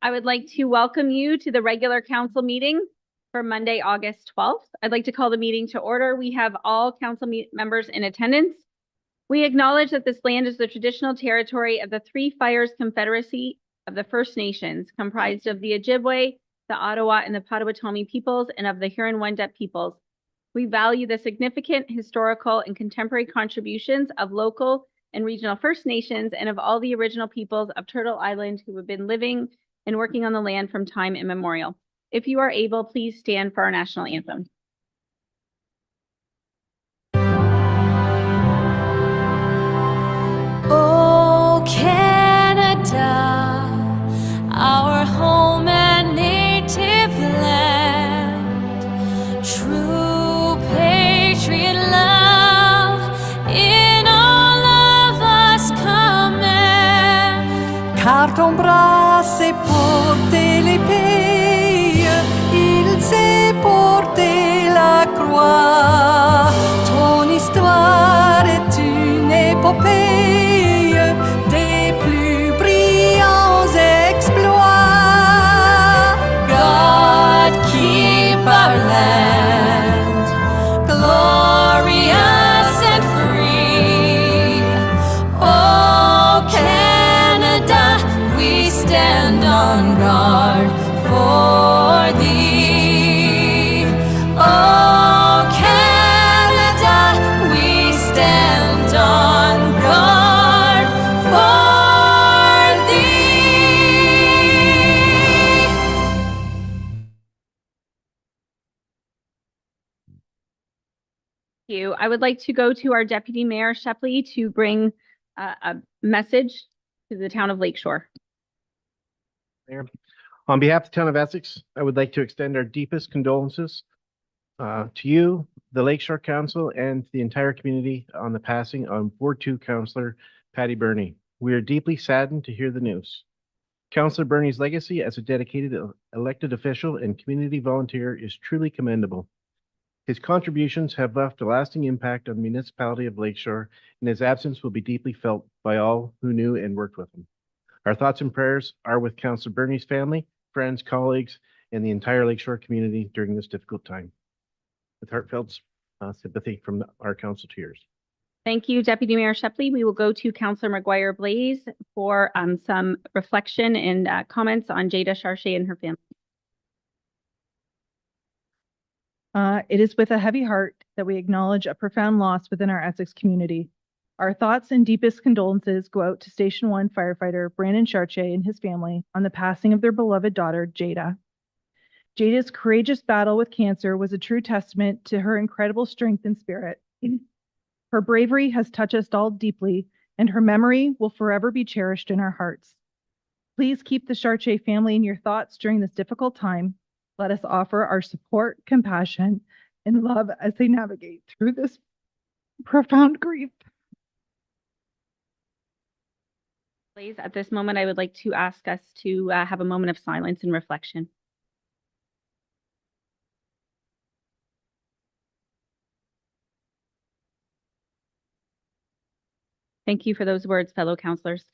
I would like to welcome you to the regular council meeting for Monday, August 12th. I'd like to call the meeting to order. We have all council members in attendance. We acknowledge that this land is the traditional territory of the Three Fires Confederacy of the First Nations, comprised of the Ojibwe, the Ottawa, and the Potawatomi peoples, and of the Huron-Wendat peoples. We value the significant historical and contemporary contributions of local and regional First Nations and of all the original peoples of Turtle Island who have been living and working on the land from time immemorial. If you are able, please stand for our national anthem. Oh, Canada, our home and native land, true patriot love in all of us command. Car ton bras s'est porté l'épée, il s'est porté la croix. Ton histoire est une épopée des plus brillants exploits. God keep our land glorious and free. Oh, Canada, we stand on guard for thee. Oh, Canada, we stand on guard for thee. Thank you. I would like to go to our Deputy Mayor Shepley to bring a message to the town of Lakeshore. Mayor. On behalf of the town of Essex, I would like to extend our deepest condolences to you, the Lakeshore Council, and the entire community on the passing of Ward 2 Councillor Patty Burney. We are deeply saddened to hear the news. Councillor Burney's legacy as a dedicated elected official and community volunteer is truly commendable. His contributions have left a lasting impact on the municipality of Lakeshore, and his absence will be deeply felt by all who knew and worked with him. Our thoughts and prayers are with Councillor Burney's family, friends, colleagues, and the entire Lakeshore community during this difficult time. With heartfelt sympathy from our council to yours. Thank you, Deputy Mayor Shepley. We will go to Councillor McGuire Blaze for some reflection and comments on Jada Charche and her family. It is with a heavy heart that we acknowledge a profound loss within our Essex community. Our thoughts and deepest condolences go out to Station 1 firefighter Brandon Charche and his family on the passing of their beloved daughter, Jada. Jada's courageous battle with cancer was a true testament to her incredible strength and spirit. Her bravery has touched us all deeply, and her memory will forever be cherished in our hearts. Please keep the Charche family in your thoughts during this difficult time. Let us offer our support, compassion, and love as they navigate through this profound grief. Please, at this moment, I would like to ask us to have a moment of silence and reflection. Thank you for those words, fellow councillors.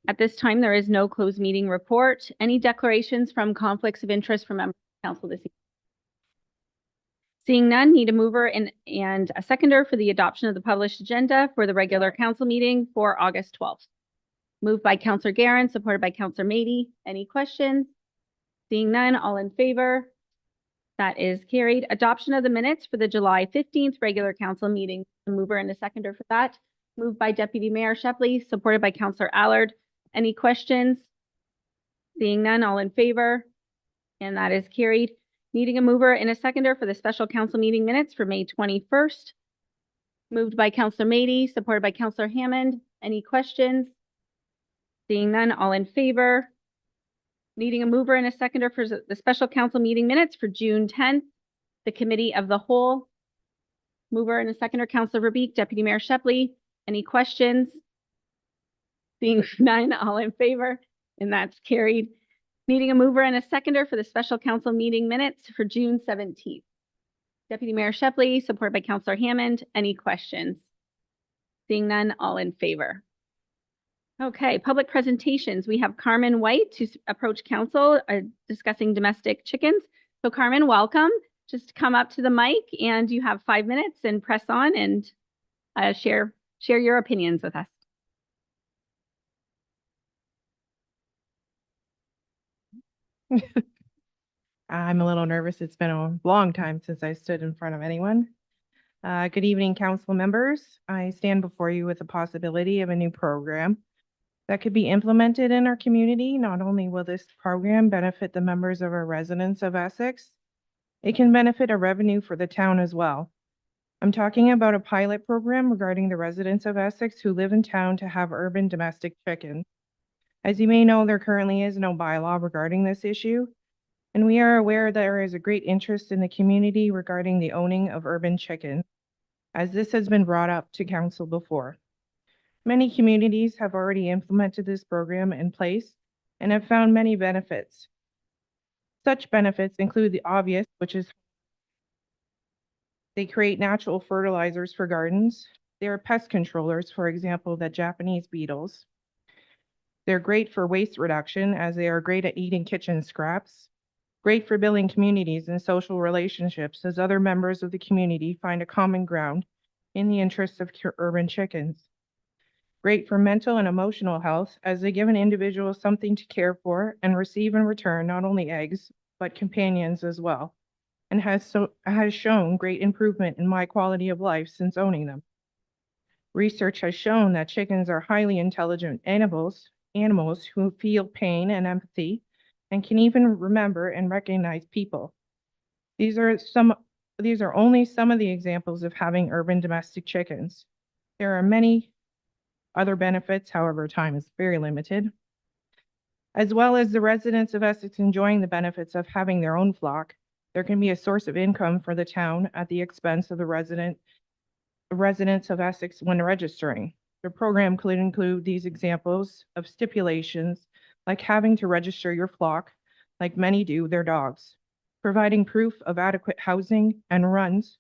At this time, there is no closed meeting report. Any declarations from conflicts of interest from members of council this evening? Seeing none, need a mover and a seconder for the adoption of the published agenda for the regular council meeting for August 12th. Moved by Councillor Guerin, supported by Councillor Mady. Any questions? Seeing none, all in favor? That is carried. Adoption of the minutes for the July 15th regular council meeting. A mover and a seconder for that. Moved by Deputy Mayor Shepley, supported by Councillor Allard. Any questions? Seeing none, all in favor? And that is carried. Needing a mover and a seconder for the special council meeting minutes for May 21st. Moved by Councillor Mady, supported by Councillor Hammond. Any questions? Seeing none, all in favor? Needing a mover and a seconder for the special council meeting minutes for June 10th, the committee of the whole. Mover and a seconder, Councillor Verbeek, Deputy Mayor Shepley. Any questions? Seeing none, all in favor, and that's carried. Needing a mover and a seconder for the special council meeting minutes for June 17th. Deputy Mayor Shepley, supported by Councillor Hammond. Any questions? Seeing none, all in favor. Okay, public presentations. We have Carmen White to approach council discussing domestic chickens. So Carmen, welcome. Just come up to the mic and you have 5 minutes and press on and share your opinions with us. I'm a little nervous. It's been a long time since I stood in front of anyone. Good evening, council members. I stand before you with the possibility of a new program that could be implemented in our community. Not only will this program benefit the members of our residents of Essex, it can benefit our revenue for the town as well. I'm talking about a pilot program regarding the residents of Essex who live in town to have urban domestic chickens. As you may know, there currently is no bylaw regarding this issue, and we are aware there is a great interest in the community regarding the owning of urban chickens, as this has been brought up to council before. Many communities have already implemented this program in place and have found many benefits. Such benefits include the obvious, which is they create natural fertilizers for gardens. They are pest controllers, for example, the Japanese beetles. They're great for waste reduction as they are great at eating kitchen scraps. Great for building communities and social relationships as other members of the community find a common ground in the interests of urban chickens. Great for mental and emotional health as they give an individual something to care for and receive in return not only eggs, but companions as well, and has shown great improvement in my quality of life since owning them. Research has shown that chickens are highly intelligent animals who feel pain and empathy and can even remember and recognize people. These are only some of the examples of having urban domestic chickens. There are many other benefits, however, time is very limited. As well as the residents of Essex enjoying the benefits of having their own flock, there can be a source of income for the town at the expense of the residents of Essex when registering. The program could include these examples of stipulations like having to register your flock, like many do their dogs, providing proof of adequate housing and runs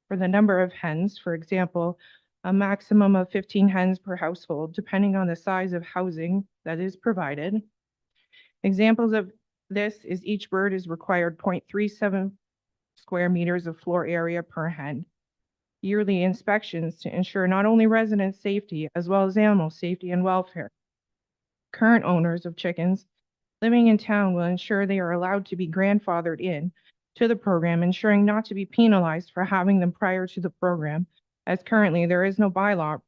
for the number of hens, for example, a maximum of 15 hens per household, depending on the size of housing that is provided. Examples of this is each bird is required 0.37 square meters of floor area per hen. Yearly inspections to ensure not only resident safety, as well as animal safety and welfare. Current owners of chickens living in town will ensure they are allowed to be grandfathered in to the program, ensuring not to be penalized for having them prior to the program, as currently there is no bylaw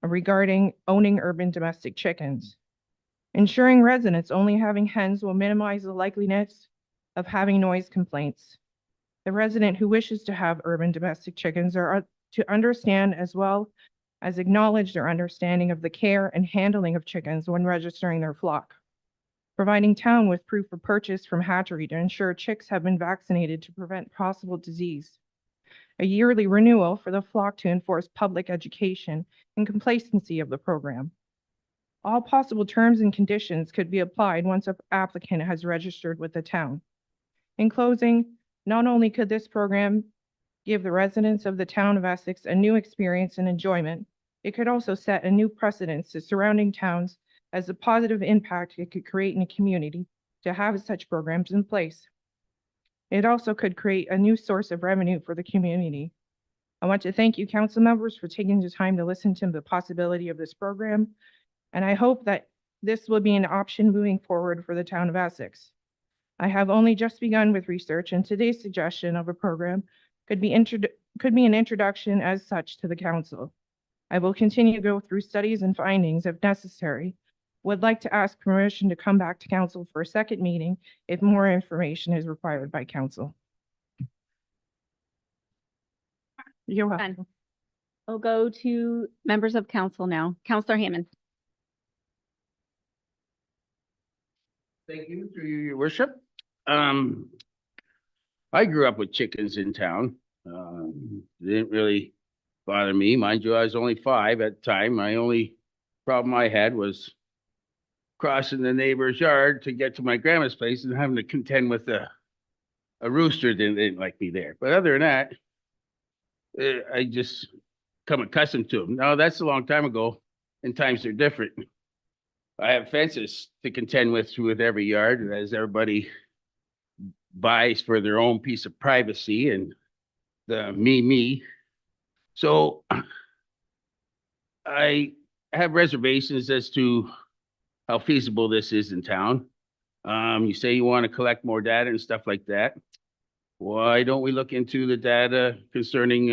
regarding owning urban domestic chickens. Ensuring residents only having hens will minimize the likeliness of having noise complaints. The resident who wishes to have urban domestic chickens are to understand as well as acknowledge their understanding of the care and handling of chickens when registering their flock. Providing town with proof of purchase from hatchery to ensure chicks have been vaccinated to prevent possible disease. A yearly renewal for the flock to enforce public education and complacency of the program. All possible terms and conditions could be applied once an applicant has registered with the town. In closing, not only could this program give the residents of the town of Essex a new experience and enjoyment, it could also set a new precedence to surrounding towns as a positive impact it could create in a community to have such programs in place. It also could create a new source of revenue for the community. I want to thank you, council members, for taking the time to listen to the possibility of this program, and I hope that this will be an option moving forward for the town of Essex. I have only just begun with research, and today's suggestion of a program could be an introduction as such to the council. I will continue to go through studies and findings if necessary. Would like to ask permission to come back to council for a second meeting if more information is required by council. You're welcome. We'll go to members of council now. Councillor Hammond. Thank you, through you, your worship. I grew up with chickens in town. They didn't really bother me. Mind you, I was only 5 at the time. My only problem I had was crossing the neighbor's yard to get to my grandma's place and having to contend with a rooster that didn't like me there. But other than that, I just come accustomed to them. Now, that's a long time ago, and times are different. I have fences to contend with every yard, as everybody buys for their own piece of privacy and the me. So I have reservations as to how feasible this is in town. You say you want to collect more data and stuff like that. Why don't we look into the data concerning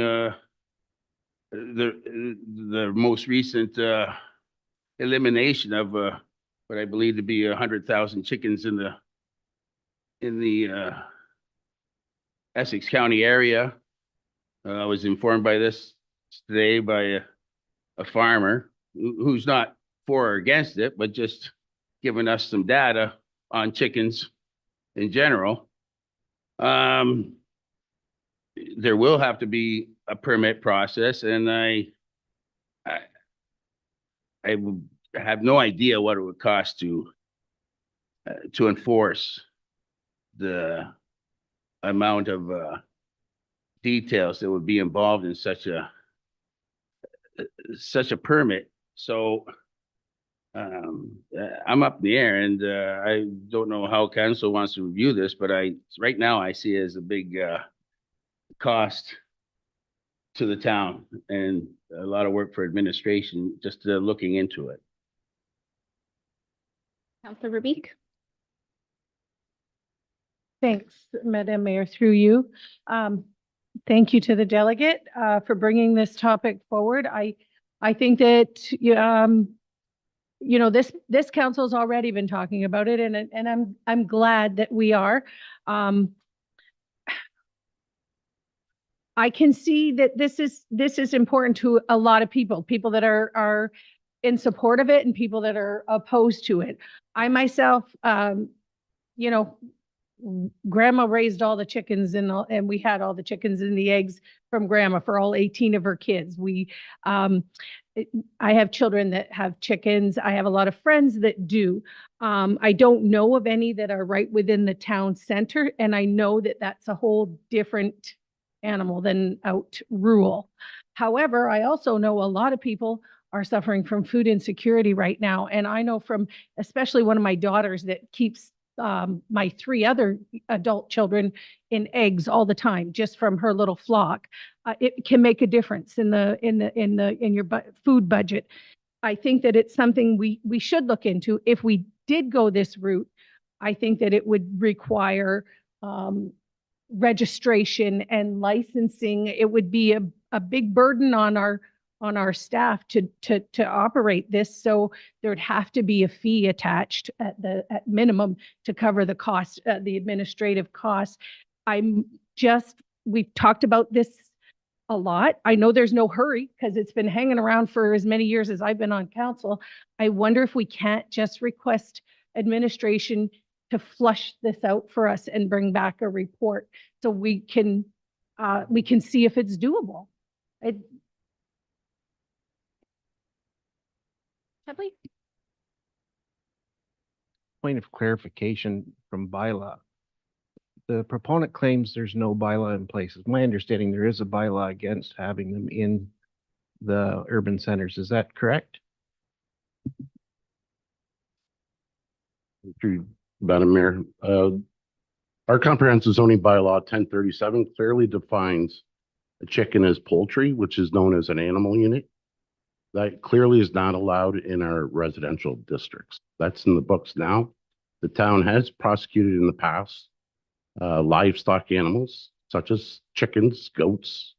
the most recent elimination of what I believe to be 100,000 chickens in the Essex County area. I was informed by this today by a farmer who's not for or against it, but just giving us some data on chickens in general. There will have to be a permit process, and I have no idea what it would cost to enforce the amount of details that would be involved in such a permit. So I'm up in the air, and I don't know how council wants to review this, but right now I see it as a big cost to the town and a lot of work for administration just looking into it. Counselor Verbeek? Thanks, Madam Mayor, through you. Thank you to the delegate for bringing this topic forward. I think that this council's already been talking about it, and I'm glad that we are. I can see that this is important to a lot of people that are in support of it and people that are opposed to it. I myself, Grandma raised all the chickens and we had all the chickens and the eggs from Grandma for all 18 of her kids. I have children that have chickens. I have a lot of friends that do. I don't know of any that are right within the town center, and I know that that's a whole different animal than out rural. However, I also know a lot of people are suffering from food insecurity right now. And I know from especially one of my daughters that keeps my 3 other adult children in eggs all the time, just from her little flock. It can make a difference in your food budget. I think that it's something we should look into. If we did go this route, I think that it would require registration and licensing. It would be a big burden on our staff to operate this. So there'd have to be a fee attached at minimum to cover the cost, the administrative costs. We've talked about this a lot. I know there's no hurry because it's been hanging around for as many years as I've been on council. I wonder if we can't just request administration to flush this out for us and bring back a report so we can see if it's doable. Headley? Point of clarification from bylaw. The proponent claims there's no bylaw in place. It's my understanding there is a bylaw against having them in the urban centers. Is that correct? Through Madam Mayor, our comprehensive zoning bylaw 1037 clearly defines a chicken as poultry, which is known as an animal unit. That clearly is not allowed in our residential districts. That's in the books now. The town has prosecuted in the past livestock animals such as chickens, goats,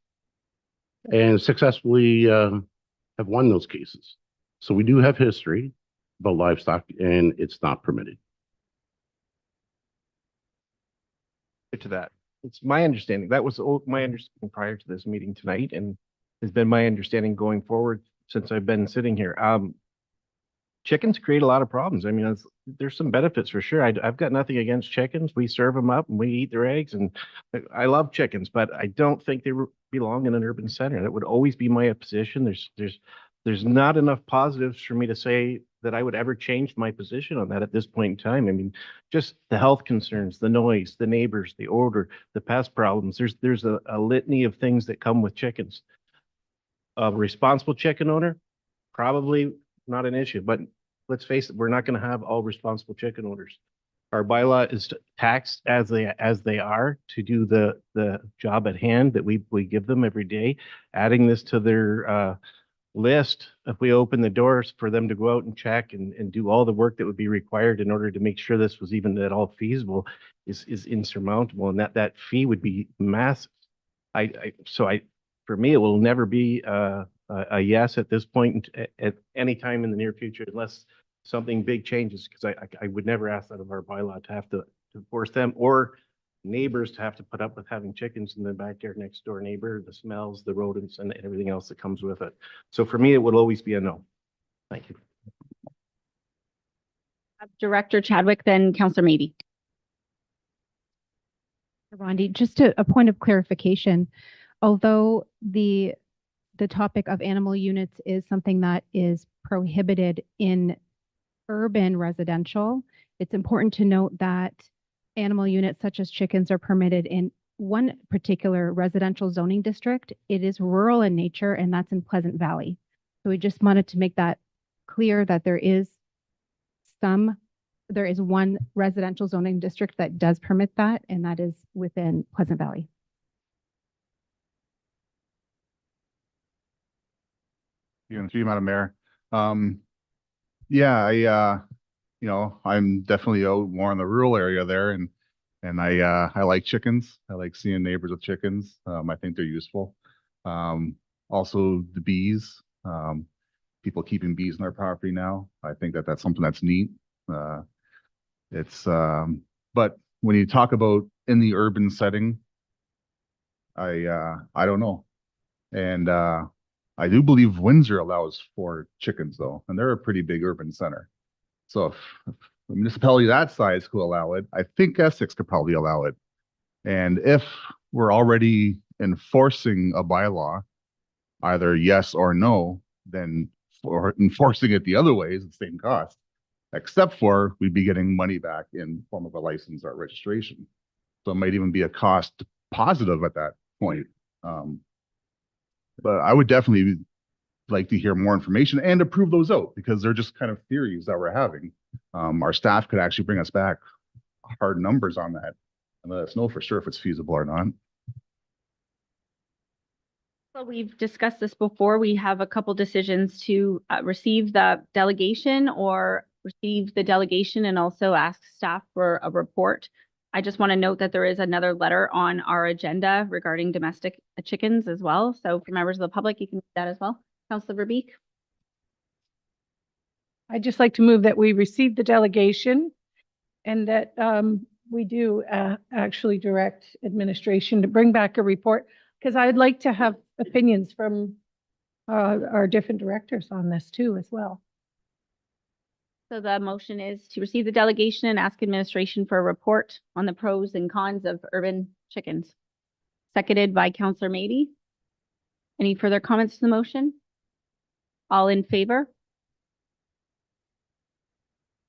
and successfully have won those cases. So we do have history about livestock, and it's not permitted. To that. It's my understanding. That was my understanding prior to this meeting tonight, and has been my understanding going forward since I've been sitting here. Chickens create a lot of problems. I mean, there's some benefits for sure. I've got nothing against chickens. We serve them up and we eat their eggs, and I love chickens, but I don't think they belong in an urban center. That would always be my position. There's not enough positives for me to say that I would ever change my position on that at this point in time. I mean, just the health concerns, the noise, the neighbors, the odor, the pest problems. There's a litany of things that come with chickens. A responsible chicken owner, probably not an issue, but let's face it, we're not going to have all responsible chicken owners. Our bylaw is taxed as they are to do the job at hand that we give them every day. Adding this to their list, if we open the doors for them to go out and check and do all the work that would be required in order to make sure this was even at all feasible is insurmountable, and that fee would be massive. For me, it will never be a yes at this point at any time in the near future unless something big changes, because I would never ask that of our bylaw to have to force them or neighbors to have to put up with having chickens in the backyard next door neighbor, the smells, the rodents, and everything else that comes with it. So for me, it would always be a no. Thank you. Director Chadwick, then Councillor Maybe. Rondi, just a point of clarification, although the topic of animal units is something that is prohibited in urban residential, it's important to note that animal units such as chickens are permitted in one particular residential zoning district. It is rural in nature, and that's in Pleasant Valley. So we just wanted to make that clear that there is one residential zoning district that does permit that, and that is within Pleasant Valley. Through you, Madam Mayor. Yeah, I'm definitely out more in the rural area there, and I like chickens. I like seeing neighbors with chickens. I think they're useful. Also the bees. People keeping bees in their property now. I think that's something that's neat. But when you talk about in the urban setting, I don't know. And I do believe Windsor allows 4 chickens though, and they're a pretty big urban center. So if a municipality that size could allow it, I think Essex could probably allow it. And if we're already enforcing a bylaw, either yes or no, then for enforcing it the other way is the same cost, except for we'd be getting money back in form of a license or registration. So it might even be a cost positive at that point. But I would definitely like to hear more information and approve those out, because they're just kind of theories that we're having. Our staff could actually bring us back hard numbers on that and let us know for sure if it's feasible or not. So we've discussed this before. We have a couple decisions to receive the delegation or receive the delegation and also ask staff for a report. I just want to note that there is another letter on our agenda regarding domestic chickens as well. So for members of the public, you can read that as well. Councillor Verbeek. I'd just like to move that we receive the delegation and that we do actually direct administration to bring back a report, because I'd like to have opinions from our different directors on this too as well. So the motion is to receive the delegation and ask administration for a report on the pros and cons of urban chickens. Seconded by Councillor Maybe. Any further comments to the motion? All in favor?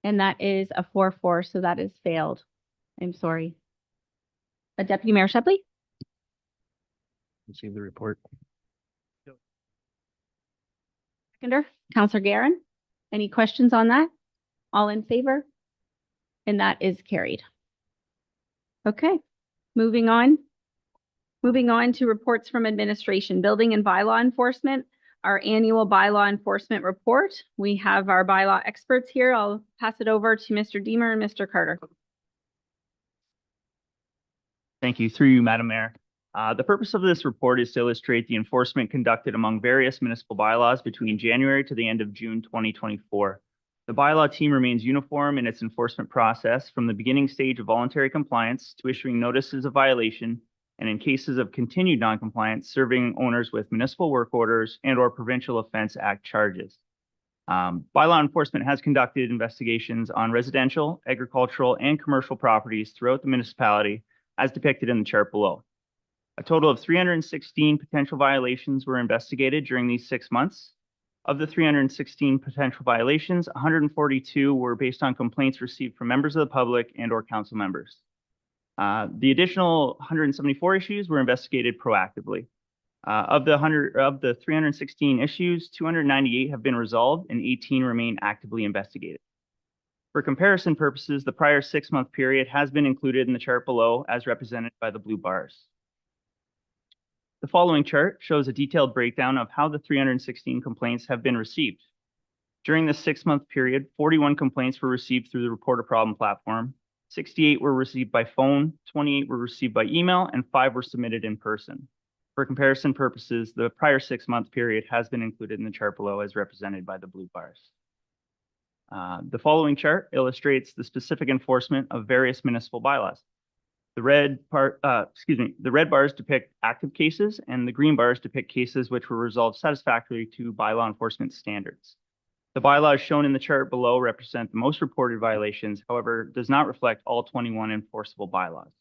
And that is a 4-4, so that is failed. I'm sorry. Deputy Mayor Shepley? Receive the report. Seconder, Councillor Guerin. Any questions on that? All in favor? And that is carried. Okay, moving on. Moving on to reports from administration, building and bylaw enforcement, our annual bylaw enforcement report. We have our bylaw experts here. I'll pass it over to Mr. Deemer and Mr. Carter. Thank you. Through you, Madam Mayor. The purpose of this report is to illustrate the enforcement conducted among various municipal bylaws between January to the end of June 2024. The bylaw team remains uniform in its enforcement process from the beginning stage of voluntary compliance to issuing notices of violation, and in cases of continued noncompliance, serving owners with municipal work orders and/or Provincial Offence Act charges. Bylaw enforcement has conducted investigations on residential, agricultural, and commercial properties throughout the municipality, as depicted in the chart below. A total of 316 potential violations were investigated during these 6 months. Of the 316 potential violations, 142 were based on complaints received from members of the public and/or council members. The additional 174 issues were investigated proactively. Of the 316 issues, 298 have been resolved and 18 remain actively investigated. For comparison purposes, the prior 6-month period has been included in the chart below as represented by the blue bars. The following chart shows a detailed breakdown of how the 316 complaints have been received. During the 6-month period, 41 complaints were received through the Report a Problem platform, 68 were received by phone, 28 were received by email, and 5 were submitted in person. For comparison purposes, the prior 6-month period has been included in the chart below as represented by the blue bars. The following chart illustrates the specific enforcement of various municipal bylaws. The red bars depict active cases and the green bars depict cases which were resolved satisfactorily to bylaw enforcement standards. The bylaws shown in the chart below represent the most reported violations, however, does not reflect all 21 enforceable bylaws.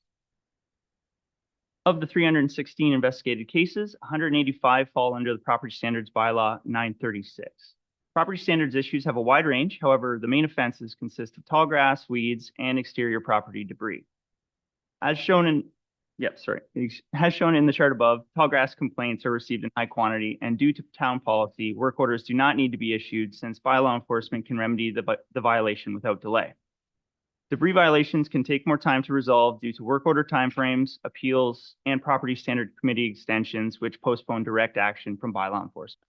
Of the 316 investigated cases, 185 fall under the Property Standards Bylaw 936. Property standards issues have a wide range, however, the main offenses consist of tall grass, weeds, and exterior property debris. As shown in the chart above, tall grass complaints are received in high quantity, and due to town policy, work orders do not need to be issued since bylaw enforcement can remedy the violation without delay. Debris violations can take more time to resolve due to work order timeframes, appeals, and property standard committee extensions, which postpone direct action from bylaw enforcement.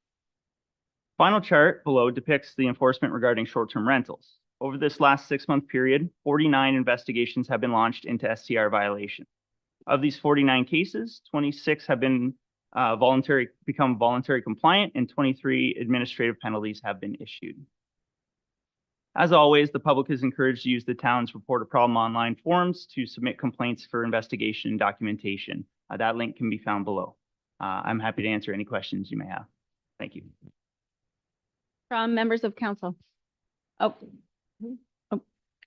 Final chart below depicts the enforcement regarding short-term rentals. Over this last 6-month period, 49 investigations have been launched into STR violation. Of these 49 cases, 26 have been become voluntary compliant, and 23 administrative penalties have been issued. As always, the public is encouraged to use the town's Report a Problem online forums to submit complaints for investigation and documentation. That link can be found below. I'm happy to answer any questions you may have. Thank you. From members of council.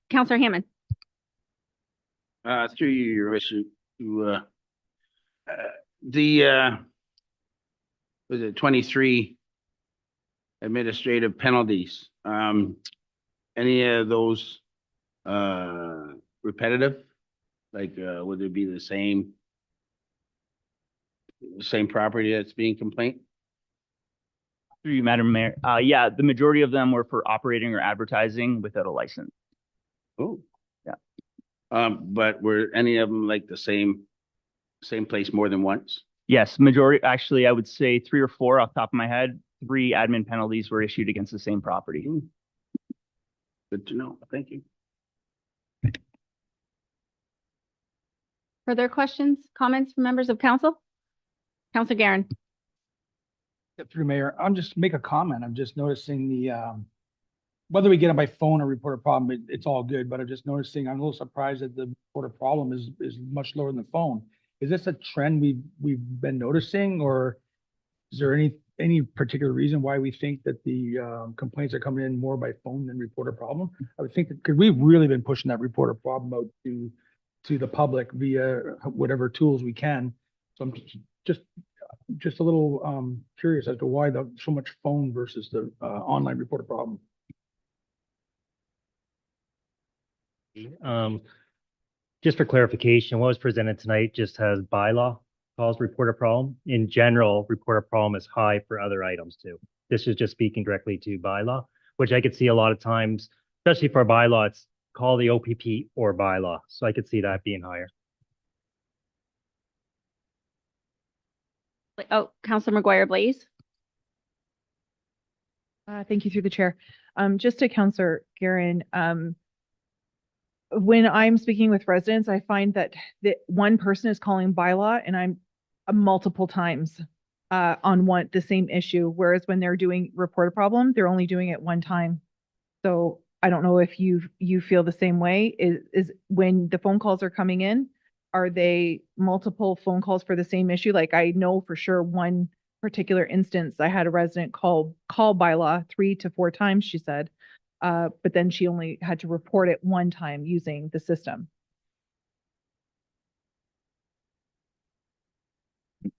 Councillor Hammond. Through you, Your Worship, was it 23 administrative penalties? Any of those repetitive? Like, would it be the same property that's being complained? Through you, Madam Mayor. Yeah, the majority of them were for operating or advertising without a license. Oh. Yeah. But were any of them like the same place more than once? Yes, majority, actually, I would say 3 or 4 off the top of my head. 3 admin penalties were issued against the same property. Good to know. Thank you. Further questions, comments from members of council? Councillor Garron. Through Mayor, I'll just make a comment. I'm just noticing the, whether we get it by phone or report a problem, it's all good, but I'm just noticing, I'm a little surprised that the report a problem is much lower than the phone. Is this a trend we've been noticing, or is there any particular reason why we think that the complaints are coming in more by phone than report a problem? I would think that, because we've really been pushing that report a problem out to the public via whatever tools we can. So I'm just a little curious as to why so much phone versus the online report a problem. Just for clarification, what was presented tonight just has bylaw calls report a problem. In general, report a problem is high for other items too. This is just speaking directly to bylaw, which I could see a lot of times, especially for bylaw, it's call the OPP or bylaw. So I could see that being higher. Oh, Councillor McGuire Blaze. Thank you through the chair. Just to Councillor Garron, when I'm speaking with residents, I find that one person is calling bylaw and I'm multiple times on the same issue. Whereas when they're doing report a problem, they're only doing it one time. So I don't know if you feel the same way. Is when the phone calls are coming in, are they multiple phone calls for the same issue? Like I know for sure one particular instance, I had a resident call bylaw 3 to 4 times, she said. But then she only had to report it one time using the system.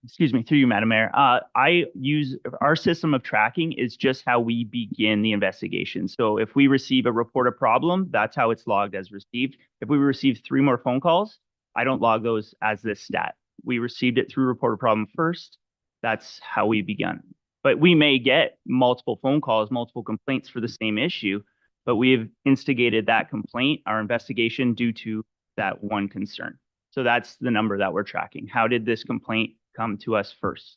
Excuse me, through you, Madam Mayor. I use our system of tracking is just how we begin the investigation. So if we receive a report of problem, that's how it's logged as received. If we receive 3 more phone calls, I don't log those as this stat. We received it through report of problem first, That's how we begun. But we may get multiple phone calls, multiple complaints for the same issue, but we have instigated that complaint, our investigation, due to that one concern. So that's the number that we're tracking. How did this complaint come to us first?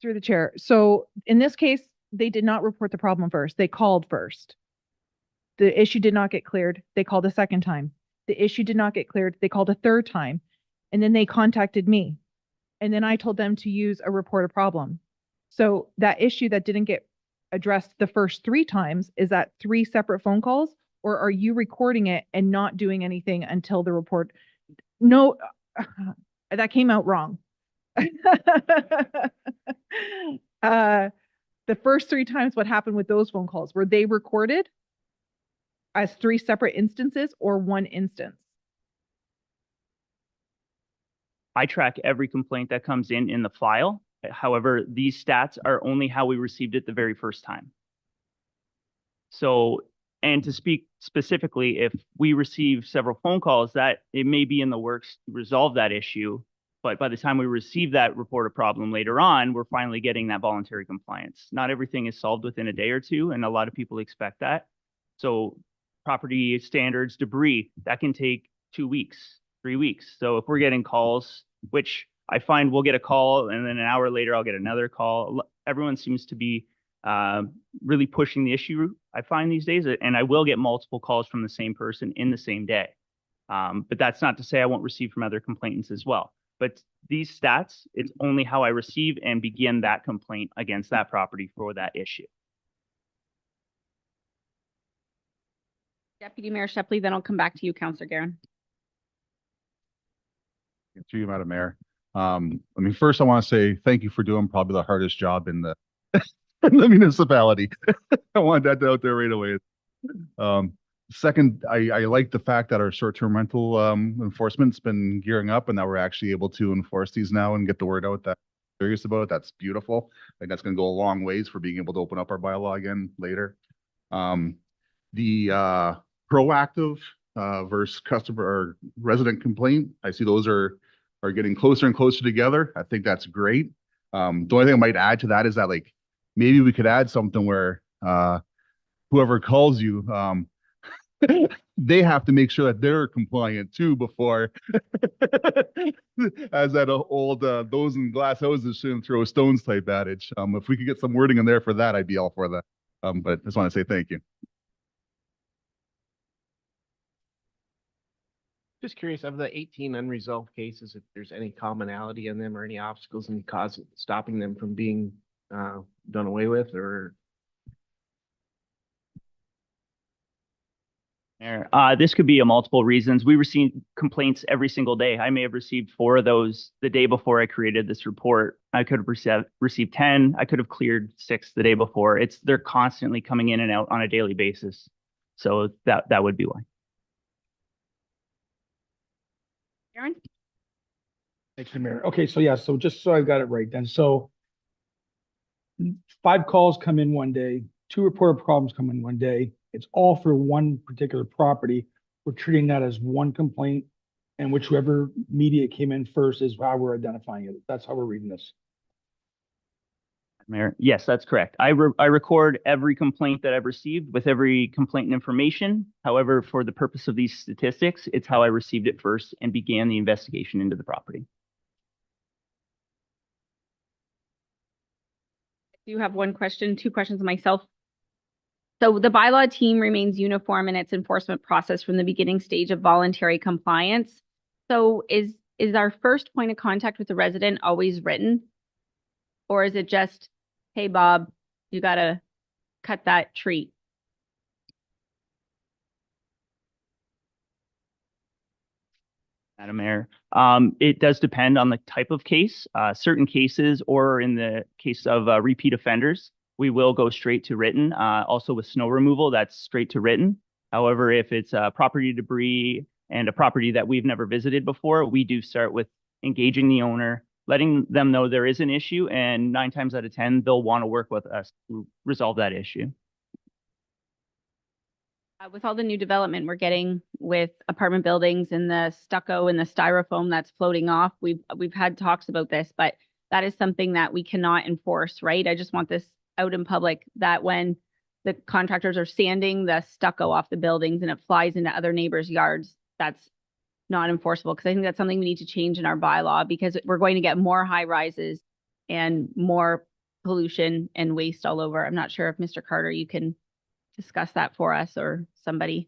Through the chair. So in this case, they did not report the problem first. They called first. The issue did not get cleared. They called a second time. The issue did not get cleared. They called a third time. And then they contacted me. And then I told them to use a report a problem. So that issue that didn't get addressed the first 3 times, is that 3 separate phone calls? Or are you recording it and not doing anything until the report? No, that came out wrong. The first 3 times, what happened with those phone calls? Were they recorded as 3 separate instances or 1 instance? I track every complaint that comes in the file. However, these stats are only how we received it the very first time. So, and to speak specifically, if we receive several phone calls, that it may be in the works to resolve that issue. But by the time we receive that report of problem later on, we're finally getting that voluntary compliance. Not everything is solved within a day or 2, and a lot of people expect that. So property standards, debris, that can take 2 weeks, 3 weeks. So if we're getting calls, which I find we'll get a call and then an hour later I'll get another call. Everyone seems to be really pushing the issue, I find these days, and I will get multiple calls from the same person in the same day. But that's not to say I won't receive from other complainants as well. But these stats, it's only how I receive and begin that complaint against that property for that issue. Deputy Mayor Shepley, then I'll come back to you, Councillor Guerin. Through you, Madam Mayor. I mean, first I want to say thank you for doing probably the hardest job in the in the municipality. I want that out there right away. Second, I like the fact that our short-term rental enforcement's been gearing up and that we're actually able to enforce these now and get the word out that we're serious about it. That's beautiful. I think that's going to go a long ways for being able to open up our bylaw again later. The proactive versus customer or resident complaint, I see those are getting closer and closer together. I think that's great. The only thing I might add to that is that like maybe we could add something where whoever calls you, they have to make sure that they're compliant too before, as that old those in glass houses shouldn't throw stones type adage. If we could get some wording in there for that, I'd be all for that. But I just want to say thank you. Just curious, of the 18 unresolved cases, if there's any commonality in them or any obstacles and stopping them from being done away with, or? This could be a multiple reasons. We receive complaints every single day. I may have received 4 of those the day before I created this report. I could have received 10. I could have cleared 6 the day before. They're constantly coming in and out on a daily basis. So that would be why. Guerin? Thank you, Mayor. Okay, so yeah, so just so I've got it right then. So 5 calls come in one day, 2 reported problems come in one day. It's all for one particular property. We're treating that as one complaint, and whichever media came in first is how we're identifying it. That's how we're reading this. Mayor, yes, that's correct. I record every complaint that I've received with every complaint information. However, for the purpose of these statistics, it's how I received it first and began the investigation into the property. I do have 1 question, 2 questions myself. So the bylaw team remains uniform in its enforcement process from the beginning stage of voluntary compliance. So is our first point of contact with the resident always written? Or is it just, hey, Bob, you gotta cut that tree? Madam Mayor, it does depend on the type of case. Certain cases, or in the case of repeat offenders, we will go straight to written. Also with snow removal, that's straight to written. However, if it's property debris and a property that we've never visited before, we do start with engaging the owner, letting them know there is an issue, and 9 times out of 10, they'll want to work with us to resolve that issue. With all the new development we're getting with apartment buildings and the stucco and the styrofoam that's floating off, we've had talks about this, but that is something that we cannot enforce, right? I just want this out in public that when the contractors are sanding the stucco off the buildings and it flies into other neighbors' yards, that's not enforceable, because I think that's something we need to change in our bylaw, because we're going to get more high rises and more pollution and waste all over. I'm not sure if Mr. Carter, you can discuss that for us, or somebody.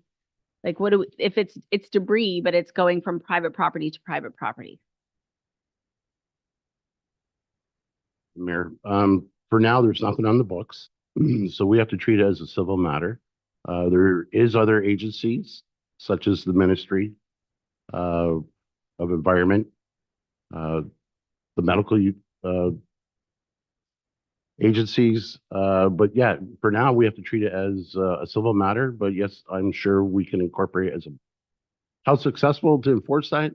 Like, what do we, if it's debris, but it's going from private property to private property? Mayor, for now, there's nothing on the books, so we have to treat it as a civil matter. There is other agencies, such as the Ministry of Environment, the medical agencies, but yeah, for now, we have to treat it as a civil matter, but yes, I'm sure we can incorporate it as a, how successful to enforce that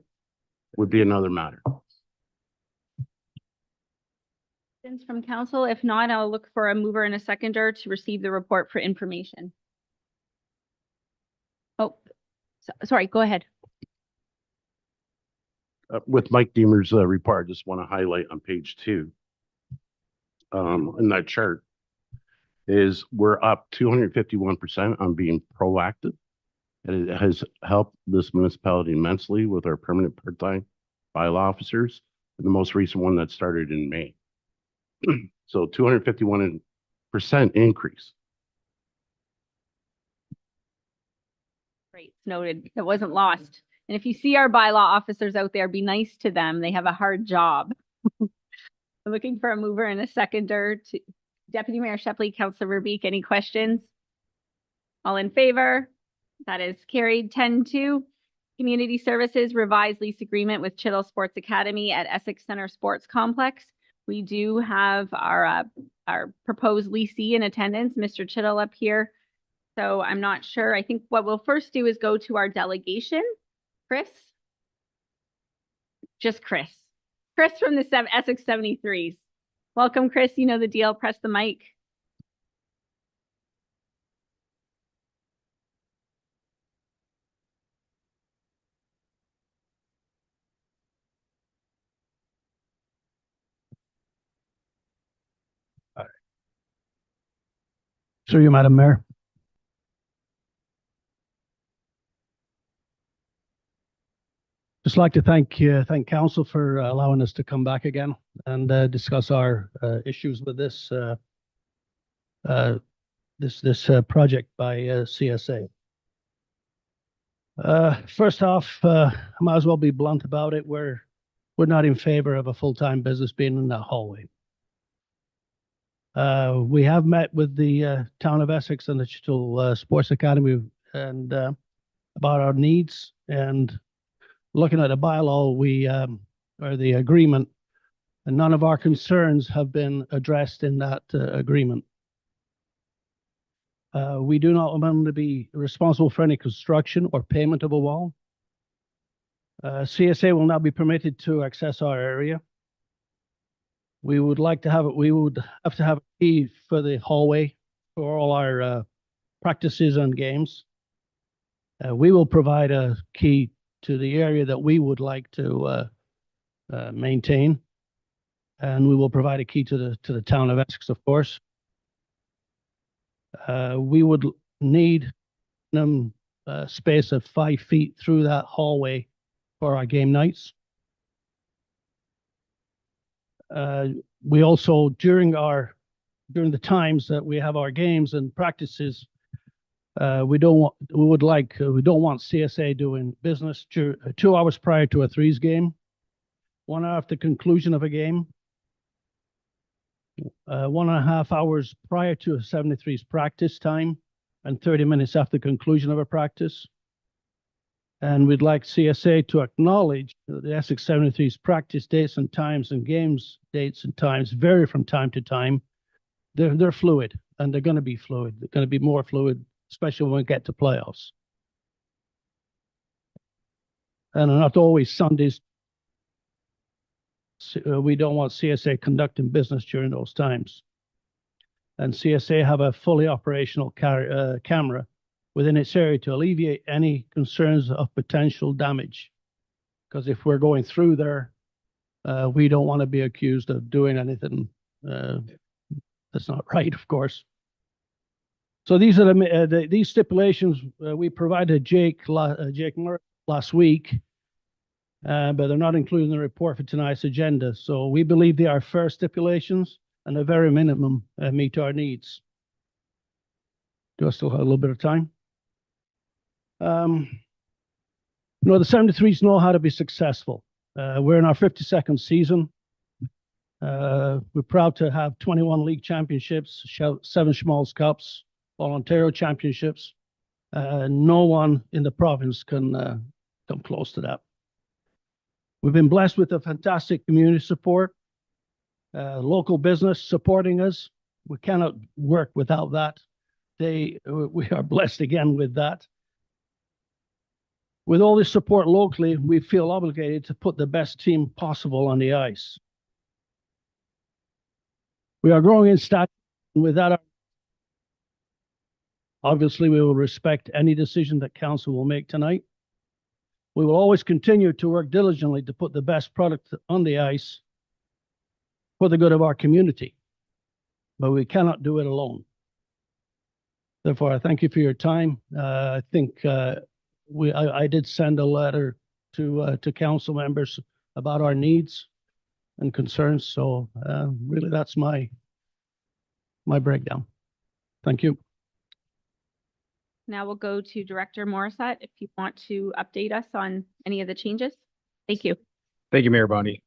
would be another matter. Questions from council? If not, I'll look for a mover and a seconder to receive the report for information. Oh, sorry, go ahead. With Mike Deemer's report, I just want to highlight on page 2, in that chart, is we're up 251% on being proactive. And it has helped this municipality immensely with our permanent part-time bylaw officers, and the most recent one that started in May. So 251% increase. Great, noted. That wasn't lost. And if you see our bylaw officers out there, be nice to them. They have a hard job. I'm looking for a mover and a seconder to Deputy Mayor Shepley, Councillor Verbeek. Any questions? All in favor? That is carried. 10-2. Community Services revised lease agreement with Chittell Sports Academy at Essex Center Sports Complex. We do have our proposed leasee in attendance, Mr. Chittell, up here. So I'm not sure. I think what we'll first do is go to our delegation. Chris? Just Chris. Chris from the Essex 73s. Welcome, Chris. You know the deal. Press the mic. Through you, Madam Mayor. Just like to thank council for allowing us to come back again and discuss our issues with this project by CSA. First off, I might as well be blunt about it. We're not in favor of a full-time business being in that hallway. We have met with the town of Essex and the Chittell Sports Academy and about our needs, and looking at the bylaw, or the agreement, and none of our concerns have been addressed in that agreement. We do not want them to be responsible for any construction or payment of a wall. CSA will not be permitted to access our area. We would have to have a key for the hallway for all our practices and games. We will provide a key to the area that we would like to maintain, and we will provide a key to the town of Essex, of course. We would need a space of 5 feet through that hallway for our game nights. We also, during the times that we have our games and practices, we don't want CSA doing business 2 hours prior to a threes game, 1 hour after conclusion of a game, 1.5 hours prior to a 73's practice time, and 30 minutes after conclusion of a practice. And we'd like CSA to acknowledge that the Essex 73's practice dates and times and games dates and times vary from time to time. They're fluid, and they're going to be fluid. They're going to be more fluid, especially when we get to playoffs. And not always Sundays. We don't want CSA conducting business during those times. And CSA have a fully operational camera within its area to alleviate any concerns of potential damage. Because if we're going through there, we don't want to be accused of doing anything that's not right, of course. So these are these stipulations we provided Jake Murray last week, but they're not included in the report for tonight's agenda. So we believe they are fair stipulations and a very minimum meet our needs. Do I still have a little bit of time? You know, the 73s know how to be successful. We're in our 52nd season. We're proud to have 21 league championships, 7 Schmalz Cups, all Ontario championships. No one in the province can come close to that. We've been blessed with a fantastic community support, local business supporting us. We cannot work without that. We are blessed again with that. With all this support locally, we feel obligated to put the best team possible on the ice. We are growing in stature, and with that, obviously, we will respect any decision that council will make tonight. We will always continue to work diligently to put the best product on the ice for the good of our community, but we cannot do it alone. Therefore, I thank you for your time. I think I did send a letter to council members about our needs and concerns. So really, that's my breakdown. Thank you. Now we'll go to Director Morissette if you want to update us on any of the changes. Thank you. Thank you, Mayor Bondi.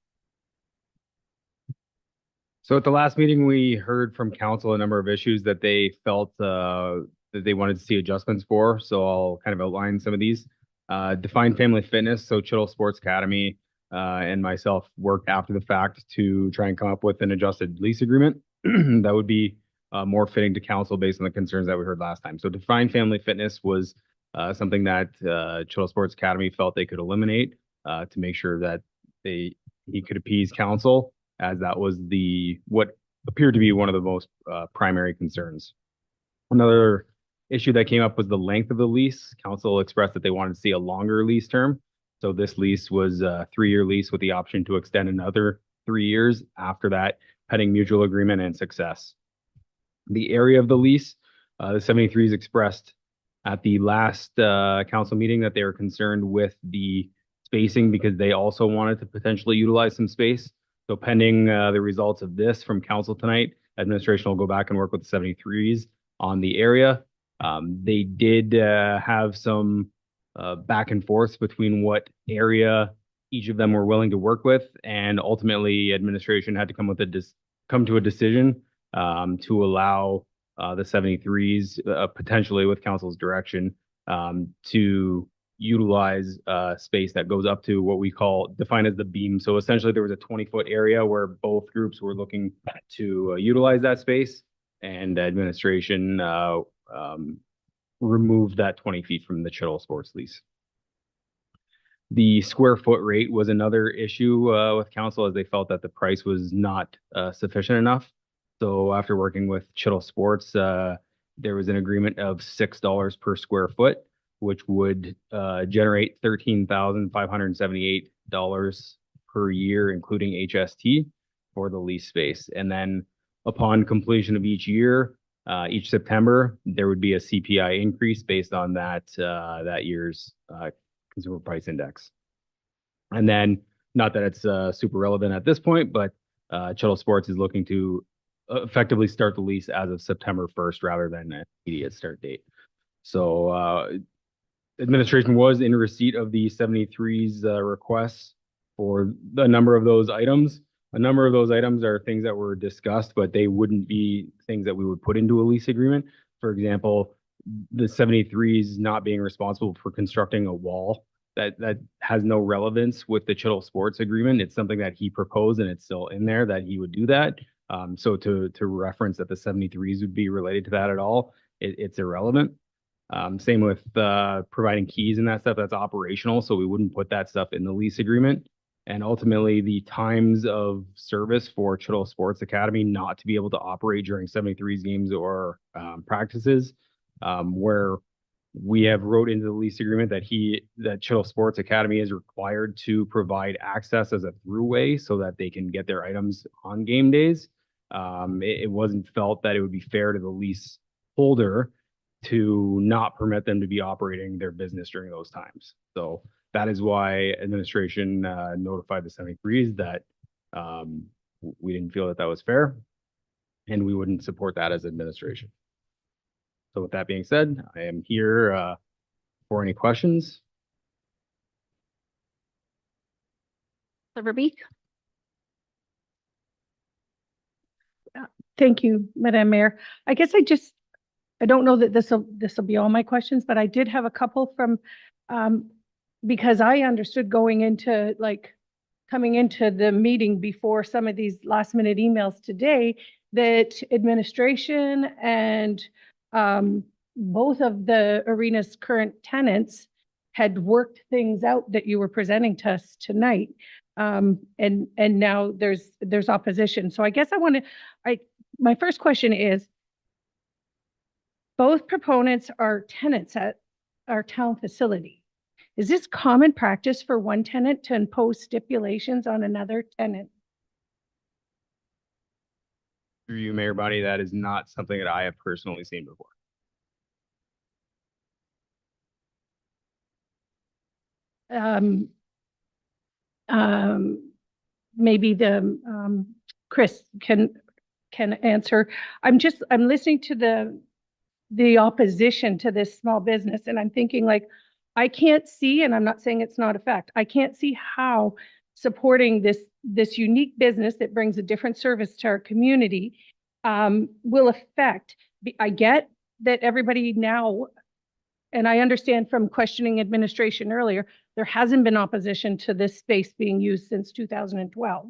So at the last meeting, we heard from council a number of issues that they felt that they wanted to see adjustments for. So I'll kind of outline some of these. Defined Family Fitness, so Chittle Sports Academy and myself worked after the fact to try and come up with an adjusted lease agreement that would be more fitting to council based on the concerns that we heard last time. So Defined Family Fitness was something that Chittle Sports Academy felt they could eliminate to make sure that he could appease council, as that was what appeared to be one of the most primary concerns. Another issue that came up was the length of the lease. Council expressed that they wanted to see a longer lease term. So this lease was a 3-year lease with the option to extend another 3 years after that, pending mutual agreement and success. The area of the lease, the 73s expressed at the last council meeting that they were concerned with the spacing because they also wanted to potentially utilize some space. So pending the results of this from council tonight, administration will go back and work with the 73s on the area. They did have some back and forth between what area each of them were willing to work with, and ultimately administration had to come to a decision to allow the 73s potentially with council's direction to utilize space that goes up to what we define as the beam. So essentially there was a 20-foot area where both groups were looking to utilize that space, and administration removed that 20 feet from the Chittle Sports lease. The square foot rate was another issue with council, as they felt that the price was not sufficient enough. So after working with Chittle Sports, there was an agreement of $6 per square foot, which would generate $13,578 per year, including HST for the lease space. And then upon completion of each year, each September, there would be a CPI increase based on that year's consumer price index. And then, not that it's super relevant at this point, but Chittle Sports is looking to effectively start the lease as of September 1st rather than an immediate start date. So administration was in receipt of the 73's requests for a number of those items. A number of those items are things that were discussed, but they wouldn't be things that we would put into a lease agreement. For example, the 73's not being responsible for constructing a wall that has no relevance with the Chittle Sports agreement. It's something that he proposed, and it's still in there that he would do that. So to reference that the 73's would be related to that at all, it's irrelevant. Same with providing keys and that stuff, that's operational, so we wouldn't put that stuff in the lease agreement. And ultimately, the times of service for Chittle Sports Academy not to be able to operate during 73's games or practices, where We have wrote into the lease agreement that Chittle Sports Academy is required to provide access as a throughway so that they can get their items on game days. It wasn't felt that it would be fair to the lease holder to not permit them to be operating their business during those times. So that is why administration notified the 73s that we didn't feel that that was fair, and we wouldn't support that as administration. So with that being said, I am here for any questions. Verbeek? Thank you, Madam Mayor. I guess I don't know that this will be all my questions, but I did have a couple from, because I understood coming into the meeting before some of these last minute emails today, that administration and both of the arena's current tenants had worked things out that you were presenting to us tonight. And now there's opposition. So I guess my first question is, both proponents are tenants at our town facility. Is this common practice for one tenant to impose stipulations on another tenant? Through you, Mayor Bunny, that is not something that I have personally seen before. Maybe Chris can answer. I'm listening to the opposition to this small business, and I'm thinking, like, I can't see, and I'm not saying it's not a fact, I can't see how supporting this unique business that brings a different service to our community will affect. I get that everybody now, and I understand from questioning administration earlier, there hasn't been opposition to this space being used since 2012.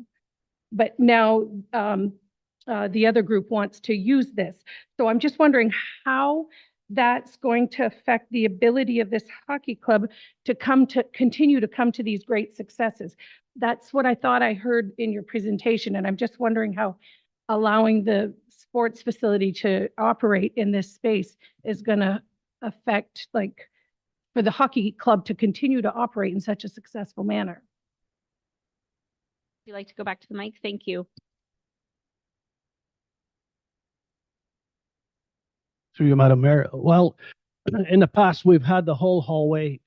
But now the other group wants to use this. So I'm just wondering how that's going to affect the ability of this hockey club to continue to come to these great successes. That's what I thought I heard in your presentation. And I'm just wondering how allowing the sports facility to operate in this space is going to affect, like, for the hockey club to continue to operate in such a successful manner. Would you like to go back to the mic? Thank you. Through you, Madam Mayor. Well, in the past, we've had the whole hallway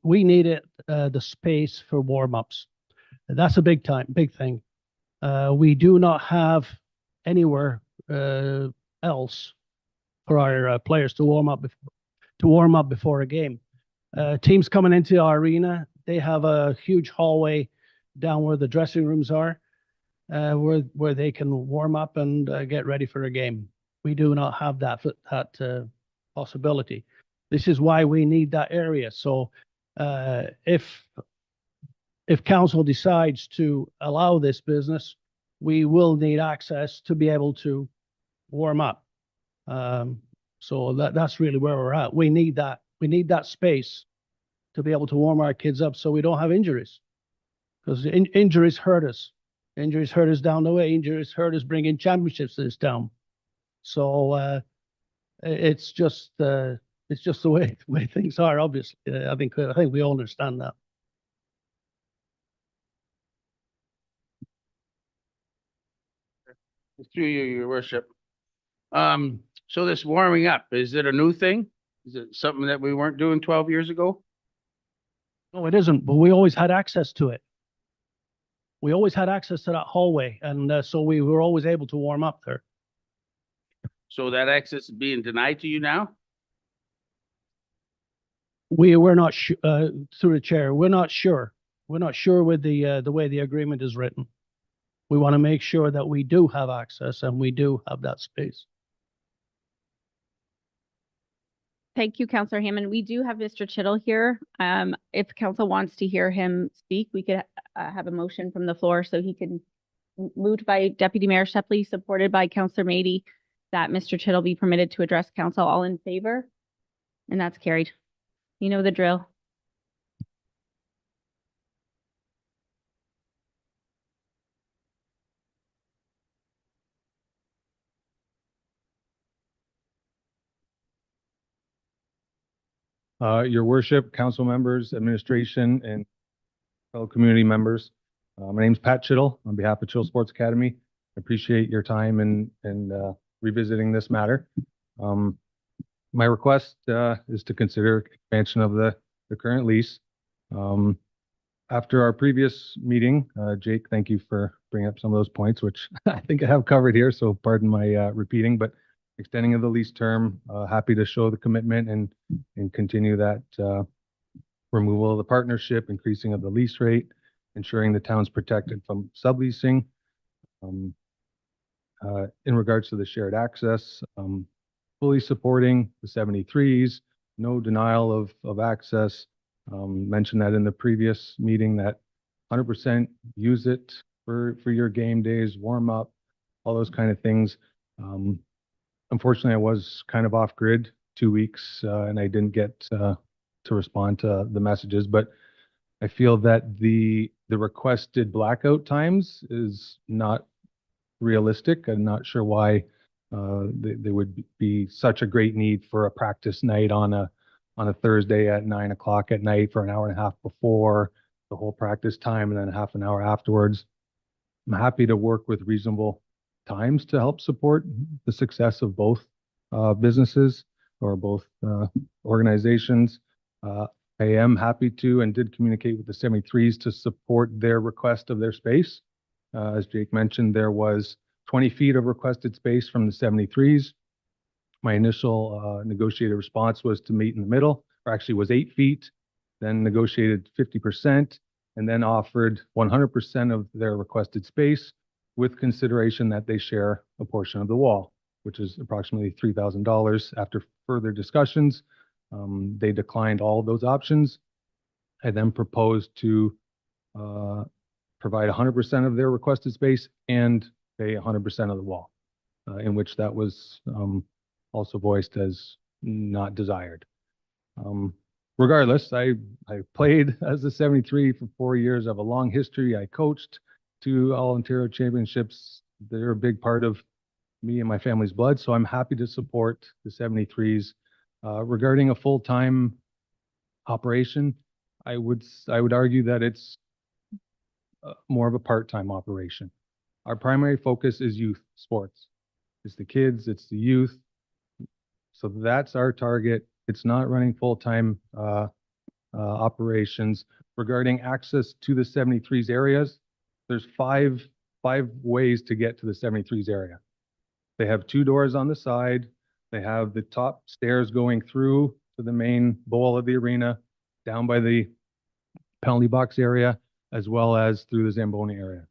we needed the space for warm-ups. That's a big thing. We do not have anywhere else for our players to warm up before a game. Teams coming into our arena, they have a huge hallway down where the dressing rooms are, where they can warm up and get ready for a game. We do not have that possibility. This is why we need that area. So if council decides to allow this business, we will need access to be able to warm up. So that's really where we're at. We need that. We need that space to be able to warm our kids up so we don't have injuries. Because injuries hurt us. Injuries hurt us down the way. Injuries hurt us bringing championships to this town. So it's just the way things are. Obviously, I think we all understand that. Through you, your worship. So this warming up, is it a new thing? Is it something that we weren't doing 12 years ago? No, it isn't, but we always had access to it. We always had access to that hallway, and so we were always able to warm up there. So that access is being denied to you now? We're not through the chair. We're not sure. We're not sure with the way the agreement is written. We want to make sure that we do have access and we do have that space. Thank you, Councillor Hammond. We do have Mr. Chittle here. If council wants to hear him speak, we could have a motion from the floor so he can, moved by Deputy Mayor Shepley, supported by Councillor Mady, that Mr. Chittle be permitted to address council. All in favor? And that's carried. You know the drill. Your worship, council members, administration, and fellow community members. My name's Pat Chittle on behalf of Chittle Sports Academy. I appreciate your time and revisiting this matter. My request is to consider expansion of the current lease. After our previous meeting, Jake, thank you for bringing up some of those points, which I think I have covered here, so pardon my repeating, but extending of the lease term, happy to show the commitment and continue that removal of the partnership, increasing of the lease rate, ensuring the town's protected from subleasing. In regards to the shared access, fully supporting the 73s, no denial of access. Mentioned that in the previous meeting that 100% use it for your game days, warm up, all those kind of things. Unfortunately, I was kind of off grid 2 weeks and I didn't get to respond to the messages, but I feel that the requested blackout times is not realistic. I'm not sure why there would be such a great need for a practice night on a Thursday at 9 o'clock at night for an hour and a half before the whole practice time and then half an hour afterwards. I'm happy to work with reasonable times to help support the success of both businesses or both organizations. I am happy to and did communicate with the 73s to support their request of their space. As Jake mentioned, there was 20 feet of requested space from the 73s. My initial negotiated response was to meet in the middle, or actually was 8 feet, then negotiated 50%, and then offered 100% of their requested space with consideration that they share a portion of the wall, which is approximately $3,000. After further discussions, they declined all of those options. I then proposed to provide 100% of their requested space and pay 100% of the wall, in which that was also voiced as not desired. Regardless, I played as a 73 for 4 years. I have a long history. I coached 2 All-Ontario championships. They're a big part of me and my family's blood, so I'm happy to support the 73s. Regarding a full-time operation, I would argue that it's more of a part-time operation. Our primary focus is youth sports. It's the kids, it's the youth. So that's our target. It's not running full-time operations. Regarding access to the 73s areas, there's five ways to get to the 73s area. They have 2 doors on the side. They have the top stairs going through to the main bowl of the arena, down by the penalty box area, as well as through the Zamboni area,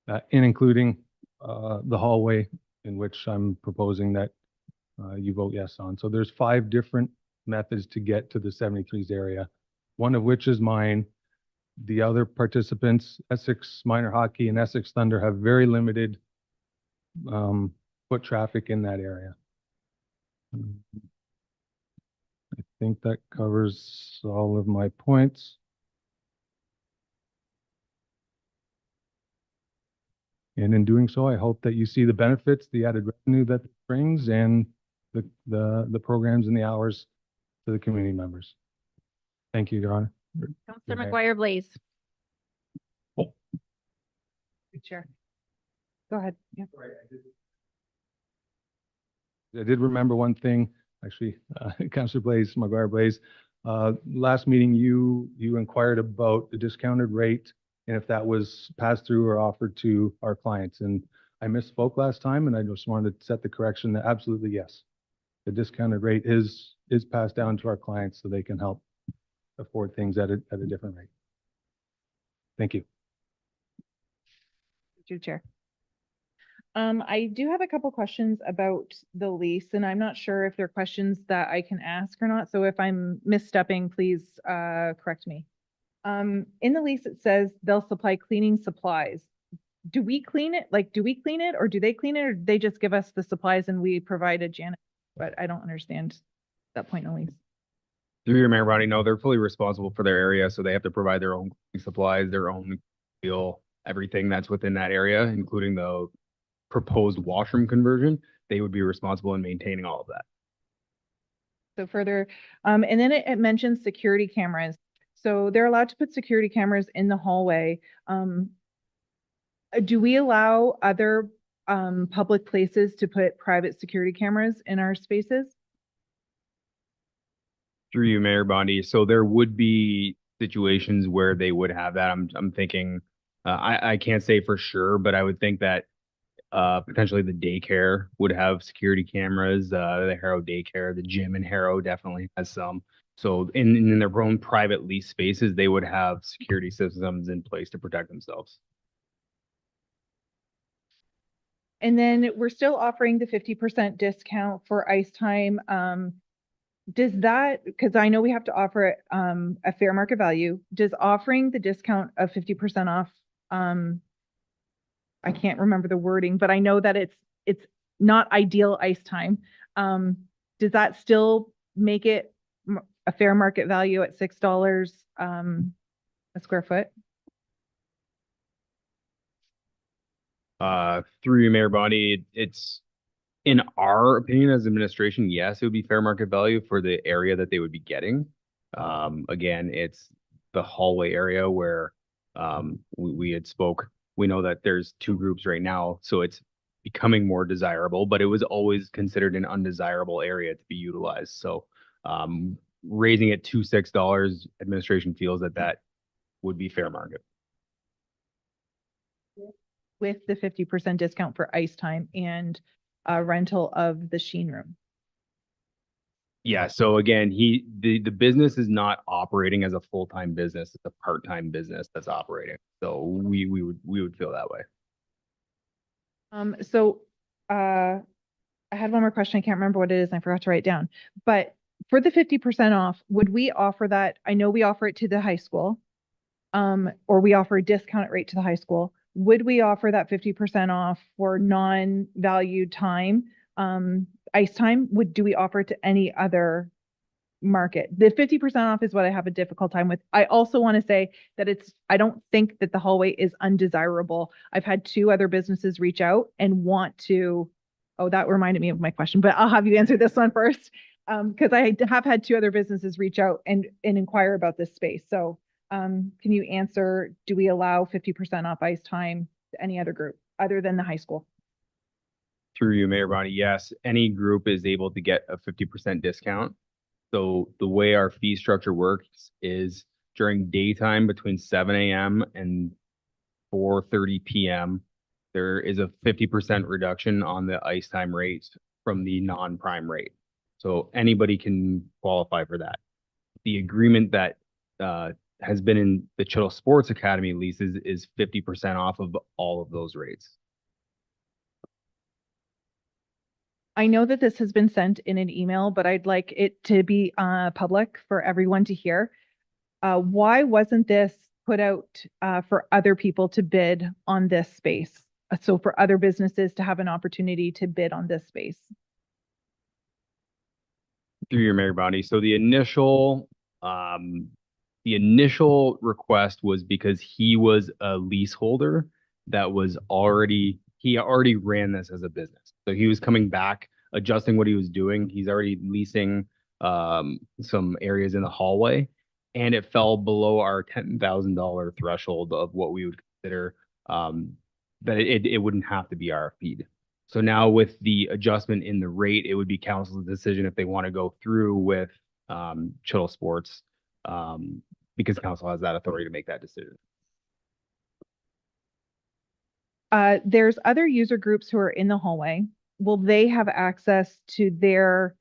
and including the hallway in which I'm proposing that you vote yes on. So there's 5 different methods to get to the 73s area, one of which is mine. The other participants, Essex Minor Hockey and Essex Thunder, have very limited foot traffic in that area. I think that covers all of my points. And in doing so, I hope that you see the benefits, the added revenue that it brings, and the programs and the hours to the community members. Thank you, Your Honor. Councillor McGuire Blaze. Chair. Go ahead. Yeah. I did remember one thing, actually, Councillor Blaze, McGuire Blaze. Last meeting, you inquired about the discounted rate and if that was passed through or offered to our clients. And I misspoke last time, and I just wanted to set the correction that absolutely yes. The discounted rate is passed down to our clients so they can help afford things at a different rate. Thank you. Through Chair. I do have a couple questions about the lease, and I'm not sure if they're questions that I can ask or not. So if I'm misstepping, please correct me. In the lease, it says they'll supply cleaning supplies. Do we clean it? Like, do we clean it, or do they clean it, or do they just give us the supplies and we provide a janitor? But I don't understand that point in the lease. Through your Mayor Rodney, no, they're fully responsible for their area, so they have to provide their own supplies, their own deal, everything that's within that area, including the proposed washroom conversion. They would be responsible in maintaining all of that. So further, and then it mentions security cameras. So they're allowed to put security cameras in the hallway. Do we allow other public places to put private security cameras in our spaces? Through you, Mayor Bondi. So there would be situations where they would have that. I'm thinking, I can't say for sure, but I would think that potentially the daycare would have security cameras, the Harrow daycare, the gym in Harrow definitely has some. So in their own private lease spaces, they would have security systems in place to protect themselves. And then we're still offering the 50% discount for ice time. Does that, because I know we have to offer it a fair market value, does offering the discount of 50% off, I can't remember the wording, but I know that it's not ideal ice time. Does that still make it a fair market value at $6 a square foot? Through you, Mayor Bondi, it's in our opinion as administration, yes, it would be fair market value for the area that they would be getting. Again, it's the hallway area where we had spoke. We know that there's two groups right now, so it's becoming more desirable, but it was always considered an undesirable area to be utilized. So raising it to $6, administration feels that that would be fair market. With the 50% discount for ice time and rental of the Sheen room. Yeah, so again, the business is not operating as a full-time business, it's a part-time business that's operating. So we would feel that way. I had one more question. I can't remember what it is. And I forgot to write it down. But for the 50% off, would we offer that? I know we offer it to the high school, or we offer a discounted rate to the high school. Would we offer that 50% off for non-valued time, ice time? Do we offer it to any other market? The 50% off is what I have a difficult time with. I also want to say that I don't think that the hallway is undesirable. I've had two other businesses reach out and want to, oh, that reminded me of my question, but I'll have you answer this one first. Because I have had two other businesses reach out and inquire about this space. So can you answer, do we allow 50% off ice time to any other group other than the high school? Through you, Mayor Bonnie, yes, any group is able to get a 50% discount. So the way our fee structure works is during daytime between 7 a.m. and 4:30 p.m., there is a 50% reduction on the ice time rates from the non-prime rate. So anybody can qualify for that. The agreement that has been in the Chittle Sports Academy leases is 50% off of all of those rates. I know that this has been sent in an email, but I'd like it to be public for everyone to hear. Why wasn't this put out for other people to bid on this space? So for other businesses to have an opportunity to bid on this space? Through your Mayor Bondi. So the initial request was because he was a leaseholder that was he already ran this as a business. So he was coming back, adjusting what he was doing. He's already leasing some areas in the hallway, and it fell below our $10,000 threshold of what we would consider that it wouldn't have to be RFP'd. So now with the adjustment in the rate, it would be council's decision if they want to go through with Chittle Sports, because council has that authority to make that decision. There's other user groups who are in the hallway. Will they have access to their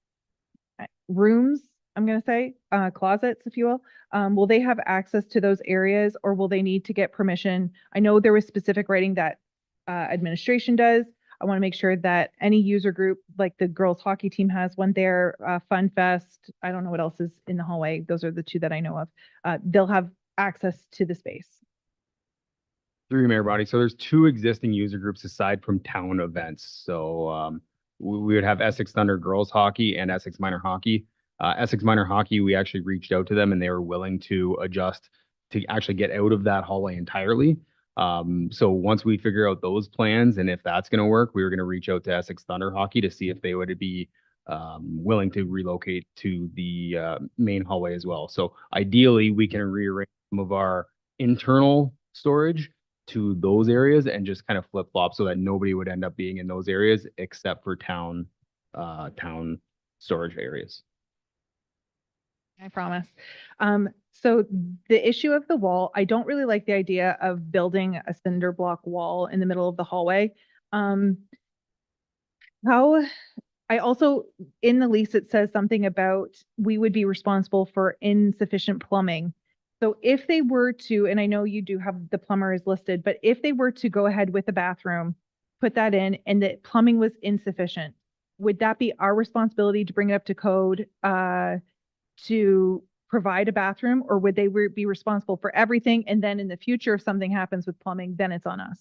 rooms? I'm going to say closets, if you will. Will they have access to those areas, or will they need to get permission? I know there was specific writing that administration does. I want to make sure that any user group, like the girls hockey team has one there, Fun Fest, I don't know what else is in the hallway. Those are the two that I know of. They'll have access to the space. Through Mayor Body. So there's two existing user groups aside from town events. So we would have Essex Thunder girls hockey and Essex Minor hockey. Essex Minor hockey, we actually reached out to them and they were willing to adjust to actually get out of that hallway entirely. So once we figure out those plans and if that's going to work, we were going to reach out to Essex Thunder hockey to see if they would be willing to relocate to the main hallway as well. So ideally, we can rearrange some of our internal storage to those areas and just kind of flip flop so that nobody would end up being in those areas except for town storage areas. I promise. So the issue of the wall, I don't really like the idea of building a cinder block wall in the middle of the hallway. I also, in the lease, it says something about we would be responsible for insufficient plumbing. So if they were to, and I know you do have the plumber is listed, but if they were to go ahead with the bathroom, put that in, and the plumbing was insufficient, would that be our responsibility to bring it up to code to provide a bathroom, or would they be responsible for everything? And then in the future, if something happens with plumbing, then it's on us.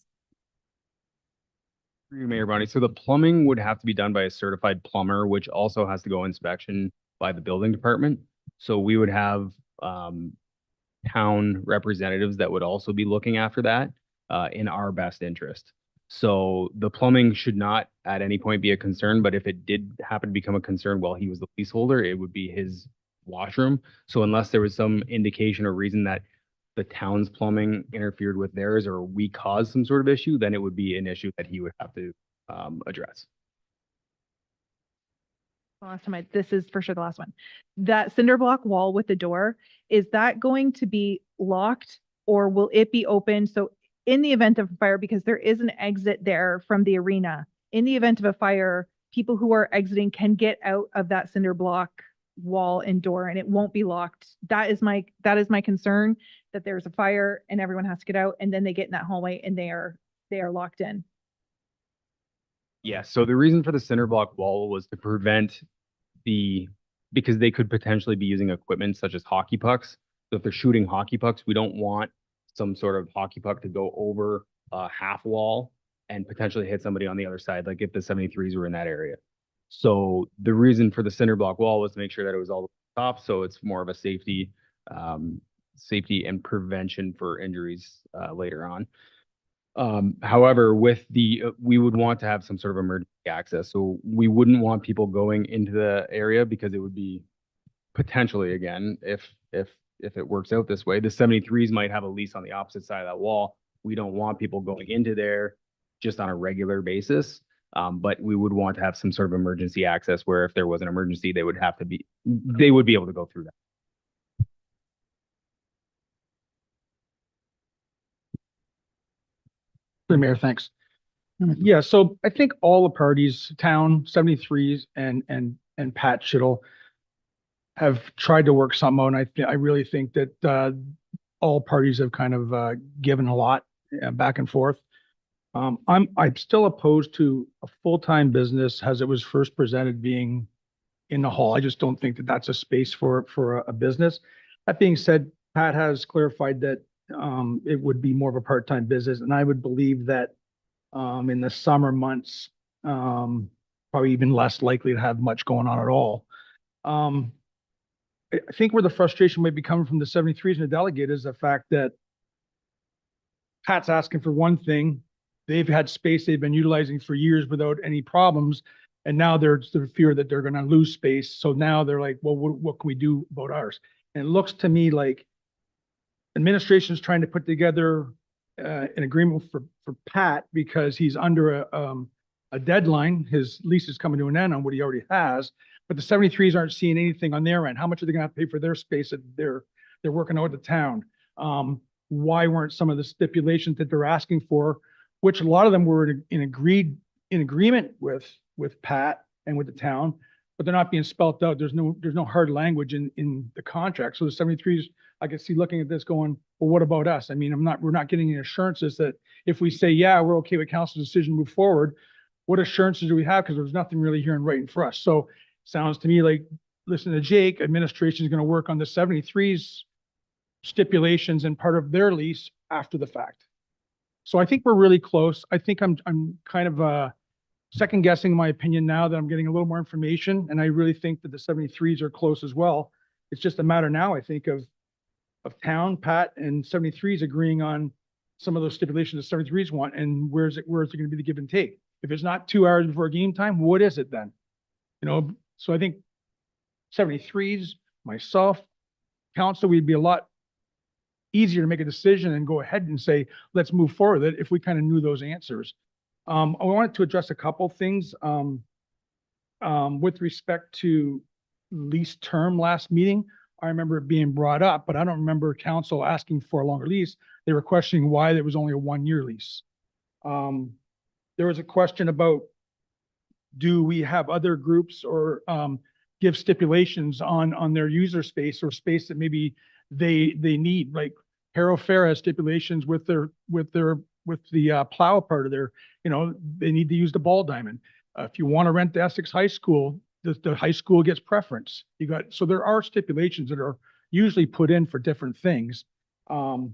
Through you, Mayor Bonnie. So the plumbing would have to be done by a certified plumber, which also has to go inspection by the building department. So we would have town representatives that would also be looking after that in our best interest. So the plumbing should not at any point be a concern, but if it did happen to become a concern while he was the leaseholder, it would be his washroom. So unless there was some indication or reason that the town's plumbing interfered with theirs or we caused some sort of issue, then it would be an issue that he would have to address. Last time this is for sure the last one. That cinder block wall with the door, is that going to be locked or will it be open? So in the event of a fire, because there is an exit there from the arena, in the event of a fire, people who are exiting can get out of that cinder block wall and door and it won't be locked. That is my concern, that there's a fire and everyone has to get out and then they get in that hallway and they are locked in. Yeah, so the reason for the cinder block wall was to prevent because they could potentially be using equipment such as hockey pucks. So if they're shooting hockey pucks, we don't want some sort of hockey puck to go over a half wall and potentially hit somebody on the other side, like if the 73s were in that area. So the reason for the cinder block wall was to make sure that it was all the way top, so it's more of a safety and prevention for injuries later on. However, we would want to have some sort of emergency access. So we wouldn't want people going into the area because it would be potentially, again, if it works out this way, the 73s might have a lease on the opposite side of that wall. We don't want people going into there just on a regular basis. But we would want to have some sort of emergency access where if there was an emergency, they would be able to go through that. Mayor, thanks. Yeah, so I think all the parties, town, 73s and Pat Schittle have tried to work something out. And I really think that all parties have kind of given a lot back and forth. I'm still opposed to a full-time business as it was first presented being in the hall. I just don't think that that's a space for a business. That being said, Pat has clarified that it would be more of a part-time business, and I would believe that in the summer months, probably even less likely to have much going on at all. I think where the frustration might be coming from the 73s and the delegate is the fact that Pat's asking for one thing. They've had space they've been utilizing for years without any problems. And now there's the fear that they're going to lose space. So now they're like, well, what can we do about ours? And it looks to me like administration is trying to put together an agreement for Pat because he's under a deadline. His lease is coming to an end on what he already has, but the 73s aren't seeing anything on their end. How much are they going to have to pay for their space that they're working out of the town? Why weren't some of the stipulations that they're asking for, which a lot of them were in agreement with Pat and with the town, but they're not being spelled out. There's no hard language in the contract. So the 73s, I can see looking at this going, well, what about us? I mean, we're not getting any assurances that if we say, yeah, we're okay with council's decision, move forward, what assurances do we have? Because there's nothing really here in writing for us. So sounds to me like, listen to Jake, administration is going to work on the 73s stipulations and part of their lease after the fact. So I think we're really close. I think I'm kind of second guessing my opinion now that I'm getting a little more information. And I really think that the 73s are close as well. It's just a matter now, I think, of town, Pat, and 73s agreeing on some of those stipulations the 73s want, and where's it going to be the give and take? If it's not 2 hours before game time, what is it then? You know, So I think 73s, myself, council, we'd be a lot easier to make a decision and go ahead and say, let's move forward with it if we kind of knew those answers. I wanted to address a couple things, with respect to lease term last meeting. I remember it being brought up, but I don't remember council asking for a longer lease. They were questioning why there was only a 1-year lease. There was a question about, do we have other groups or give stipulations on their user space or space that maybe they need, like Harrow Fair has stipulations with the plow part of their, they need to use the ball diamond. If you want to rent the Essex High School, the high school gets preference. So there are stipulations that are usually put in for different things. And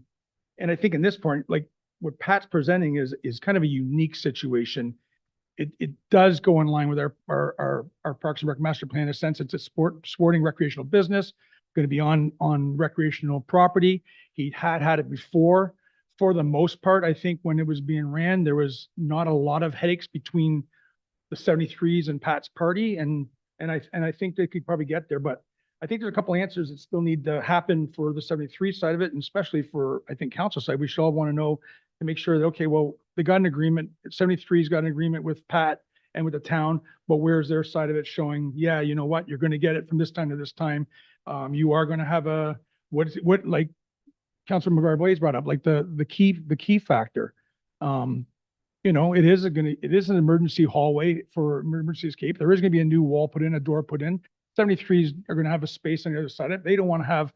I think in this point, like what Pat's presenting is kind of a unique situation. It does go in line with our Parks and Rec master plan in a sense. It's a sporting recreational business, going to be on recreational property. He had it before. For the most part, I think when it was being ran, there was not a lot of headaches between the 73s and Pat's party. And I think they could probably get there, but I think there's a couple answers that still need to happen for the 73 side of it. And especially for, I think, council side, we should all want to know to make sure that, okay, well, they got an agreement. 73's got an agreement with Pat and with the town, but where's their side of it showing, yeah, you know what, you're going to get it from this time to this time. You are going to have what like Councilor McGuire Blaze brought up, like the key factor. It is an emergency hallway for emergency escape. There is going to be a new wall put in, a door put in. 73s are going to have a space on the other side of it. They don't want to have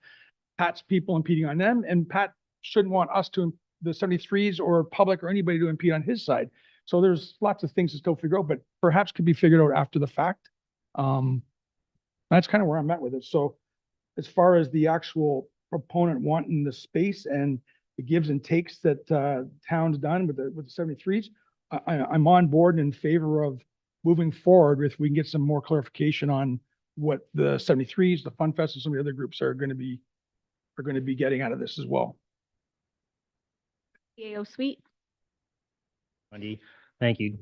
Pat's people impeding on them, and Pat shouldn't want us to, the 73s or public or anybody to impede on his side. So there's lots of things to still figure out, but perhaps could be figured out after the fact. That's kind of where I'm at with it. So as far as the actual proponent wanting the space and the gives and takes that town's done with the 73s, I'm on board and in favor of moving forward if we can get some more clarification on what the 73s, the Fun Fest, and some of the other groups are going to be getting out of this as well. CAO Suite. Wendy, thank you.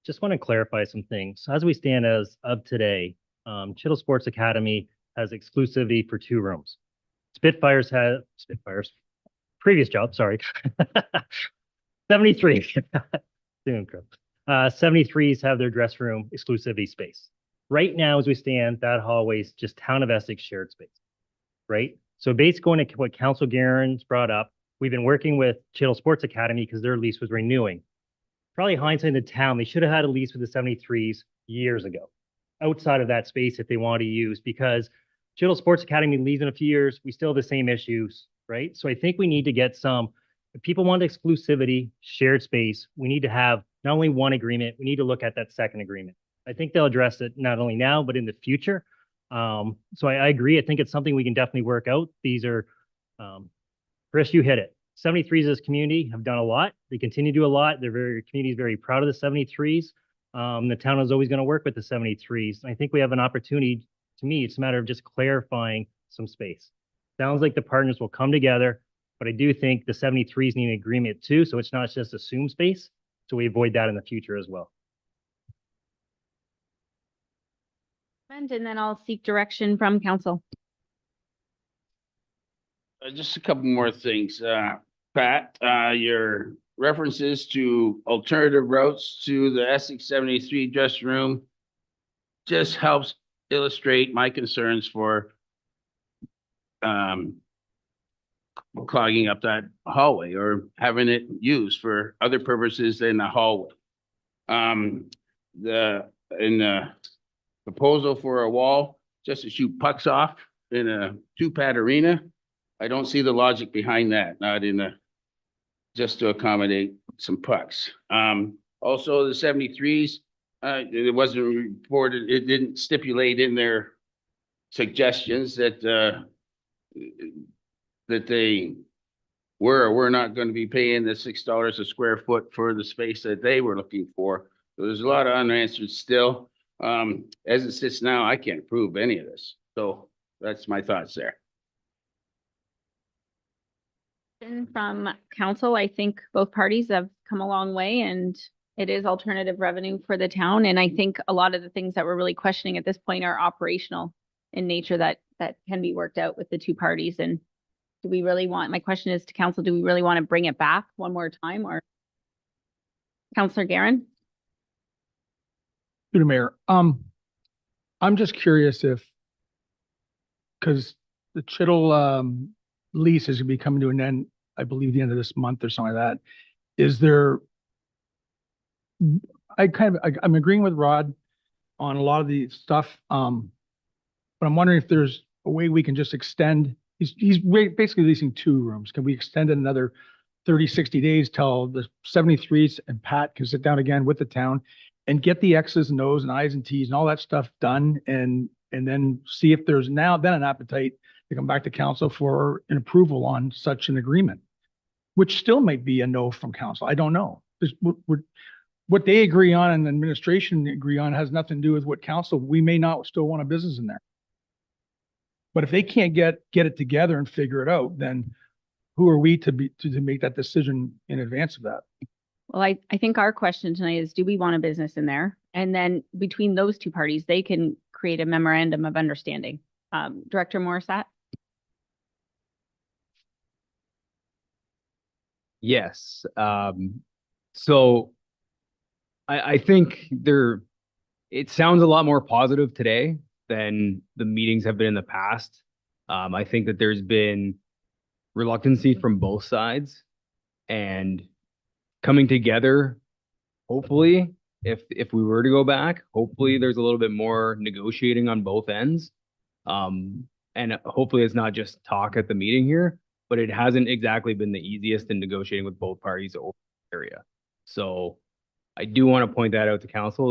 Just want to clarify some things. As we stand as of today, Chittle Sports Academy has exclusivity for 2 rooms. Spitfires, previous job, sorry. 73. 73s have their dress room exclusivity space. Right now, as we stand, that hallway is just Town of Essex shared space, right? So based going to what Council Garen's brought up, we've been working with Chittle Sports Academy because their lease was renewing. Probably hindsight in the town, they should have had a lease with the 73s years ago, outside of that space if they wanted to use, because Chittle Sports Academy leaves in a few years, we still have the same issues, right? So I think we need to get some, if people want exclusivity, shared space, we need to have not only one agreement, we need to look at that second agreement. I think they'll address it not only now, but in the future. So I agree. I think it's something we can definitely work out. These are, Chris, you hit it. 73s as a community have done a lot. They continue to do a lot. Community is very proud of the 73s. The town is always going to work with the 73s. And I think we have an opportunity. To me, it's a matter of just clarifying some space. Sounds like the partners will come together, but I do think the 73s need an agreement too. So it's not just assumed space. So we avoid that in the future as well. And then I'll seek direction from council. Just a couple more things. Pat, your references to alternative routes to the Essex 73 dress room just helps illustrate my concerns for clogging up that hallway or having it used for other purposes than the hallway. In the proposal for a wall just to shoot pucks off in a 2-pad arena, I don't see the logic behind that, not in a, just to accommodate some pucks. Also the 73s, it wasn't reported, it didn't stipulate in their suggestions that that they were or were not going to be paying the $6 a square foot for the space that they were looking for. So there's a lot of unanswered still. As it sits now, I can't approve any of this. So that's my thoughts there. From council, I think both parties have come a long way and It is alternative revenue for the town, and I think a lot of the things that we're really questioning at this point are operational in nature that can be worked out with the two parties. And do we really want, my question is to council, do we really want to bring it back one more time, or? Councillor Garen? Through the mayor, I'm just curious if, because the Chittle lease is gonna be coming to an end, I believe the end of this month or something like that. Is there, I'm agreeing with Rod on a lot of the stuff, but I'm wondering if there's a way we can just extend, he's basically leasing 2 rooms. Can we extend it another 30, 60 days till the 73s and Pat can sit down again with the town and get the X's and O's and I's and T's and all that stuff done, and then see if there's then an appetite to come back to council for an approval on such an agreement, which still might be a no from council. I don't know. What they agree on and the administration agree on has nothing to do with what council, we may not still want a business in there. But if they can't get it together and figure it out, then who are we to make that decision in advance of that? Well, I think our question tonight is, do we want a business in there? And then between those two parties, they can create a memorandum of understanding. Director Morissette? Yes. So I think it sounds a lot more positive today than the meetings have been in the past. I think that there's been reluctancy from both sides, and coming together, hopefully, if we were to go back, hopefully there's a little bit more negotiating on both ends. And hopefully it's not just talk at the meeting here, but it hasn't exactly been the easiest in negotiating with both parties over the area. So I do want to point that out to council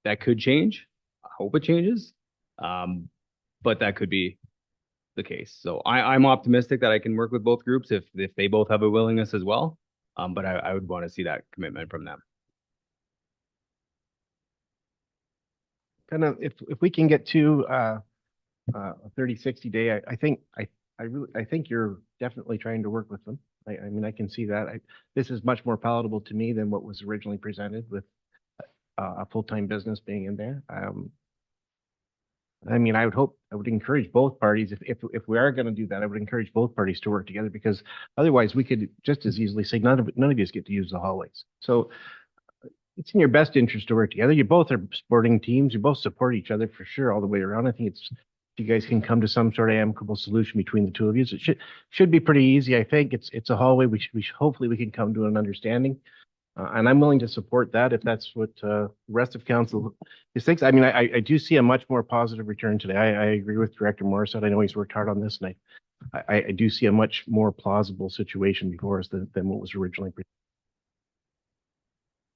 that could change. I hope it changes. But that could be the case. So I'm optimistic that I can work with both groups if they both have a willingness as well. But I would want to see that commitment from them. Kind of, if we can get to a 30, 60 day, I think you're definitely trying to work with them. I mean, I can see that. This is much more palatable to me than what was originally presented with a full-time business being in there. I mean, I would encourage both parties, if we are going to do that, I would encourage both parties to work together, because otherwise we could just as easily say none of you get to use the hallways. So it's in your best interest to work together. You both are sporting teams. You both support each other for sure all the way around. I think if you guys can come to some sort of amicable solution between the two of you, it should be pretty easy. I think it's a hallway. Hopefully we can come to an understanding. And I'm willing to support that if that's what the rest of council thinks. I mean, I do see a much more positive return today. I agree with Director Morissette. I know he's worked hard on this, and I do see a much more plausible situation before us than what was originally presented.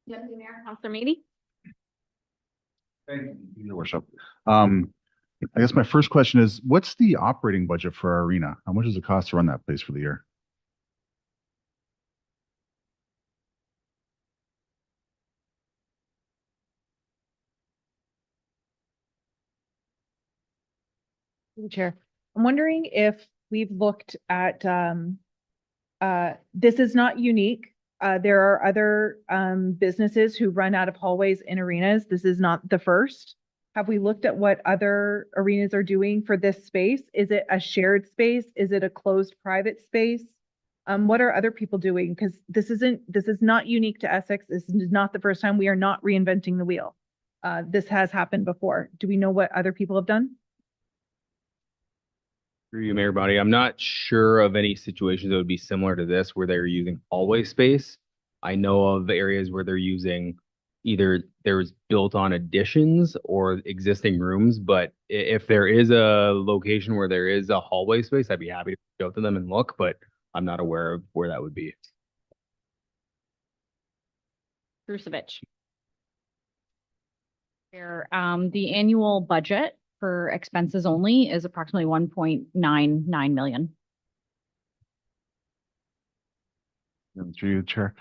Deputy Mayor, Councillor Meady? Thank you, Your Worship. I guess my first question is, what's the operating budget for our arena? How much does it cost to run that place for the year? Chair, I'm wondering if we've looked at, this is not unique. There are other businesses who run out of hallways in arenas. This is not the first. Have we looked at what other arenas are doing for this space? Is it a shared space? Is it a closed private space? What are other people doing? Because this is not unique to Essex. This is not the first time. We are not reinventing the wheel. This has happened before. Do we know what other people have done? Through you, Mayor Body, I'm not sure of any situations that would be similar to this where they're using hallway space. I know of areas where they're using either there's built-on additions or existing rooms, but if there is a location where there is a hallway space, I'd be happy to go to them and look, but I'm not aware of where that would be. Rusevich. The annual budget for expenses only is approximately 1.99 million. Through you, Chair.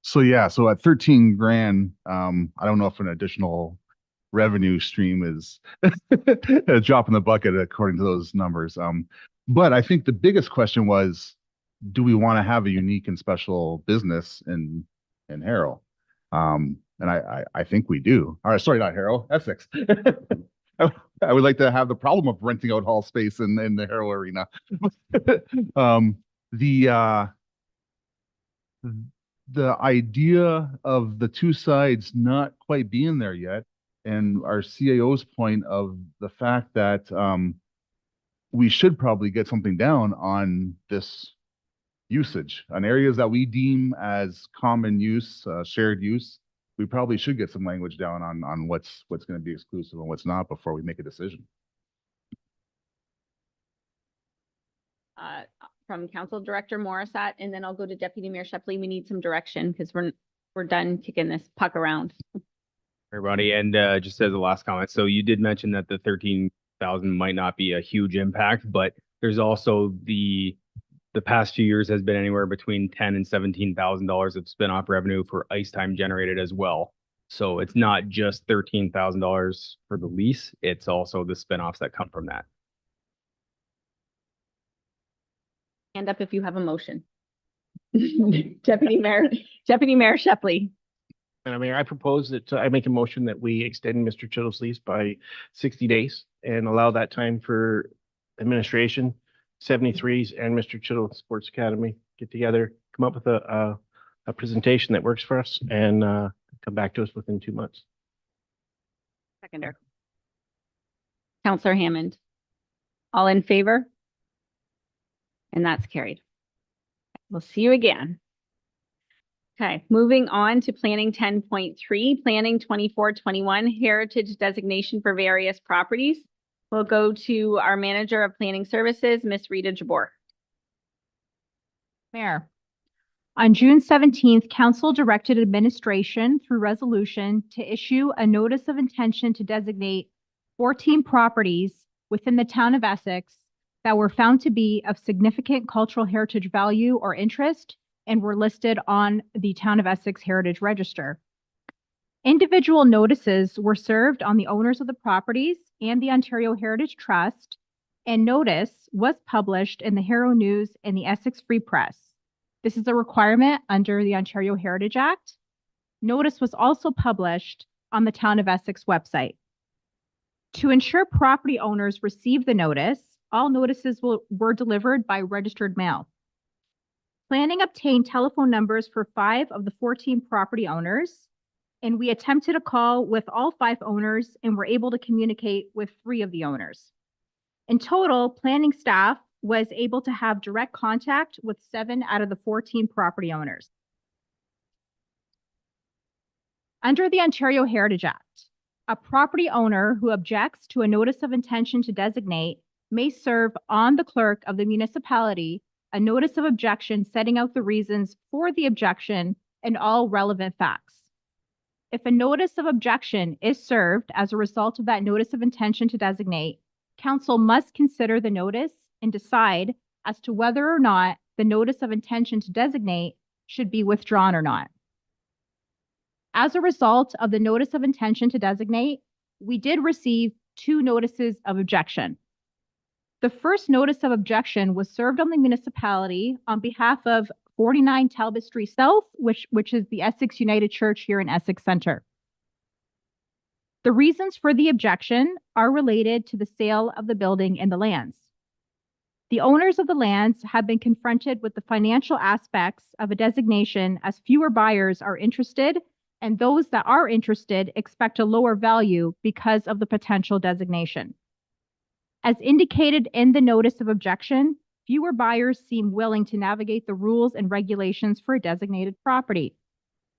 So at 13 grand, I don't know if an additional revenue stream is a drop in the bucket according to those numbers. But I think the biggest question was, do we want to have a unique and special business and in Harrow. And I think we do. All right, sorry, not Harrow, Essex. I would like to have the problem of renting out hall space in the Harrow Arena. The idea of the two sides not quite being there yet, and our CAO's point of the fact that we should probably get something down on this usage on areas that we deem as common use, shared use. We probably should get some language down on what's going to be exclusive and what's not before we make a decision. From Council Director Morissette, and then I'll go to Deputy Mayor Shepley. We need some direction because we're done kicking this puck around. Everybody, and just as a last comment, so you did mention that the 13,000 might not be a huge impact, but there's also the past few years has been anywhere between $10,000 and $17,000 of spin-off revenue for ice time generated as well. So it's not just $13,000 for the lease, it's also the spin-offs that come from that. Hand up if you have a motion. Deputy Mayor Shepley. Madam Mayor, I propose that I make a motion that we extend Mr. Chittle's lease by 60 days and allow that time for administration, 73s and Mr. Chittle Sports Academy get together, come up with a presentation that works for us and come back to us within 2 months. Seconder. Counselor Hammond. All in favor? And that's carried. We'll see you again. Okay, moving on to planning 10.3, planning 24-21 heritage designation for various properties. We'll go to our manager of planning services, Miss Rita Jabor. Mayor, on June 17th, council directed administration through resolution to issue a notice of intention to designate 14 properties within the town of Essex that were found to be of significant cultural heritage value or interest and were listed on the Town of Essex Heritage Register. Individual notices were served on the owners of the properties and the Ontario Heritage Trust, and notice was published in the Harrow News and the Essex Free Press. This is a requirement under the Ontario Heritage Act. Notice was also published on the Town of Essex website. To ensure property owners received the notice, all notices were delivered by registered mail. Planning obtained telephone numbers for 5 of the 14 property owners, and we attempted a call with all 5 owners and were able to communicate with 3 of the owners. In total, planning staff was able to have direct contact with 7 out of the 14 property owners. Under the Ontario Heritage Act, a property owner who objects to a notice of intention to designate may serve on the clerk of the municipality a notice of objection setting out the reasons for the objection and all relevant facts. If a notice of objection is served as a result of that notice of intention to designate, council must consider the notice and decide as to whether or not the notice of intention to designate should be withdrawn or not. As a result of the notice of intention to designate, we did receive 2 notices of objection. The first notice of objection was served on the municipality on behalf of 49 Talbot Street South, which is the Essex United Church here in Essex Center. The reasons for the objection are related to the sale of the building and the lands. The owners of the lands have been confronted with the financial aspects of a designation as fewer buyers are interested, and those that are interested expect a lower value because of the potential designation. As indicated in the notice of objection, fewer buyers seem willing to navigate the rules and regulations for a designated property.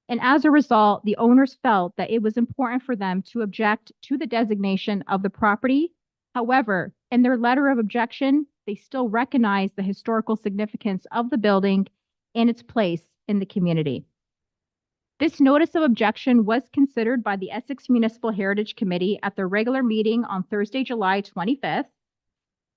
And as a result, the owners felt that it was important for them to object to the designation of the property. However, in their letter of objection, they still recognize the historical significance of the building and its place in the community. This notice of objection was considered by the Essex Municipal Heritage Committee at their regular meeting on Thursday, July 25th.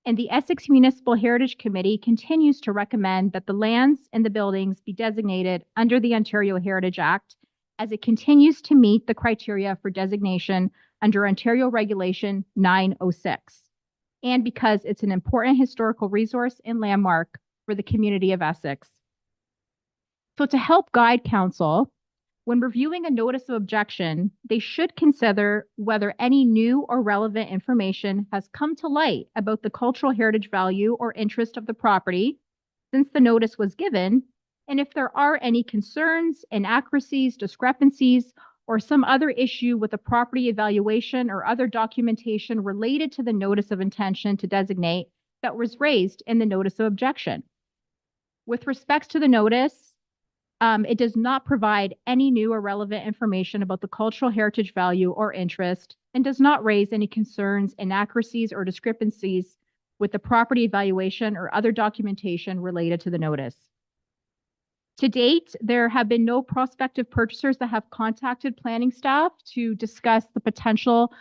And the Essex Municipal Heritage Committee continues to recommend that the lands and the buildings be designated under the Ontario Heritage Act as it continues to meet the criteria for designation under Ontario Regulation 906, and because it's an important historical resource and landmark for the community of Essex. So to help guide council, When reviewing a notice of objection, they should consider whether any new or relevant information has come to light about the cultural heritage value or interest of the property since the notice was given, and if there are any concerns, inaccuracies, discrepancies, or some other issue with the property evaluation or other documentation related to the notice of intention to designate that was raised in the notice of objection. With respects to the notice, it does not provide any new or relevant information about the cultural heritage value or interest and does not raise any concerns, inaccuracies, or discrepancies with the property evaluation or other documentation related to the notice. To date, there have been no prospective purchasers that have contacted planning staff to discuss the potential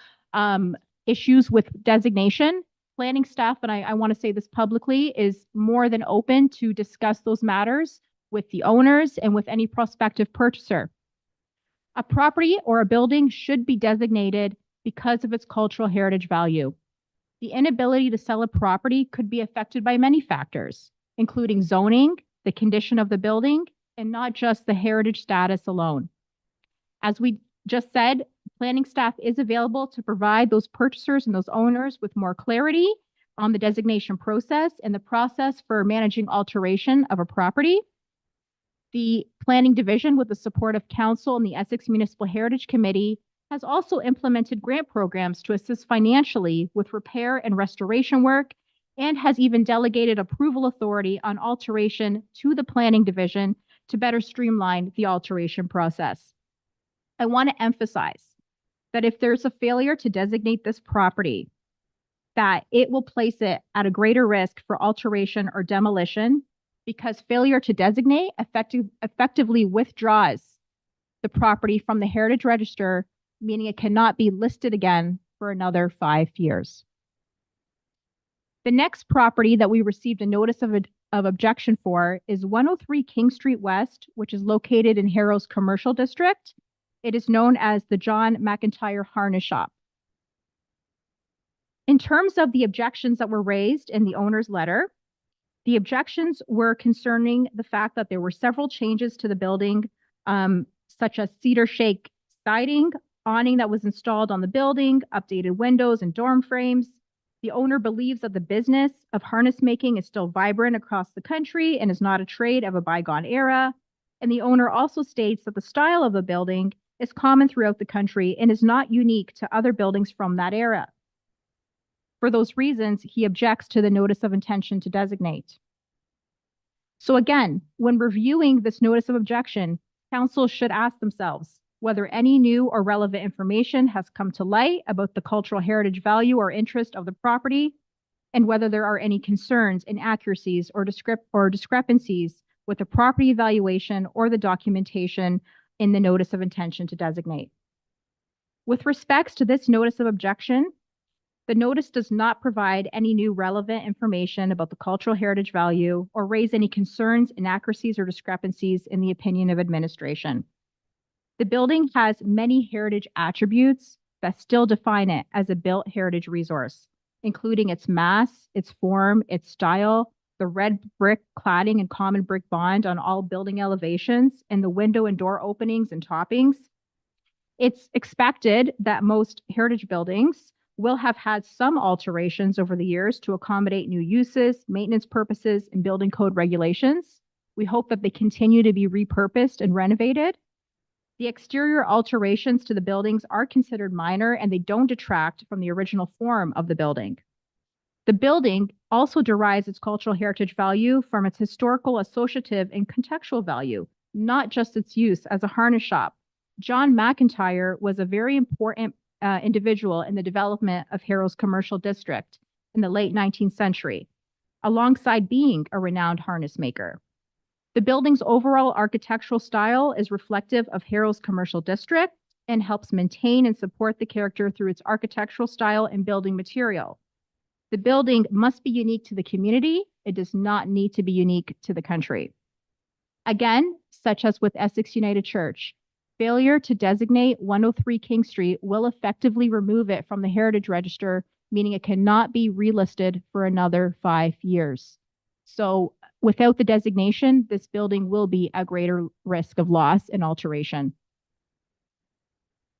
issues with designation. Planning staff, and I want to say this publicly, is more than open to discuss those matters with the owners and with any prospective purchaser. A property or a building should be designated because of its cultural heritage value. The inability to sell a property could be affected by many factors, including zoning, the condition of the building, and not just the heritage status alone. As we just said, planning staff is available to provide those purchasers and those owners with more clarity on the designation process and the process for managing alteration of a property. The Planning Division, with the support of Council and the Essex Municipal Heritage Committee, has also implemented grant programs to assist financially with repair and restoration work, and has even delegated approval authority on alteration to the Planning Division to better streamline the alteration process. I want to emphasize that if there's a failure to designate this property, that it will place it at a greater risk for alteration or demolition, because failure to designate effectively withdraws the property from the Heritage Register, meaning it cannot be listed again for another 5 years. The next property that we received a notice of objection for is 103 King Street West, which is located in Harrow's Commercial District. It is known as the John McIntyre Harness Shop. In terms of the objections that were raised in the owner's letter, the objections were concerning the fact that there were several changes to the building, such as cedar shake siding, awning that was installed on the building, updated windows and dorm frames. The owner believes that the business of harness making is still vibrant across the country and is not a trade of a bygone era. And the owner also states that the style of the building is common throughout the country and is not unique to other buildings from that era. For those reasons, he objects to the notice of intention to designate. So again, when reviewing this notice of objection, council should ask themselves whether any new or relevant information has come to light about the cultural heritage value or interest of the property, and whether there are any concerns, inaccuracies, or discrepancies with the property evaluation or the documentation in the notice of intention to designate. With respects to this notice of objection, the notice does not provide any new relevant information about the cultural heritage value or raise any concerns, inaccuracies, or discrepancies in the opinion of administration. The building has many heritage attributes that still define it as a built heritage resource, including its mass, its form, its style, the red brick cladding and common brick bond on all building elevations, and the window and door openings and toppings. It's expected that most heritage buildings will have had some alterations over the years to accommodate new uses, maintenance purposes, and building code regulations. We hope that they continue to be repurposed and renovated. The exterior alterations to the buildings are considered minor and they don't detract from the original form of the building. The building also derives its cultural heritage value from its historical, associative, and contextual value, not just its use as a harness shop. John McIntyre was a very important individual in the development of Harrow's Commercial District in the late 19th century, alongside being a renowned harness maker. The building's overall architectural style is reflective of Harrow's Commercial District and helps maintain and support the character through its architectural style and building material. The building must be unique to the community. It does not need to be unique to the country. Again, such as with Essex United Church, failure to designate 103 King Street will effectively remove it from the Heritage Register, meaning it cannot be relisted for another 5 years. So without the designation, this building will be at greater risk of loss and alteration.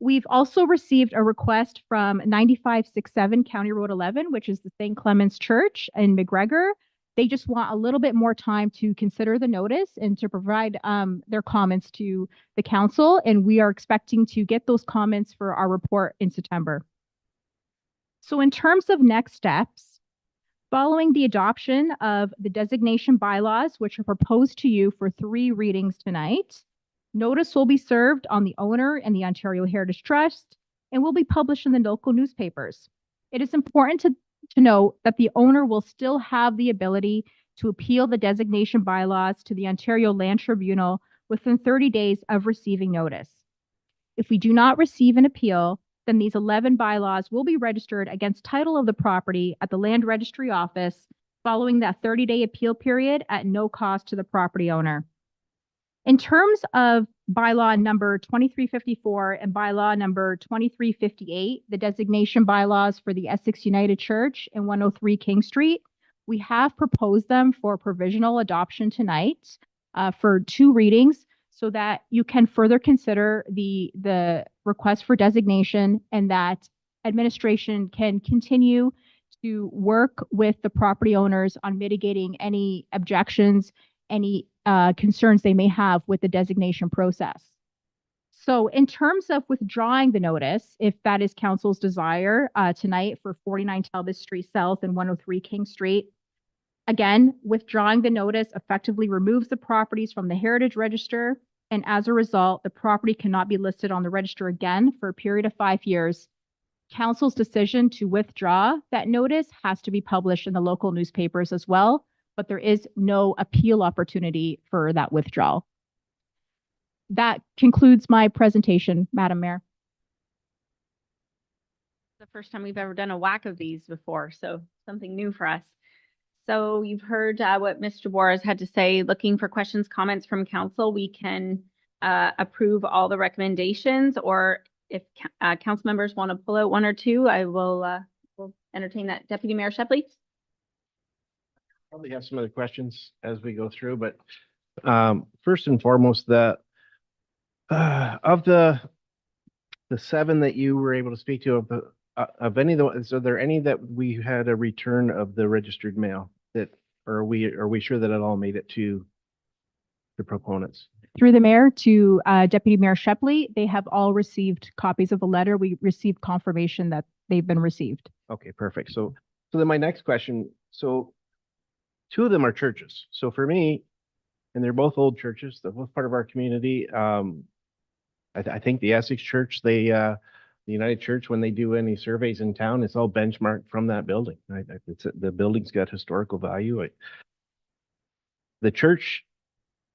we've also received a request from 9567 County Road 11, which is the St. Clement's Church in McGregor. They just want a little bit more time to consider the notice and to provide their comments to the council. And we are expecting to get those comments for our report in September. So in terms of next steps, following the adoption of the designation bylaws, which are proposed to you for 3 readings tonight, notice will be served on the owner and the Ontario Heritage Trust and will be published in the local newspapers. It is important to note that the owner will still have the ability to appeal the designation bylaws to the Ontario Land Tribunal within 30 days of receiving notice. If we do not receive an appeal, then these 11 bylaws will be registered against title of the property at the Land Registry Office following that 30-day appeal period at no cost to the property owner. In terms of bylaw number 2354 and bylaw number 2358, the designation bylaws for the Essex United Church and 103 King Street, we have proposed them for provisional adoption tonight for 2 readings so that you can further consider the request for designation and that administration can continue to work with the property owners on mitigating any objections, any concerns they may have with the designation process. So in terms of withdrawing the notice, if that is council's desire tonight for 49 Talbot Street South and 103 King Street, again, withdrawing the notice effectively removes the properties from the Heritage Register, and as a result, the property cannot be listed on the register again for a period of 5 years. Council's decision to withdraw that notice has to be published in the local newspapers as well, but there is no appeal opportunity for that withdrawal. That concludes my presentation, Madam Mayor. The first time we've ever done a whack of these before, so something new for us. So you've heard what Mr. Juarez had to say. Looking for questions, comments from council, we can approve all the recommendations, or if council members want to pull out 1 or 2, I will entertain that. Deputy Mayor Shepley. Probably have some other questions as we go through, but first and foremost, of the 7 that you were able to speak to, of any of the, are there any that we had a return of the registered mail that, or are we sure that it all made it to the proponents? Through the mayor to Deputy Mayor Shepley, they have all received copies of the letter. We received confirmation that they've been received. Okay, perfect. So then my next question, so 2 of them are churches. So for me, and they're both old churches, they're both part of our community. I think the Essex Church, the United Church, when they do any surveys in town, it's all benchmarked from that building. The building's got historical value. The church,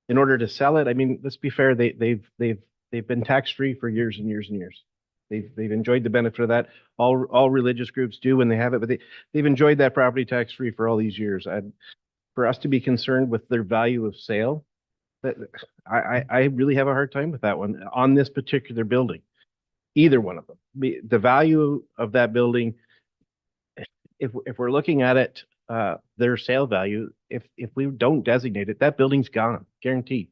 in order to sell it, I mean, let's be fair, they've been tax-free for years and years and years. They've enjoyed the benefit of that. All religious groups do when they have it, but they've enjoyed that property tax-free for all these years. For us to be concerned with their value of sale, that I really have a hard time with that one on this particular building. Either one of them. The value of that building, if we're looking at it, their sale value, if we don't designate it, that building's gone, guaranteed.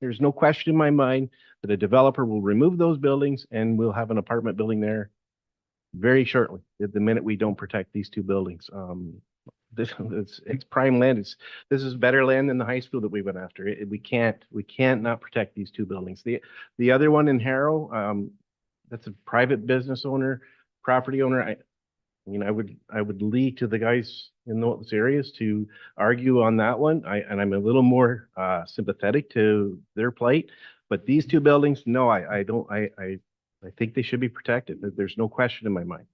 There's no question in my mind that a developer will remove those buildings and we'll have an apartment building there very shortly, the minute we don't protect these 2 buildings. It's prime land. This is better land than the high school that we went after. We can't not protect these 2 buildings. The other one in Harrow, that's a private business owner, property owner. I would lead to the guys in those areas to argue on that one. I'm a little more sympathetic to their plight, but these 2 buildings, no, I don't. I think they should be protected. There's no question in my mind.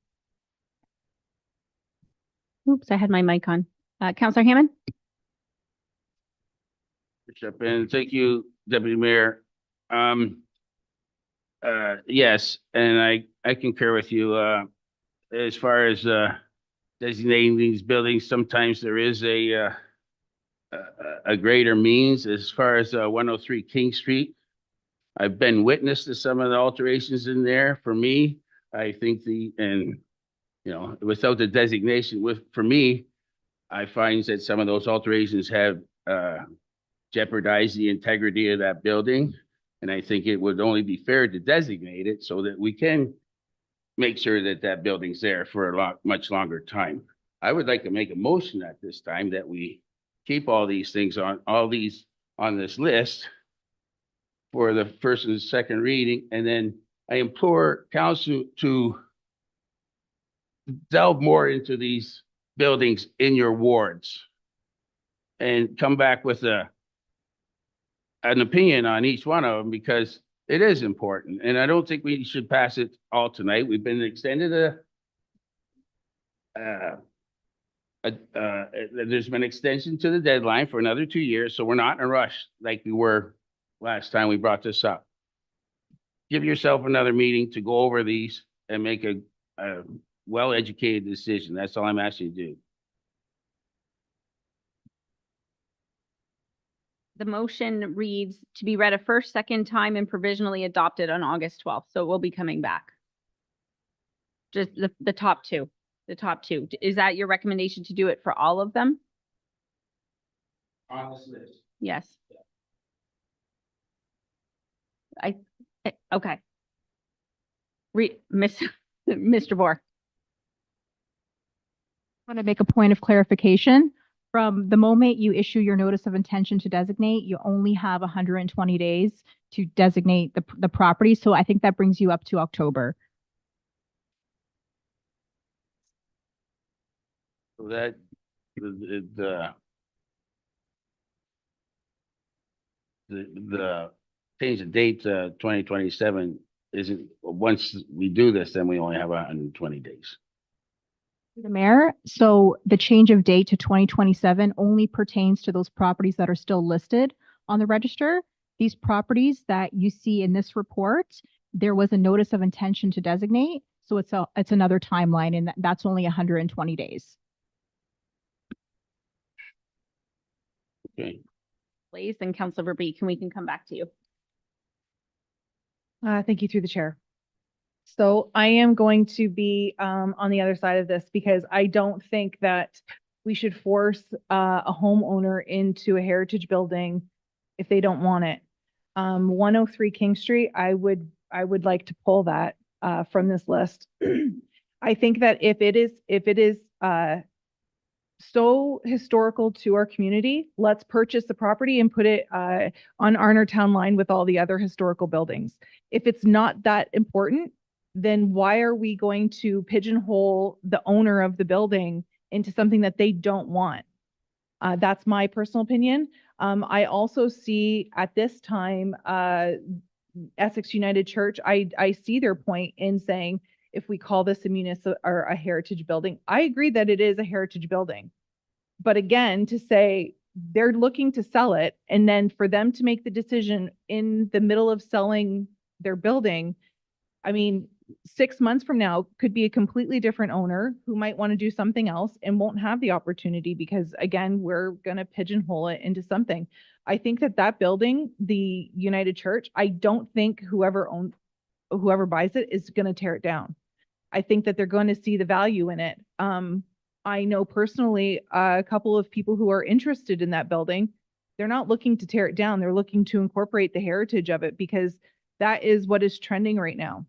Oops, I had my mic on. Councillor Hammond? Bishop, and thank you, Deputy Mayor. Yes, and I concur with you. As far as designating these buildings, sometimes there is a greater means. As far as 103 King Street, I've been witness to some of the alterations in there. For me, I think without the designation, for me, I find that some of those alterations have jeopardized the integrity of that building. And I think it would only be fair to designate it so that we can make sure that that building's there for a much longer time. I would like to make a motion at this time that we keep all these things on this list for the first and second reading, and then I implore council to delve more into these buildings in your wards and come back with an opinion on each one of them, because it is important. And I don't think we should pass it all tonight. We've been extended there's been extension to the deadline for another 2 years, so we're not in a rush like we were last time we brought this up. Give yourself another meeting to go over these and make a well-educated decision. That's all I'm asking you to do. The motion reads to be read a first, second time and provisionally adopted on August 12th. So it will be coming back. Just the top two, Is that your recommendation to do it for all of them? On this list. Yes. Okay. Mr. Bohr. I want to make a point of clarification. From the moment you issue your notice of intention to designate, you only have 120 days to designate the property. So I think that brings you up to October. So that the change the date to 2027 isn't, once we do this, then we only have 120 days. The mayor, so the change of date to 2027 only pertains to those properties that are still listed on the register. These properties that you see in this report, there was a notice of intention to designate. So it's another timeline, and that's only 120 days. Okay. Please, and Councilor Verbeek, we can come back to you. Thank you through the chair. So I am going to be on the other side of this because I don't think that we should force a homeowner into a heritage building if they don't want it. 103 King Street, I would like to pull that from this list. I think that if it is so historical to our community, let's purchase the property and put it on Arner Town Line with all the other historical buildings. If it's not that important, then why are we going to pigeonhole the owner of the building into something that they don't want? That's my personal opinion. I also see at this time, Essex United Church, I see their point in saying, if we call this a municipal or a heritage building, I agree that it is a heritage building. But again, to say they're looking to sell it, and then for them to make the decision in the middle of selling their building, I mean, 6 months from now could be a completely different owner who might want to do something else and won't have the opportunity because, again, we're going to pigeonhole it into something. I think that building, the United Church, I don't think whoever buys it is going to tear it down. I think that they're going to see the value in it. I know personally a couple of people who are interested in that building. They're not looking to tear it down. They're looking to incorporate the heritage of it because that is what is trending right now.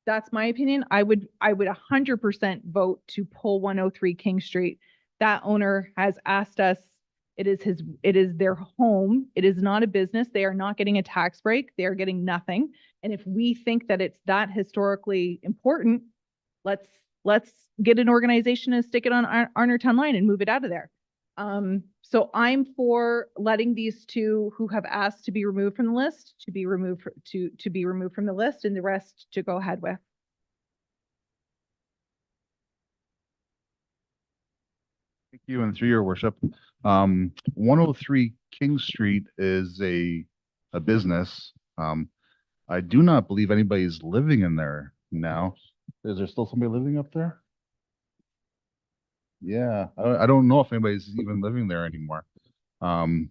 That's my opinion. I would 100% vote to pull 103 King Street. That owner has asked us, it is their home. It is not a business. They are not getting a tax break. They are getting nothing. And if we think that it's that historically important, let's get an organization and stick it on Arner Town Line and move it out of there. So I'm for letting these two who have asked to be removed from the list to be removed from the list, and the rest to go ahead with. Thank you, and through your worship, 103 King Street is a business. I do not believe anybody's living in there now. Is there still somebody living up there? Yeah, I don't know if anybody's even living there anymore. Well,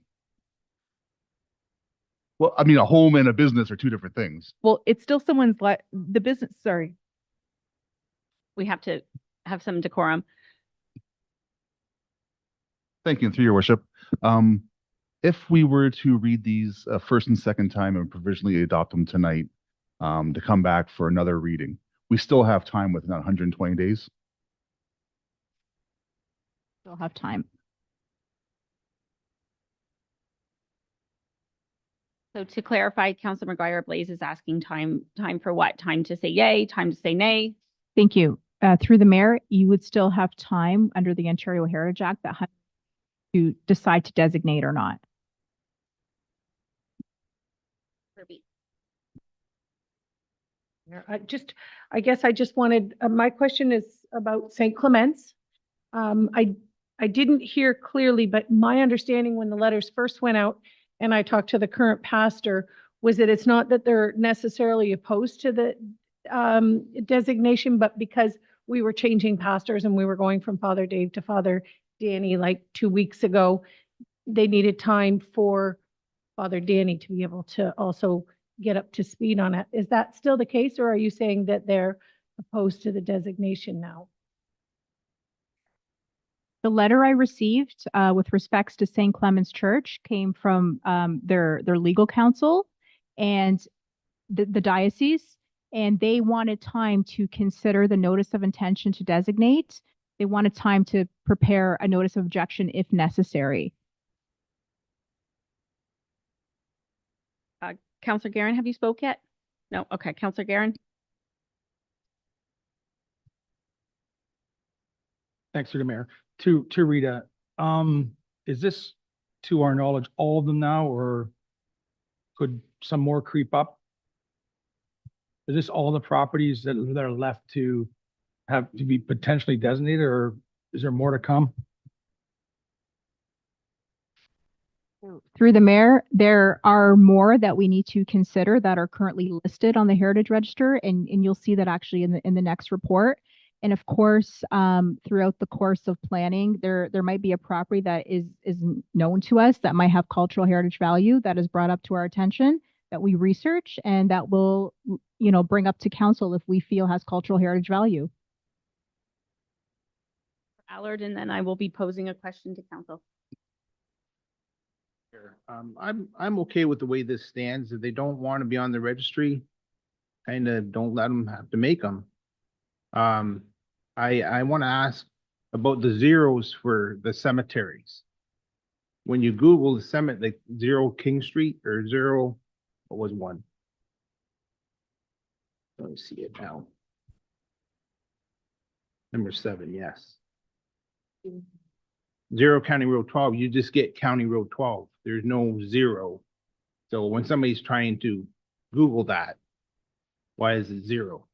I mean, a home and a business are two different things. Well, it's still someone's the business. Sorry. We have to have some decorum. Thank you, and through your worship. if we were to read these first and second time and provisionally adopt them tonight, to come back for another reading, we still have time within that 120 days. Still have time. So to clarify, Councilor McGuire Blaze is asking time for what? Time to say yay, time to say nay? Thank you. Through the mayor, you would still have time under the Ontario Heritage Act to decide to designate or not. I guess I just wanted, my question is about St. Clements. I didn't hear clearly, but my understanding when the letters first went out and I talked to the current pastor was that it's not that they're necessarily opposed to the designation, but because we were changing pastors and we were going from Father Dave to Father Danny like 2 weeks ago, they needed time for Father Danny to be able to also get up to speed on it. Is that still the case, or are you saying that they're opposed to the designation now? The letter I received with respects to St. Clements Church came from their legal counsel and the diocese, and they wanted time to consider the notice of intention to designate. They wanted time to prepare a notice of objection if necessary. Councilor Guerin, have you spoke yet? No, okay, Councilor Guerin. Thanks, through the mayor. To Rita, is this, to our knowledge, all of them now, or could some more creep up? Is this all the properties that are left to have to be potentially designated, or is there more to come? Through the mayor, there are more that we need to consider that are currently listed on the Heritage Register, and you'll see that actually in the next report. And of course, throughout the course of planning, there might be a property that is known to us that might have cultural heritage value that is brought up to our attention, that we research, and that will, bring up to council if we feel has cultural heritage value. Allard, and then I will be posing a question to council. I'm okay with the way this stands. If they don't want to be on the registry, kind of don't let them have to make them. I want to ask about the zeros for the cemeteries. When you Google the cemetery, like 0 King Street or 0, what was one? Let me see it now. Number 7, yes. 0 County Road 12, you just get County Road 12. There's no 0. So when somebody's trying to Google that, why is it 0?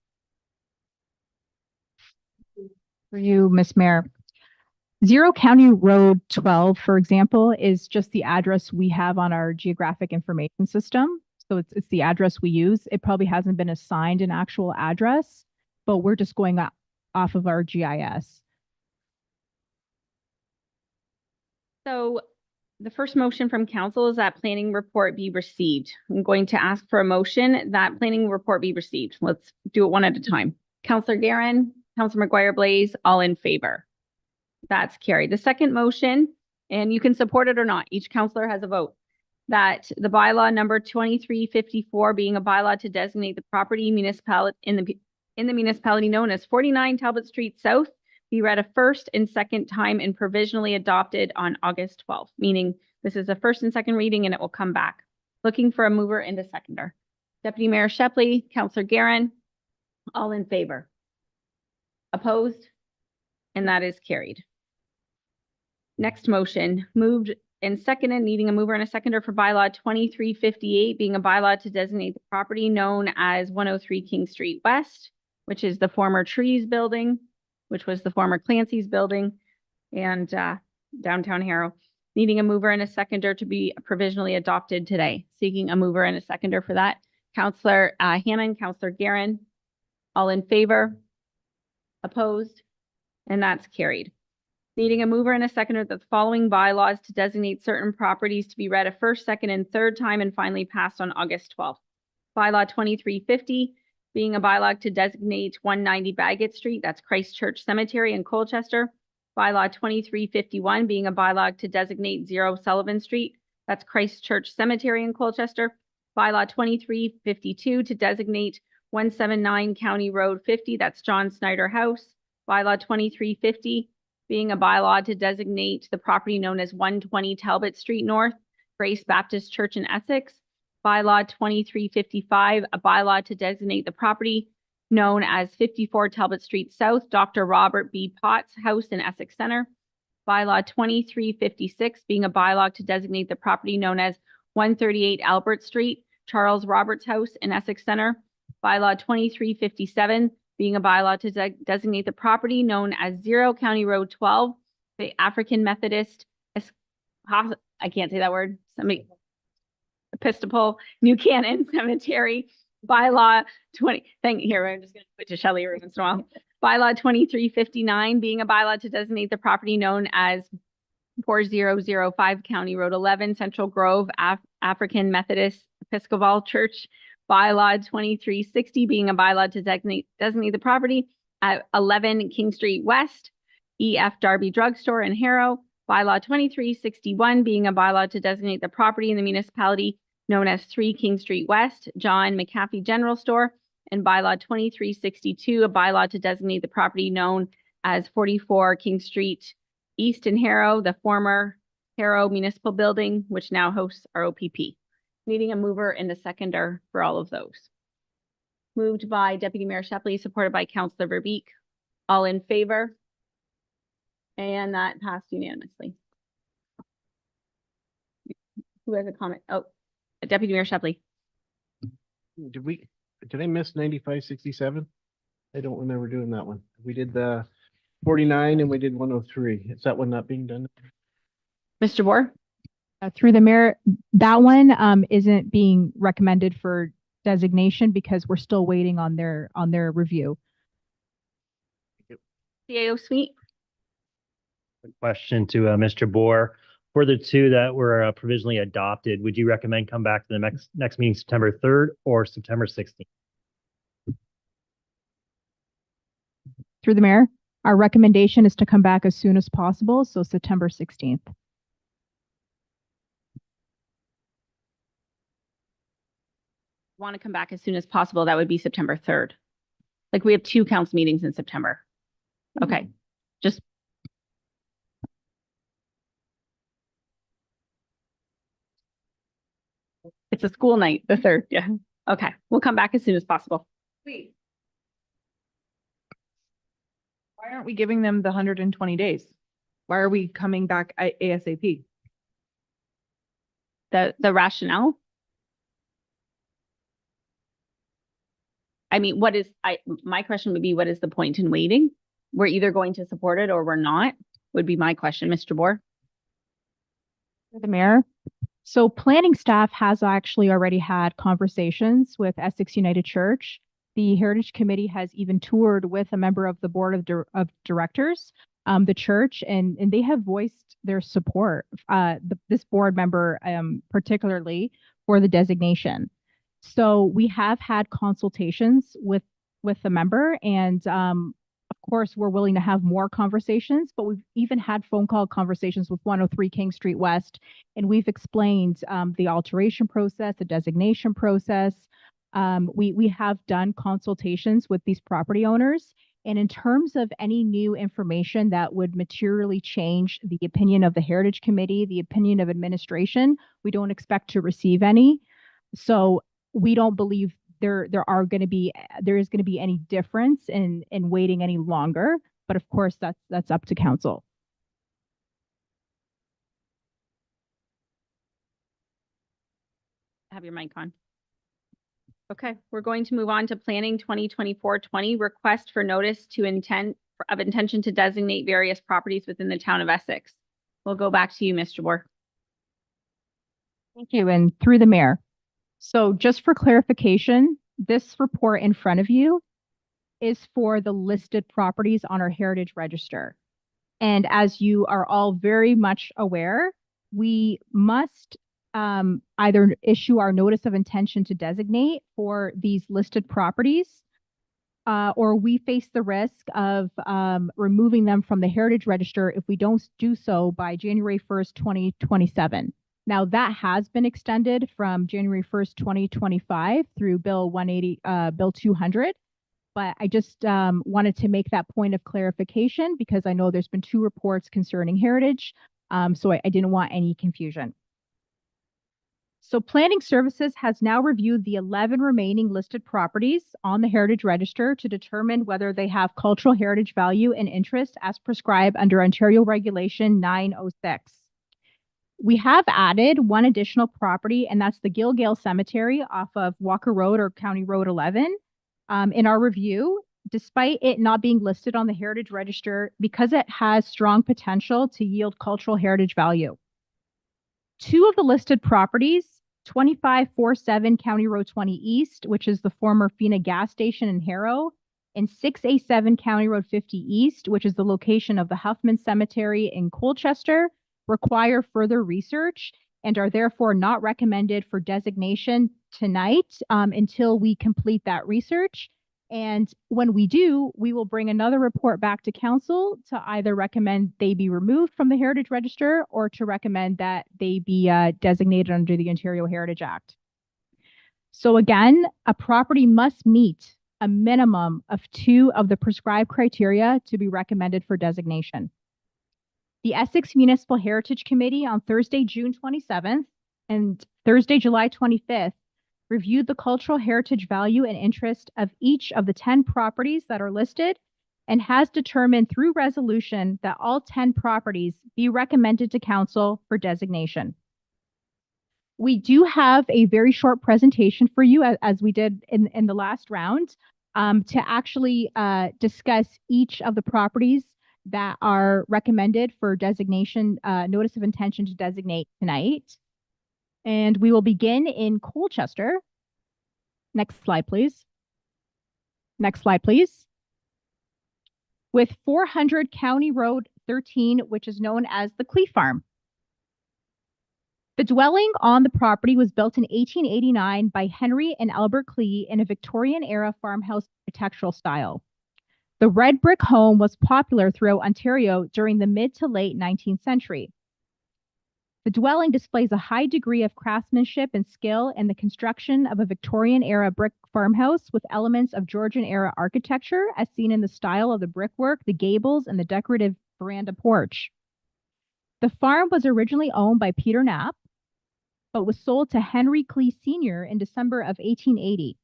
For you, Ms. Mayor, 0 County Road 12, for example, is just the address we have on our geographic information system. So it's the address we use. It probably hasn't been assigned an actual address, but we're just going off of our GIS. So the first motion from council is that planning report be received. I'm going to ask for a motion that planning report be received. Let's do it one at a time. Councilor Guerin, Councilor McGuire Blaze, all in favor. That's carried. The second motion, and you can support it or not, each councilor has a vote, that the bylaw number 2354 being a bylaw to designate the property municipality in the municipality known as 49 Talbot Street South be read a first and second time and provisionally adopted on August 12th, meaning this is a first and second reading and it will come back. Looking for a mover and a seconder. Deputy Mayor Shepley, Councilor Guerin, all in favor. Opposed? And that is carried. Next motion, moved and seconded, needing a mover and a seconder for bylaw 2358 being a bylaw to designate the property known as 103 King Street West, which is the former Trees building, which was the former Clancy's building, and downtown Harrow. Needing a mover and a seconder to be provisionally adopted today. Seeking a mover and a seconder for that. Councilor Hannan, Councilor Guerin, all in favor? Opposed? And that's carried. Needing a mover and a seconder that the following bylaws to designate certain properties to be read a first, second, and third time and finally passed on August 12th. Bylaw 2350 being a bylaw to designate 190 Bagot Street, that's Christ Church Cemetery in Colchester. Bylaw 2351 being a bylaw to designate 0 Sullivan Street, That's Christ Church Cemetery in Colchester. Bylaw 2352 to designate 179 County Road 50, that's John Snyder House. Bylaw 2350 being a bylaw to designate the property known as 120 Talbot Street North, Grace Baptist Church in Essex. Bylaw 2355, a bylaw to designate the property known as 54 Talbot Street South, Dr. Robert B. Potts House in Essex Center. Bylaw 2356 being a bylaw to designate the property known as 138 Albert Street, Charles Roberts House in Essex Center. Bylaw 2357 being a bylaw to designate the property known as 0 County Road 12, the African Methodist, I can't say that word, Episcopal New Canaan Cemetery. Bylaw 20, here, I'm just going to put to Shelley every once in a while. Bylaw 2359 being a bylaw to designate the property known as 4005 County Road 11, Central Grove African Methodist Episcopal Church. Bylaw 2360 being a bylaw to designate the property at 11 King Street West, EF Darby Drugstore in Harrow. Bylaw 2361 being a bylaw to designate the property in the municipality known as 3 King Street West, John McAfee General Store. And bylaw 2362, a bylaw to designate the property known as 44 King Street East in Harrow, the former Harrow Municipal Building, which now hosts our OPP. Needing a mover and a seconder for all of those. Moved by Deputy Mayor Shepley, supported by Councillor Verbeek. All in favor? And that passed unanimously. Who has a comment? Oh, Deputy Mayor Shepley. Did I miss 9567? I don't remember doing that one. We did the 49 and we did 103. Is that one not being done? Mr. Boer? Through the mayor, that one isn't being recommended for designation because we're still waiting on their review. CAO Sweet? Question to Mr. Boer. For the two that were provisionally adopted, would you recommend come back to the next meeting September 3rd or September 16th? Through the mayor, our recommendation is to come back as soon as possible, so September 16th. Want to come back as soon as possible, that would be September 3rd. Like we have 2 council meetings in September. Okay, just. It's a school night, the 3rd, yeah. Okay, we'll come back as soon as possible. Wait. Why aren't we giving them the 120 days? Why are we coming back ASAP? The rationale? I mean, my question would be, what is the point in waiting? We're either going to support it or we're not, would be my question, Mr. Boer. The mayor. So planning staff has actually already had conversations with Essex United Church. The Heritage Committee has even toured with a member of the board of directors, the church, and they have voiced their support, this board member particularly for the designation. So we have had consultations with the member, and of course, we're willing to have more conversations, but we've even had phone call conversations with 103 King Street West, and we've explained the alteration process, the designation process. We have done consultations with these property owners, and in terms of any new information that would materially change the opinion of the Heritage Committee, the opinion of administration, we don't expect to receive any. So we don't believe there is going to be any difference in waiting any longer, but of course that's up to council. Have your mic on. Okay, we're going to move on to planning 2024-20 request for notice of intention to designate various properties within the town of Essex. We'll go back to you, Mr. Boer. Thank you, and through the mayor. So just for clarification, this report in front of you is for the listed properties on our Heritage Register. And as you are all very much aware, we must either issue our notice of intention to designate for these listed properties, or we face the risk of removing them from the Heritage Register if we don't do so by January 1st, 2027. Now that has been extended from January 1st, 2025 through Bill 200. But I just wanted to make that point of clarification because I know there's been 2 reports concerning heritage. So I didn't want any confusion. So Planning Services has now reviewed the 11 remaining listed properties on the Heritage Register to determine whether they have cultural heritage value and interest as prescribed under Ontario Regulation 906. We have added 1 additional property, and that's the Gilgale Cemetery off of Walker Road or County Road 11. In our review, despite it not being listed on the Heritage Register, because it has strong potential to yield cultural heritage value. 2 of the listed properties, 2547 County Road 20 East, which is the former Fina gas station in Harrow, and 6A7 County Road 50 East, which is the location of the Huffman Cemetery in Colchester, require further research and are therefore not recommended for designation tonight until we complete that research. And when we do, we will bring another report back to council to either recommend they be removed from the Heritage Register or to recommend that they be designated under the Ontario Heritage Act. So again, a property must meet a minimum of 2 of the prescribed criteria to be recommended for designation. The Essex Municipal Heritage Committee on Thursday, June 27th and Thursday, July 25th, reviewed the cultural heritage value and interest of each of the 10 properties that are listed and has determined through resolution that all 10 properties be recommended to council for designation. We do have a very short presentation for you, as we did in the last round, to actually discuss each of the properties that are recommended for designation, notice of intention to designate tonight. And we will begin in Colchester. Next slide, please. Next slide, please. With 400 County Road 13, which is known as the Clee Farm. The dwelling on the property was built in 1889 by Henry and Albert Clee in a Victorian-era farmhouse architectural style. The red brick home was popular throughout Ontario during the mid to late 19th century. The dwelling displays a high degree of craftsmanship and skill in the construction of a Victorian-era brick farmhouse with elements of Georgian-era architecture as seen in the style of the brickwork, the gables, and the decorative veranda porch. The farm was originally owned by Peter Knapp, but was sold to Henry Clee Sr. in December of 1880.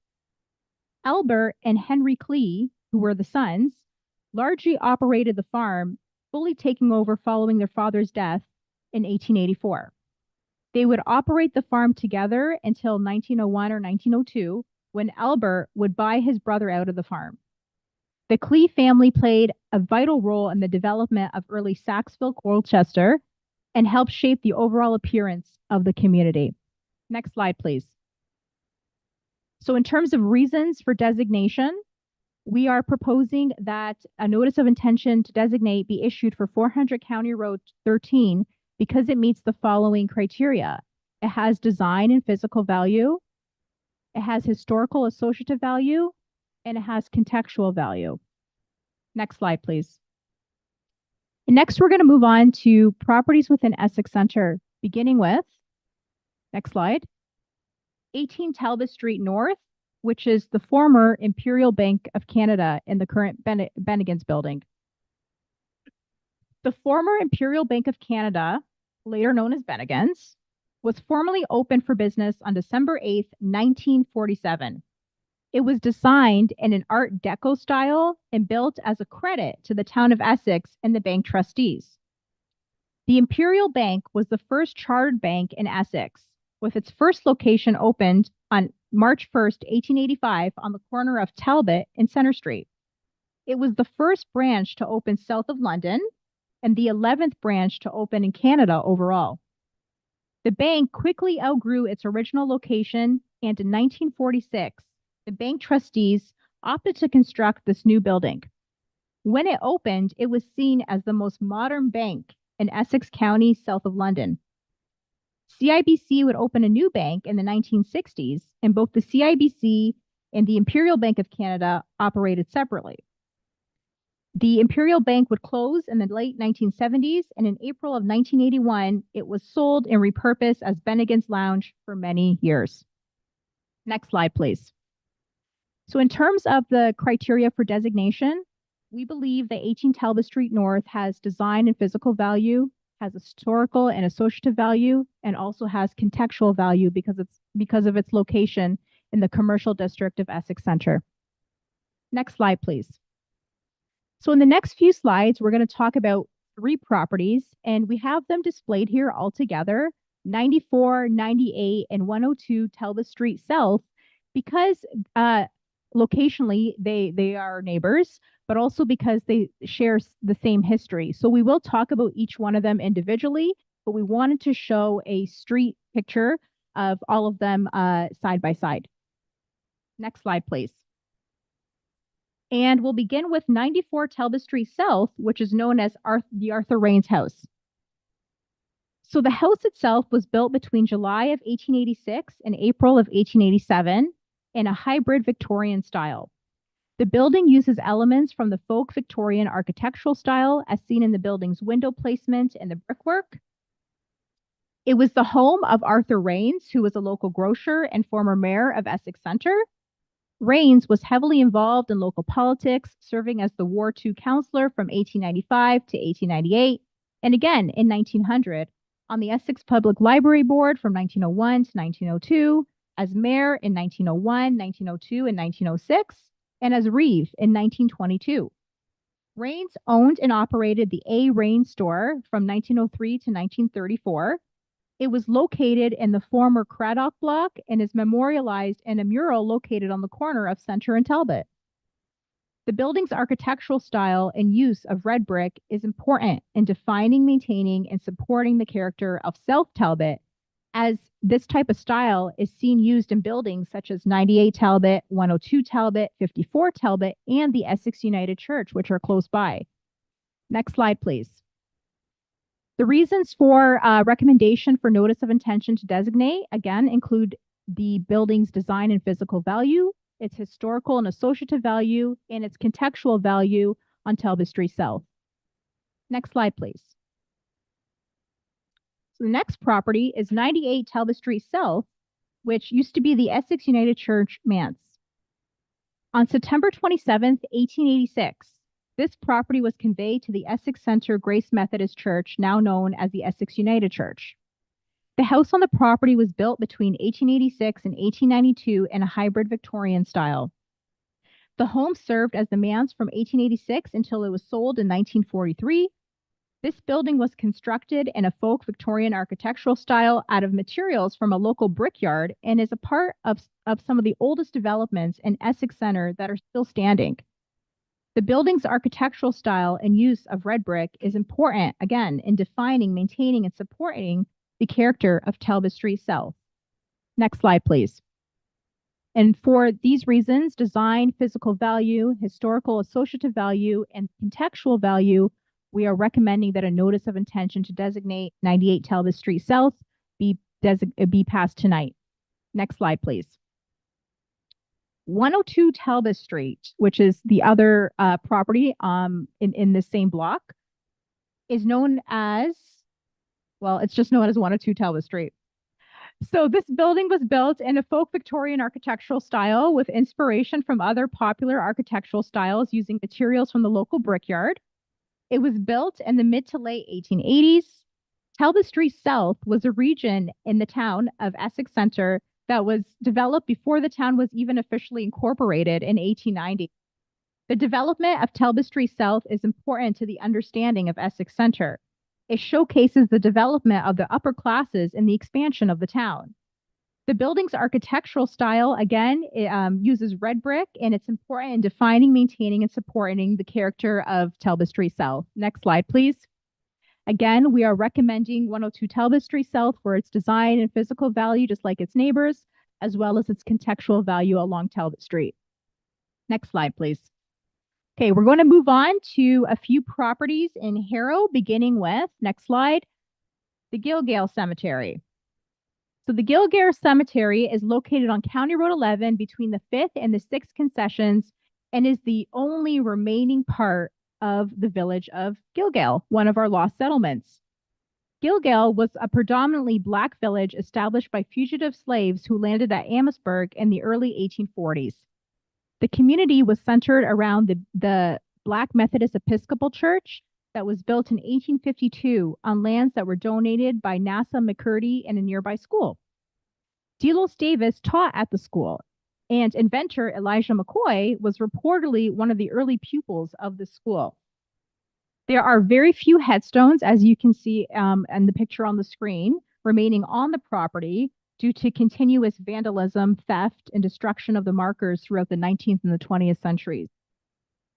Albert and Henry Clee, who were the sons, largely operated the farm, fully taking over following their father's death in 1884. They would operate the farm together until 1901 or 1902, when Albert would buy his brother out of the farm. The Clee family played a vital role in the development of early Saxville, Colchester, and helped shape the overall appearance of the community. Next slide, please. So in terms of reasons for designation, we are proposing that a notice of intention to designate be issued for 400 County Road 13 because it meets the following criteria. It has design and physical value, it has historical associative value, and it has contextual value. Next slide, please. And next, we're going to move on to properties within Essex Centre, beginning with, next slide, 18 Talbot Street North, which is the former Imperial Bank of Canada in the current Bennigan's building. The former Imperial Bank of Canada, later known as Bennigan's, was formally opened for business on December 8th, 1947. It was designed in an Art Deco style and built as a credit to the town of Essex and the bank trustees. The Imperial Bank was the first chartered bank in Essex, with its first location opened on March 1st, 1885 on the corner of Talbot and Centre Street. It was the first branch to open south of London and the 11th branch to open in Canada overall. The bank quickly outgrew its original location, and in 1946, the bank trustees opted to construct this new building. When it opened, it was seen as the most modern bank in Essex County, south of London. CIBC would open a new bank in the 1960s, and both the CIBC and the Imperial Bank of Canada operated separately. The Imperial Bank would close in the late 1970s, and in April of 1981, it was sold and repurposed as Bennigan's Lounge for many years. Next slide, please. So in terms of the criteria for designation, we believe that 18 Talbot Street North has design and physical value, has historical and associative value, and also has contextual value because of its location in the commercial district of Essex Center. Next slide, please. So in the next few slides, we're going to talk about 3 properties, and we have them displayed here all together, 94, 98, and 102 Talbot Street South, because locationally they are neighbors, but also because they share the same history. So we will talk about each one of them individually, but we wanted to show a street picture of all of them side by side. Next slide, please. And we'll begin with 94 Talbot Street South, which is known as the Arthur Raines House. So the house itself was built between July of 1886 and April of 1887 in a hybrid Victorian style. The building uses elements from the folk Victorian architectural style as seen in the building's window placement and the brickwork. It was the home of Arthur Raines, who was a local grocer and former mayor of Essex Center. Raines was heavily involved in local politics, serving as the Ward 2 councillor from 1895 to 1898, and again in 1900 on the Essex Public Library Board from 1901 to 1902, as mayor in 1901, 1902, and 1906, and as reeve in 1922. Raines owned and operated the A. Raines store from 1903 to 1934. It was located in the former Craddock block and is memorialized in a mural located on the corner of Center and Talbot. The building's architectural style and use of red brick is important in defining, maintaining, and supporting the character of South Talbot, as this type of style is seen used in buildings such as 98 Talbot, 102 Talbot, 54 Talbot, and the Essex United Church, which are close by. Next slide, please. The reasons for recommendation for notice of intention to designate, again, include the building's design and physical value, its historical and associative value, and its contextual value on Talbot Street South. Next slide, please. So the next property is 98 Talbot Street South, which used to be the Essex United Church Manse. On September 27th, 1886, this property was conveyed to the Essex Center Grace Methodist Church, now known as the Essex United Church. The house on the property was built between 1886 and 1892 in a hybrid Victorian style. The home served as the manse from 1886 until it was sold in 1943. This building was constructed in a folk Victorian architectural style out of materials from a local brickyard and is a part of some of the oldest developments in Essex Center that are still standing. The building's architectural style and use of red brick is important, again, in defining, maintaining, and supporting the character of Talbot Street South. Next slide, please. And for these reasons, design, physical value, historical associative value, and contextual value, we are recommending that a notice of intention to designate 98 Talbot Street South be passed tonight. Next slide, please. 102 Talbot Street, which is the other property in the same block, is known as, well, it's just known as 102 Talbot Street. So this building was built in a folk Victorian architectural style with inspiration from other popular architectural styles using materials from the local brickyard. It was built in the mid to late 1880s. Talbot Street South was a region in the town of Essex Center that was developed before the town was even officially incorporated in 1890. The development of Talbot Street South is important to the understanding of Essex Center. It showcases the development of the upper classes and the expansion of the town. The building's architectural style, again, uses red brick, and it's important in defining, maintaining, and supporting the character of Talbot Street South. Next slide, please. Again, we are recommending 102 Talbot Street South for its design and physical value, just like its neighbors, as well as its contextual value along Talbot Street. Next slide, please. Okay, we're going to move on to a few properties in Harrow, beginning with, next slide, the Gilgale Cemetery. So the Gilgale Cemetery is located on County Road 11 between the 5th and the 6th concessions and is the only remaining part of the village of Gilgal, one of our lost settlements. Gilgal was a predominantly Black village established by fugitive slaves who landed at Amherstburg in the early 1840s. The community was centered around the Black Methodist Episcopal Church that was built in 1852 on lands that were donated by NASA McCurdy and a nearby school. Delos Davis taught at the school, and inventor Elijah McCoy was reportedly one of the early pupils of the school. There are very few headstones, as you can see in the picture on the screen, remaining on the property due to continuous vandalism, theft, and destruction of the markers throughout the 19th and the 20th centuries.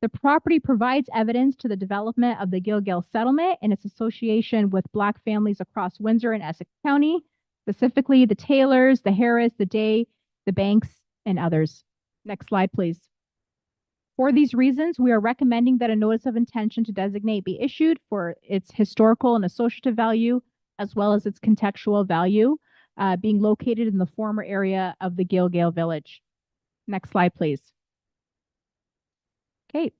The property provides evidence to the development of the Gilgal settlement and its association with Black families across Windsor and Essex County, specifically the Taylors, the Harris, the Day, the Banks, and others. Next slide, please. For these reasons, we are recommending that a notice of intention to designate be issued for its historical and associative value, as well as its contextual value, being located in the former area of the Gilgal village. Next slide, please. Okay,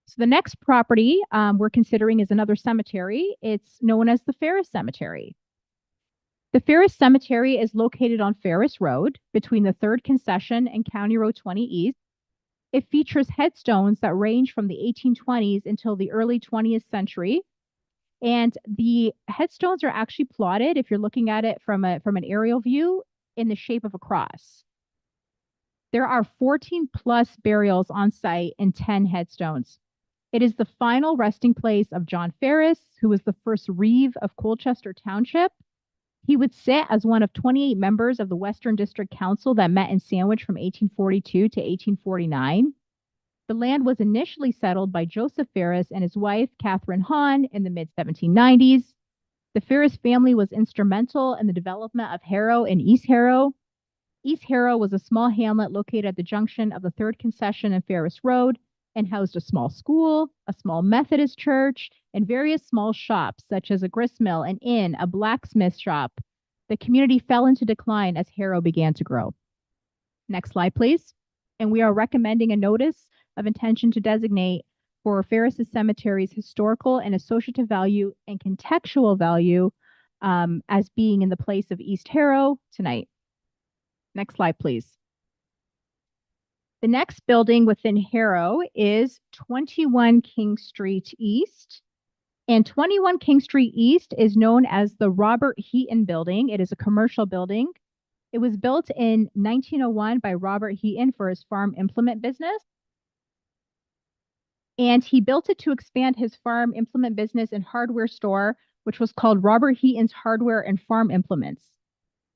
so the next property we're considering is another cemetery. It's known as the Ferris Cemetery. The Ferris Cemetery is located on Ferris Road between the 3rd Concession and County Road 20 East. It features headstones that range from the 1820s until the early 20th century. And the headstones are actually plotted, if you're looking at it from an aerial view, in the shape of a cross. There are 14 plus burials on site and 10 headstones. It is the final resting place of John Ferris, who was the first reeve of Colchester Township. He would sit as one of 28 members of the Western District Council that met in Sandwich from 1842 to 1849. The land was initially settled by Joseph Ferris and his wife, Catherine Hahn, in the mid-1790s. The Ferris family was instrumental in the development of Harrow and East Harrow. East Harrow was a small hamlet located at the junction of the 3rd Concession and Ferris Road and housed a small school, a small Methodist church, and various small shops such as a gristmill, an inn, a blacksmith shop. The community fell into decline as Harrow began to grow. Next slide, please. And we are recommending a notice of intention to designate for Ferris Cemetery's historical and associative value and contextual value as being in the place of East Harrow tonight. Next slide, please. The next building within Harrow is 21 King Street East. And 21 King Street East is known as the Robert Heaton Building. It is a commercial building. It was built in 1901 by Robert Heaton for his farm implement business. And he built it to expand his farm implement business and hardware store, which was called Robert Heaton's Hardware and Farm Implements.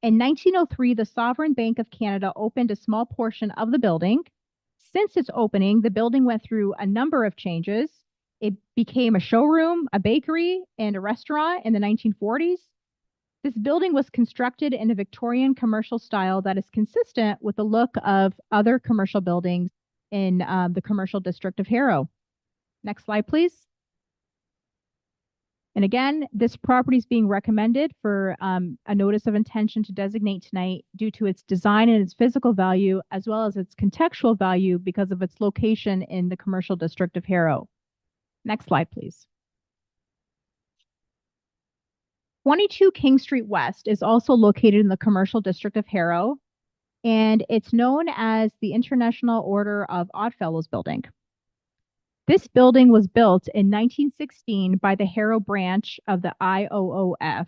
In 1903, the Sovereign Bank of Canada opened a small portion of the building. Since its opening, the building went through a number of changes. It became a showroom, a bakery, and a restaurant in the 1940s. This building was constructed in a Victorian commercial style that is consistent with the look of other commercial buildings in the commercial district of Harrow. Next slide, please. And again, this property is being recommended for a notice of intention to designate tonight due to its design and its physical value, as well as its contextual value because of its location in the commercial district of Harrow. Next slide, please. 22 King Street West is also located in the commercial district of Harrow, and it's known as the International Order of Oddfellows Building. This building was built in 1916 by the Harrow branch of the IOOF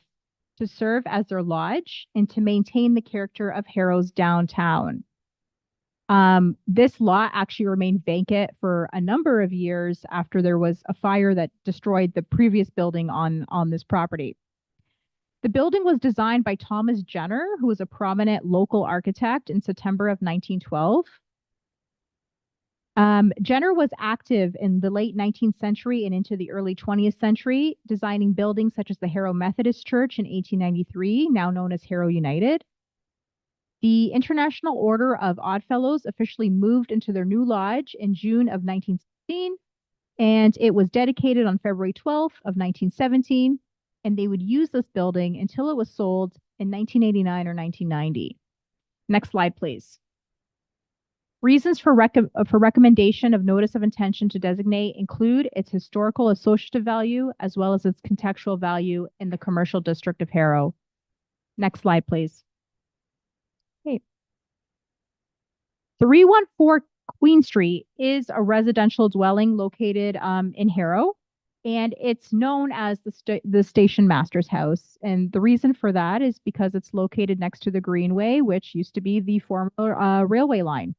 to serve as their lodge and to maintain the character of Harrow's downtown. This lot actually remained vacant for a number of years after there was a fire that destroyed the previous building on this property. The building was designed by Thomas Jenner, who was a prominent local architect in September of 1912. Jenner was active in the late 19th century and into the early 20th century, designing buildings such as the Harrow Methodist Church in 1893, now known as Harrow United. The International Order of Oddfellows officially moved into their new lodge in June of 1916, and it was dedicated on February 12th of 1917, and they would use this building until it was sold in 1989 or 1990. Next slide, please. Reasons for recommendation of notice of intention to designate include its historical associative value as well as its contextual value in the commercial district of Harrow. Next slide, please. Okay. 314 Queen Street is a residential dwelling located in Harrow, and it's known as the station master's house. And the reason for that is because it's located next to the Greenway, which used to be the former railway line.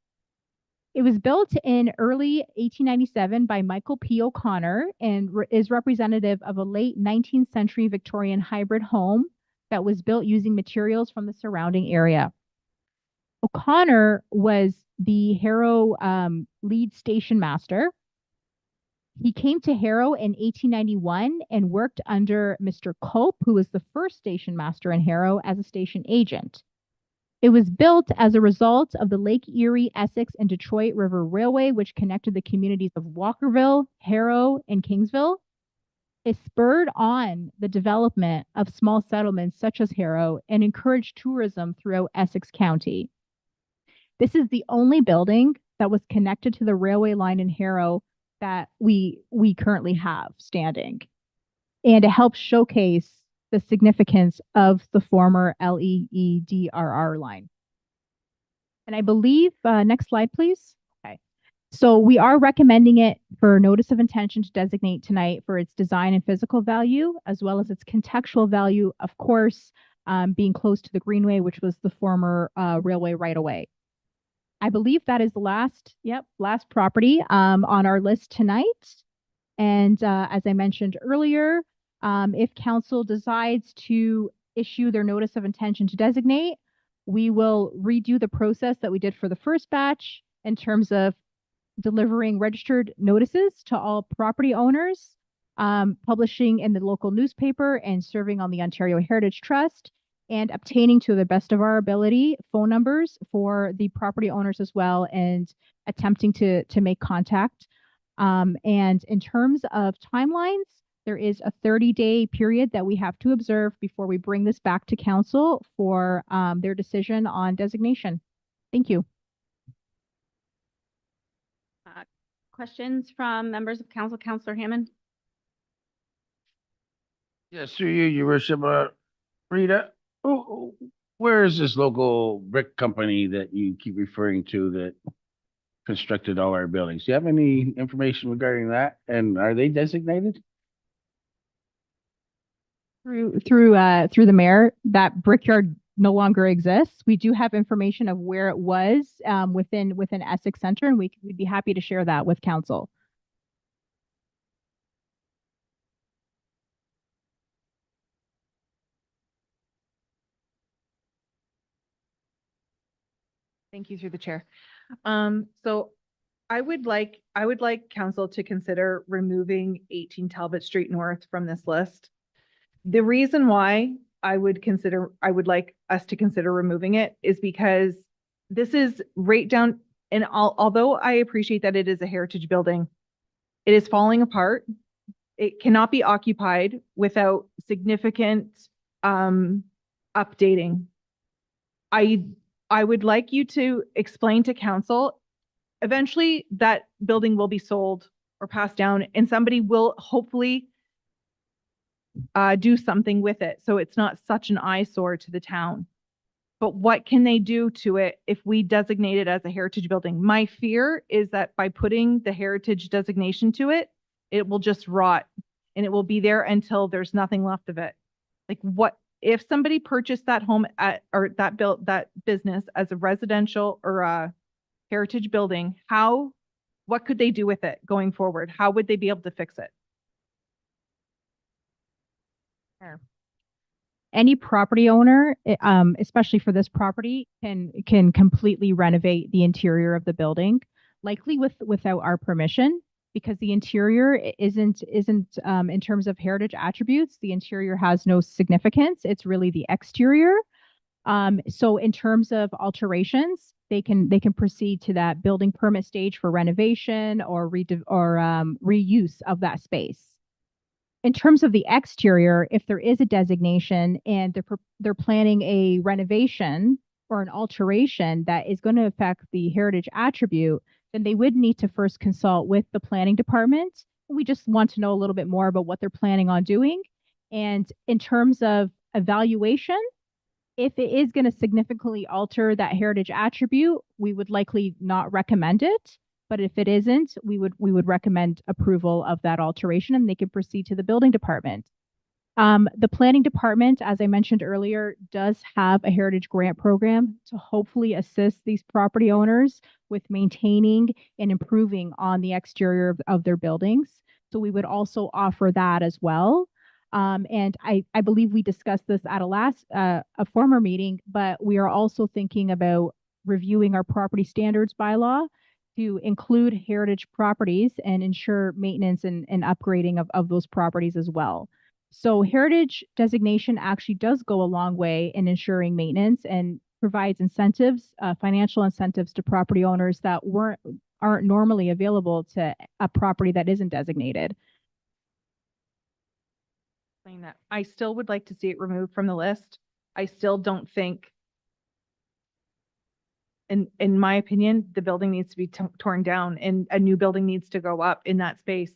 It was built in early 1897 by Michael P. O'Connor and is representative of a late 19th century Victorian hybrid home that was built using materials from the surrounding area. O'Connor was the Harrow lead station master. He came to Harrow in 1891 and worked under Mr. Cope, who was the first station master in Harrow, as a station agent. It was built as a result of the Lake Erie, Essex, and Detroit River Railway, which connected the communities of Walkerville, Harrow, and Kingsville. It spurred on the development of small settlements such as Harrow and encouraged tourism throughout Essex County. This is the only building that was connected to the railway line in Harrow that we currently have standing. And it helps showcase the significance of the former LEEDRR line. And I believe, next slide, please. Okay. So we are recommending it for notice of intention to designate tonight for its design and physical value, as well as its contextual value, of course, being close to the Greenway, which was the former railway right-of-way. I believe that is the last property on our list tonight. And as I mentioned earlier, if council decides to issue their notice of intention to designate, we will redo the process that we did for the first batch in terms of delivering registered notices to all property owners, publishing in the local newspaper and serving on the Ontario Heritage Trust, and obtaining, to the best of our ability, phone numbers for the property owners as well, and attempting to make contact. And in terms of timelines, there is a 30-day period that we have to observe before we bring this back to council for their decision on designation. Thank you. Questions from members of council? Councillor Hammond? Yes, through you, your worship, Rita, where is this local brick company that you keep referring to that constructed all our buildings? Do you have any information regarding that? And are they designated? Through the mayor, that brickyard no longer exists. We do have information of where it was within Essex Center, and we'd be happy to share that with council. Thank you, through the chair. So I would like council to consider removing 18 Talbot Street North from this list. The reason why I would like us to consider removing it is because this is right down, and although I appreciate that it is a heritage building, it is falling apart. It cannot be occupied without significant updating. I would like you to explain to council, eventually that building will be sold or passed down, and somebody will hopefully do something with it, so it's not such an eyesore to the town. But what can they do to it if we designate it as a heritage building? My fear is that by putting the heritage designation to it, it will just rot and it will be there until there's nothing left of it. Like, what if somebody purchased that home that business as a residential or a heritage building? What could they do with it going forward? How would they be able to fix it? Any property owner, especially for this property, can completely renovate the interior of the building, likely without our permission, because the interior isn't in terms of heritage attributes, the interior has no significance. It's really the exterior. So in terms of alterations, they can proceed to that building permit stage for renovation or reuse of that space. In terms of the exterior, if there is a designation and they're planning a renovation, or an alteration that is going to affect the heritage attribute, then they would need to first consult with the planning department. We just want to know a little bit more about what they're planning on doing. And in terms of evaluation, if it is going to significantly alter that heritage attribute, we would likely not recommend it. But if it isn't, we would recommend approval of that alteration, and they can proceed to the building department. The planning department, as I mentioned earlier, does have a heritage grant program to hopefully assist these property owners with maintaining and improving on the exterior of their buildings. So we would also offer that as well. And I believe we discussed this at a former meeting, but we are also thinking about reviewing our property standards bylaw to include heritage properties and ensure maintenance and upgrading of those properties as well. So heritage designation actually does go a long way in ensuring maintenance and provides incentives, financial incentives to property owners that aren't normally available to a property that isn't designated. That I still would like to see it removed from the list. I still don't think, in my opinion, the building needs to be torn down and a new building needs to go up in that space.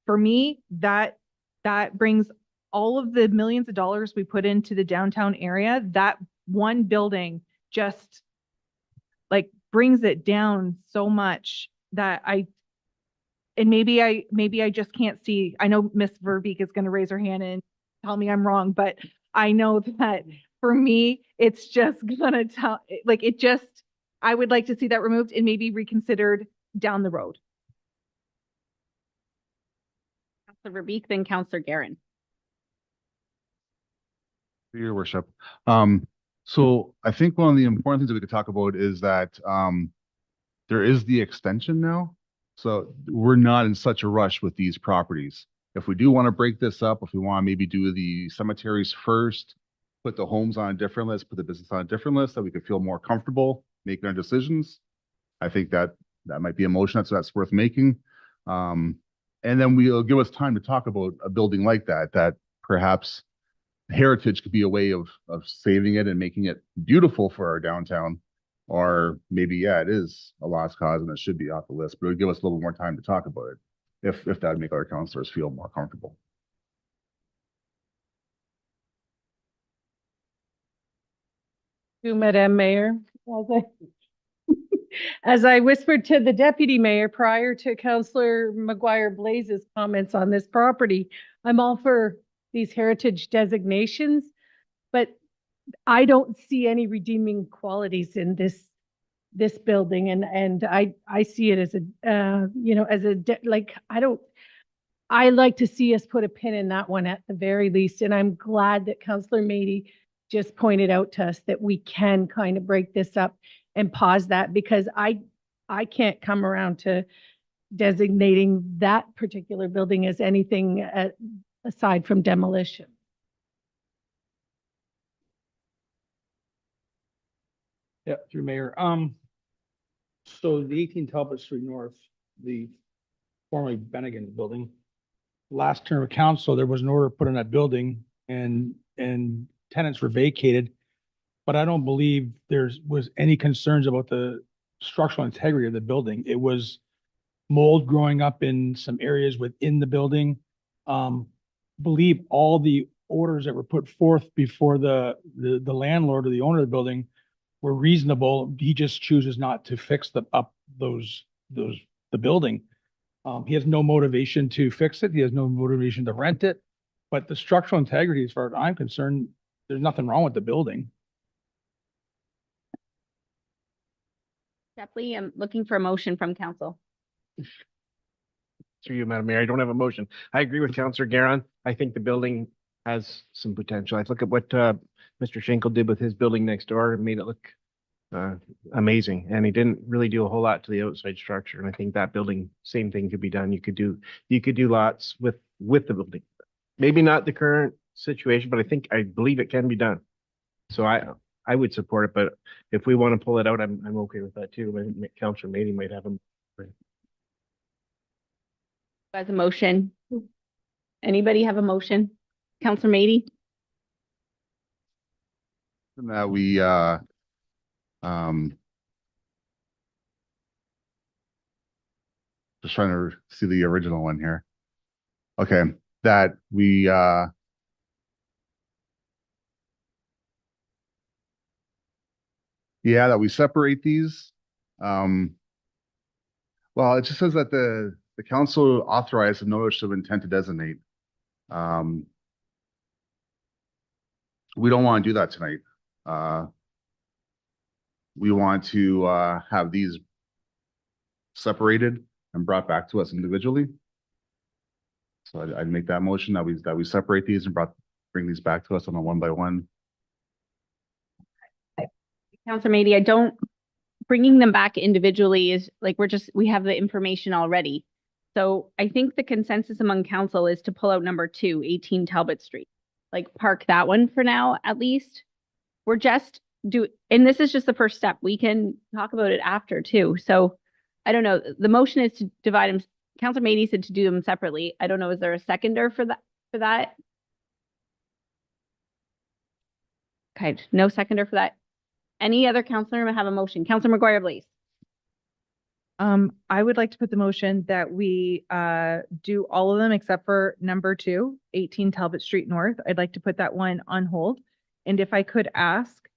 For me, that brings all of the millions of dollars we put into the downtown area, that one building just like brings it down so much that maybe I just can't see. I know Miss Verbeek is going to raise her hand and tell me I'm wrong, but I know that for me, it's just gonna I would like to see that removed and maybe reconsidered down the road. Counselor Verbeek, then Counselor Guerin. Your worship. So I think one of the important things that we could talk about is that there is the extension now. So we're not in such a rush with these properties. If we do want to break this up, if we want to maybe do the cemeteries first, put the homes on a different list, put the business on a different list, that we could feel more comfortable making our decisions. I think that might be a motion that's worth making. And then we'll give us time to talk about a building like that perhaps heritage could be a way of saving it and making it beautiful for our downtown. Or maybe, yeah, it is a lost cause and it should be off the list, but it would give us a little more time to talk about it if that would make our counselors feel more comfortable. To Madam Mayor, as I whispered to the deputy mayor prior to Councillor McGuire Blaze's comments on this property, I'm all for these heritage designations, but I don't see any redeeming qualities in this building, and I see it as I like to see us put a pin in that one at the very least, and I'm glad that Councillor Mady just pointed out to us that we can kind of break this up and pause that, because I can't come around to designating that particular building as anything aside from demolition. Yeah, through Mayor. So the 18 Talbot Street North, the formerly Bennigan building, last term of council, there was an order put in that building and tenants were vacated. But I don't believe was any concerns about the structural integrity of the building. It was mold growing up in some areas within the building. Believe all the orders that were put forth before the landlord or the owner of the building were reasonable. He just chooses not to fix the building. He has no motivation to fix it. He has no motivation to rent it. But the structural integrity, as far as I'm concerned, there's nothing wrong with the building. Shepley, I'm looking for a motion from council. Through you, Madam Mayor, I don't have a motion. I agree with Councillor Guerin. I think the building has some potential. I look at what Mr. Schenkel did with his building next door and made it look amazing. And he didn't really do a whole lot to the outside structure. And I think that building, same thing could be done. You could do lots with the building. Maybe not the current situation, but I believe it can be done. So I would support it, but if we want to pull it out, I'm okay with that too. I think Councillor Mady might have As a motion. Anybody have a motion? Councillor Mady? That we Um, just trying to see the original one here. Okay, that we, yeah, that we separate these. Well, it just says that the council authorized a notice of intent to designate. We don't want to do that tonight. We want to have these separated and brought back to us individually. So I'd make that motion that we separate these and bring these back to us on a one by one. Counselor Mady, bringing them back individually is like, we have the information already. So I think the consensus among council is to pull out number 2, 18 Talbot Street. Like park that one for now, at least. And this is just the first step. We can talk about it after too. So I don't know. The motion is to divide them. Counselor Mady said to do them separately. I don't know. Is there a seconder for that? Okay, no seconder for that. Any other counselor have a motion? Counselor McGuire, please. I would like to put the motion that we do all of them except for number 2, 18 Talbot Street North. I'd like to put that one on hold. And if I could ask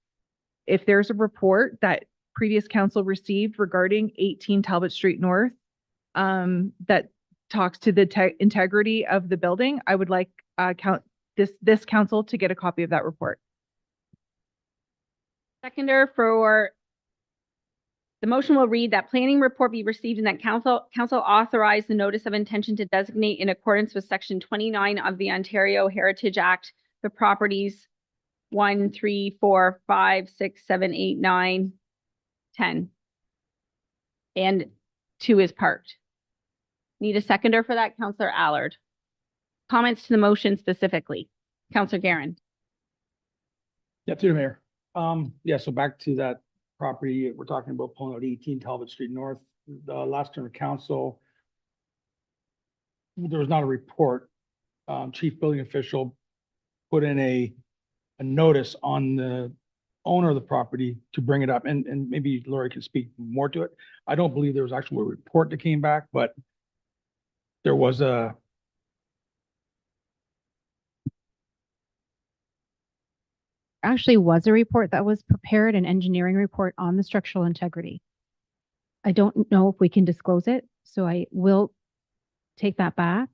if there's a report that previous council received regarding 18 Talbot Street North that talks to the integrity of the building, I would like this council to get a copy of that report. Seconder for the motion will read that planning report be received and that council authorize the notice of intention to designate in accordance with section 29 of the Ontario Heritage Act, the properties 1, 3, 4, 5, 6, 7, 8, 9, 10. And 2 is parked. Need a seconder for that, Counselor Allard. Comments to the motion specifically. Counselor Garron. Yeah, through the mayor. Yeah, so back to that property, we're talking about pulling out 18 Talbot Street North. The last term of council, there was not a report. Chief building official put in a notice on the owner of the property to bring it up, and maybe Lori can speak more to it. I don't believe there was actually a report that came back, but there was Actually was a report that was prepared, an engineering report on the structural integrity. I don't know if we can disclose it, so I will take that back,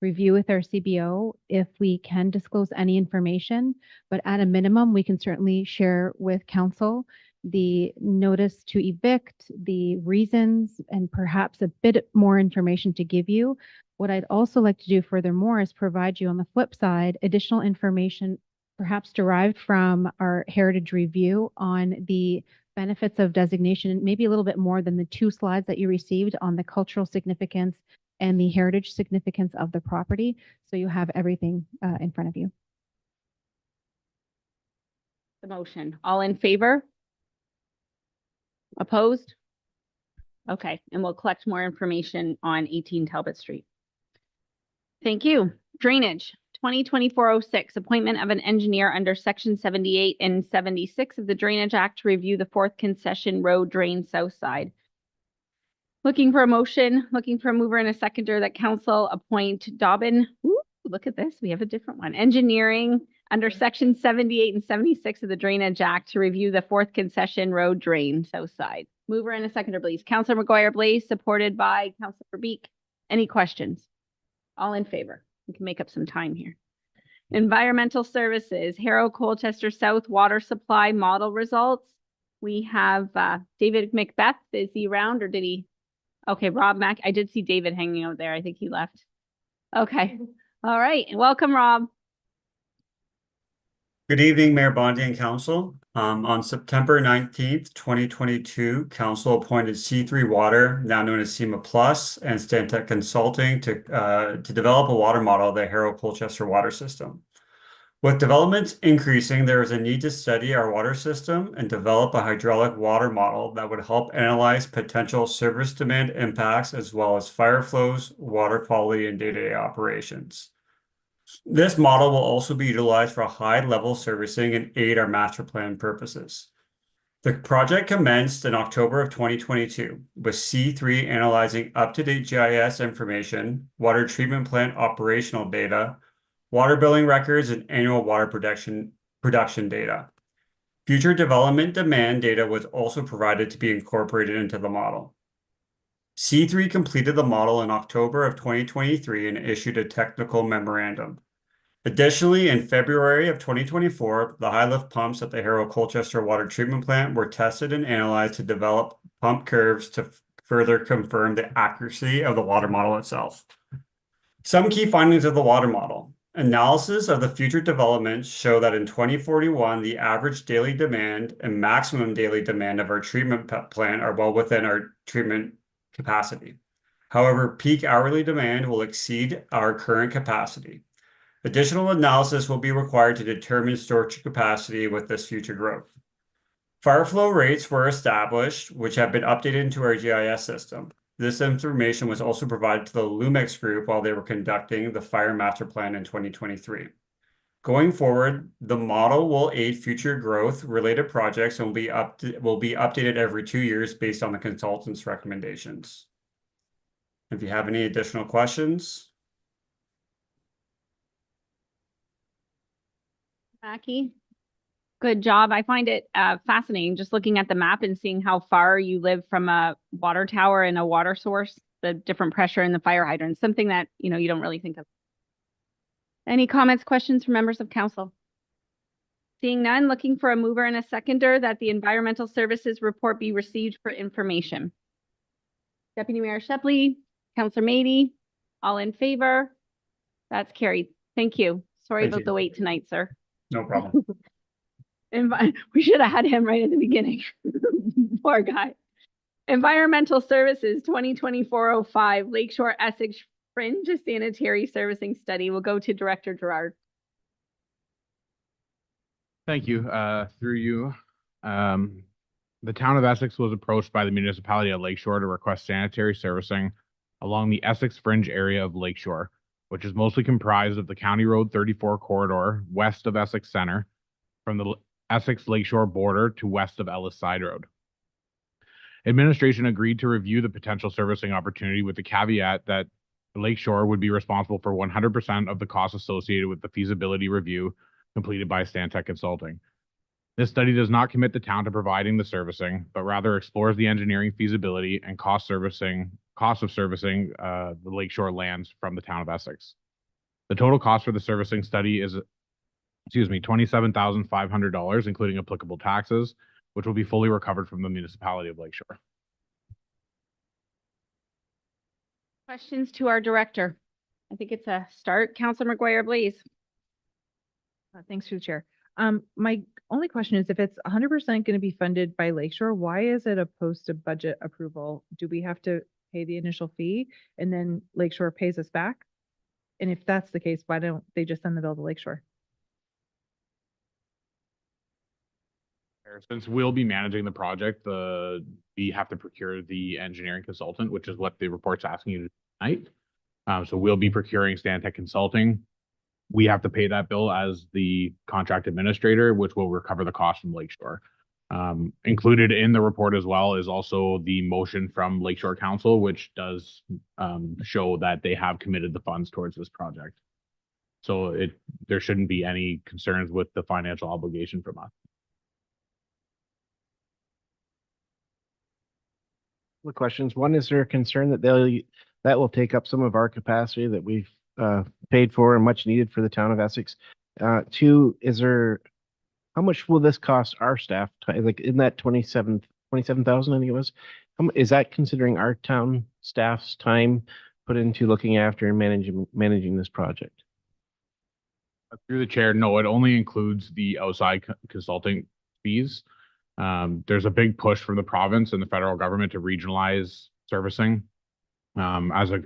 review with our CBO if we can disclose any information, but at a minimum, we can certainly share with council the notice to evict, the reasons, and perhaps a bit more information to give you. What I'd also like to do furthermore is provide you on the flip side, additional information perhaps derived from our heritage review on the benefits of designation, maybe a little bit more than the 2 slides that you received on the cultural significance and the heritage significance of the property. So you have everything in front of you. The motion. All in favor? Opposed? Okay, and we'll collect more information on 18 Talbot Street. Thank you. Drainage. 2024-06, appointment of an engineer under section 78 and 76 of the Drainage Act to review the 4th concession road drain south side. Looking for a motion, looking for a mover and a seconder that council appoint Dobbin. Ooh, look at this, we have a different one. Engineering under section 78 and 76 of the Drainage Act to review the 4th concession road drain south side. Mover and a seconder, please. Councilor McGuire Blaze, supported by Councilor Beek. Any questions? All in favor? We can make up some time here. Environmental Services, Harrow Colchester South Water Supply Model Results. We have David Macbeth. Is he around or did he? Okay, Rob Mack. I did see David hanging out there. I think he left. Okay. All right. Welcome, Rob. Good evening, Mayor Bondi and Council. On September 19th, 2022, Council appointed C3 Water, now known as SEMA Plus, and Stantec Consulting to develop a water model of the Harrow Colchester water system. With developments increasing, there is a need to study our water system and develop a hydraulic water model that would help analyze potential service demand impacts as well as fire flows, water quality, and day-to-day operations. This model will also be utilized for high-level servicing and aid our master plan purposes. The project commenced in October of 2022, with C3 analyzing up-to-date GIS information, water treatment plant operational data, water billing records, and annual water production data. Future development demand data was also provided to be incorporated into the model. C3 completed the model in October of 2023 and issued a technical memorandum. Additionally, in February of 2024, the high lift pumps at the Harrow Colchester Water Treatment Plant were tested and analyzed to develop pump curves to further confirm the accuracy of the water model itself. Some key findings of the water model. Analysis of the future developments show that in 2041, the average daily demand and maximum daily demand of our treatment plant are well within our treatment capacity. However, peak hourly demand will exceed our current capacity. Additional analysis will be required to determine storage capacity with this future growth. Fire flow rates were established, which have been updated into our GIS system. This information was also provided to the Lumix group while they were conducting the fire master plan in 2023. Going forward, the model will aid future growth related projects and will be updated every 2 years based on the consultant's recommendations. If you have any additional questions. Mackie, good job. I find it fascinating just looking at the map and seeing how far you live from a water tower and a water source, the different pressure in the fire hydrant, something that, you don't really think of. Any comments, questions from members of council? Seeing none, looking for a mover and a seconder that the environmental services report be received for information. Deputy Mayor Shepley, Councillor Mady, all in favor? That's carried. Thank you. Sorry Thank about you. the wait tonight, sir. No problem. We should have had him right at the beginning. Poor guy. Environmental Services 2024-05 Lakeshore Essex Fringe Sanitary Servicing Study will go to Director Gerard. Thank you. Through you, the town of Essex was approached by the municipality of Lakeshore to request sanitary servicing along the Essex Fringe area of Lakeshore, which is mostly comprised of the County Road 34 corridor west of Essex Center, from the Essex Lakeshore border to west of Ellis Side Road. Administration agreed to review the potential servicing opportunity with the caveat that Lakeshore would be responsible for 100% of the costs associated with the feasibility review completed by Stantec Consulting. This study does not commit the town to providing the servicing, but rather explores the engineering feasibility and cost of servicing the Lakeshore lands from the town of Essex. The total cost for the servicing study is, $27,500, including applicable taxes, which will be fully recovered from the municipality of Lakeshore. Questions to our director? I think it's a start. Councillor McGuire, please. Thanks through the chair. My only question is, if it's 100% going to be funded by Lakeshore, why is it opposed to budget approval? Do we have to pay the initial fee and then Lakeshore pays us back? And if that's the case, why don't they just send the bill to Lakeshore? Since we'll be managing the project, we have to procure the engineering consultant, which is what the report's asking you to do tonight. So we'll be procuring Stantec Consulting. We have to pay that bill as the contract administrator, which will recover the cost from Lakeshore. Included in the report as well is also the motion from Lakeshore Council, which does show that they have committed the funds towards this project. So there shouldn't be any concerns with the financial obligation from us. The questions. One, is there a concern that that will take up some of our capacity that we've paid for and much needed for the town of Essex? Two, how much will this cost our staff? Like in that 27,000, I think it was. Is that considering our town staff's time put into looking after and managing this project? Through the chair, no, it only includes the outside consulting fees. There's a big push from the province and the federal government to regionalize servicing. As a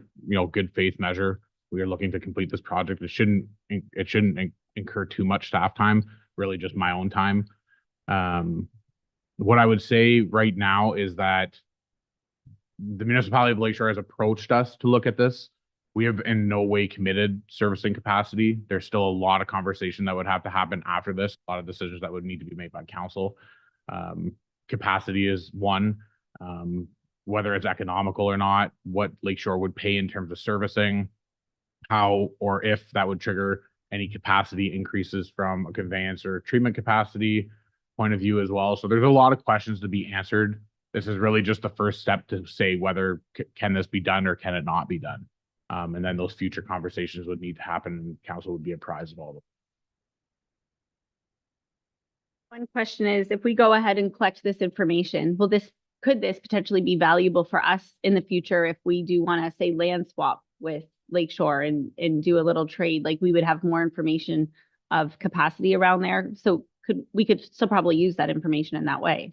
good faith measure, we are looking to complete this project. It shouldn't incur too much staff time, really just my own time. What I would say right now is that the municipality of Lakeshore has approached us to look at this. We have in no way committed servicing capacity. There's still a lot of conversation that would have to happen after this, a lot of decisions that would need to be made by council. capacity is one, whether it's economical or not, what Lakeshore would pay in terms of servicing, how or if that would trigger any capacity increases from a conveyance or treatment capacity point of view as well. So there's a lot of questions to be answered. This is really just the first step to say whether can this be done or can it not be done. And then those future conversations would need to happen and council would be apprised of all of them. One question is, if we go ahead and collect this information, could this potentially be valuable for us in the future if we do want to say land swap with Lakeshore and do a little trade? Like, we would have more information of capacity around there. So we could still probably use that information in that way.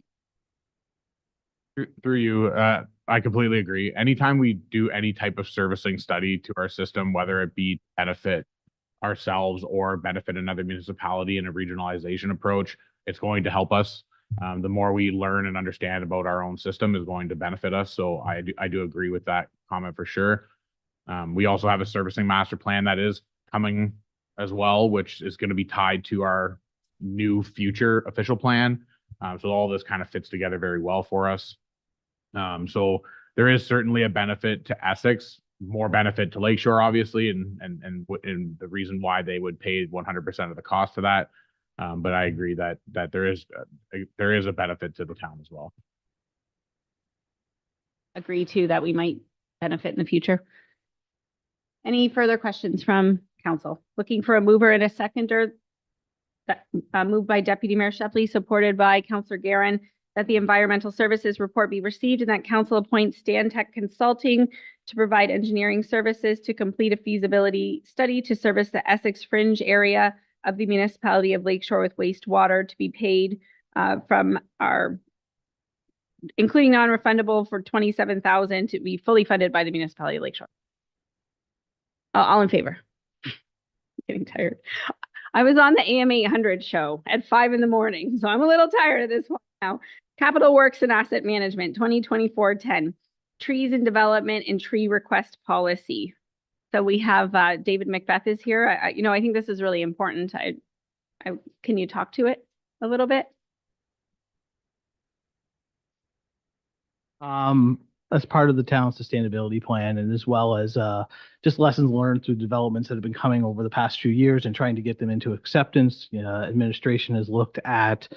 Through you, I completely agree. Anytime we do any type of servicing study to our system, whether it be benefit ourselves or benefit another municipality in a regionalization approach, it's going to help us. The more we learn and understand about our own system is going to benefit us. So I do agree with that comment for sure. We also have a servicing master plan that is coming as well, which is going to be tied to our new future official plan. So all this kind of fits together very well for us. So there is certainly a benefit to Essex, more benefit to Lakeshore, obviously, and the reason why they would pay 100% of the cost of that. But I agree that there is a benefit to the town as well. Agree too that we might benefit in the future. Any further questions from council? Looking for a mover and a seconder. Moved by Deputy Mayor Shepley, supported by Councillor Guerin, that the environmental services report be received and that council appoints Stantec Consulting to provide engineering services to complete a feasibility study to service the Essex Fringe area of the municipality of Lakeshore with wastewater, to be paid from our, including non-refundable, for $27,000, to be fully funded by the municipality of Lakeshore. All in favor? Getting tired. I was on the AM 800 show at 5 a.m, so I'm a little tired of this one now. Capital Works and Asset Management, 2024-10, Trees and Development and Tree Request Policy. So we have David Macbeth is here. I think this is really important. Can you talk to it a little bit? As part of the town sustainability plan, and as well as just lessons learned through developments that have been coming over the past few years and trying to get them into acceptance. Administration has looked at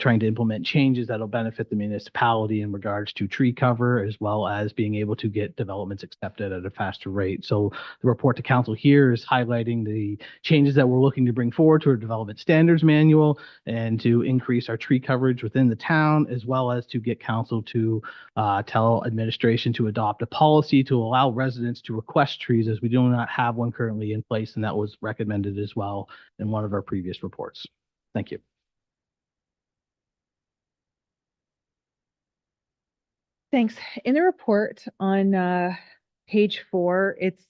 trying to implement changes that'll benefit the municipality in regards to tree cover, as well as being able to get developments accepted at a faster rate. So the report to council here is highlighting the changes that we're looking to bring forward to our development standards manual and to increase our tree coverage within the town, as well as to get council to tell administration to adopt a policy to allow residents to request trees, as we do not have one currently in place, and that was recommended as well in one of our previous reports. Thank you. Thanks. In the report on page 4, it's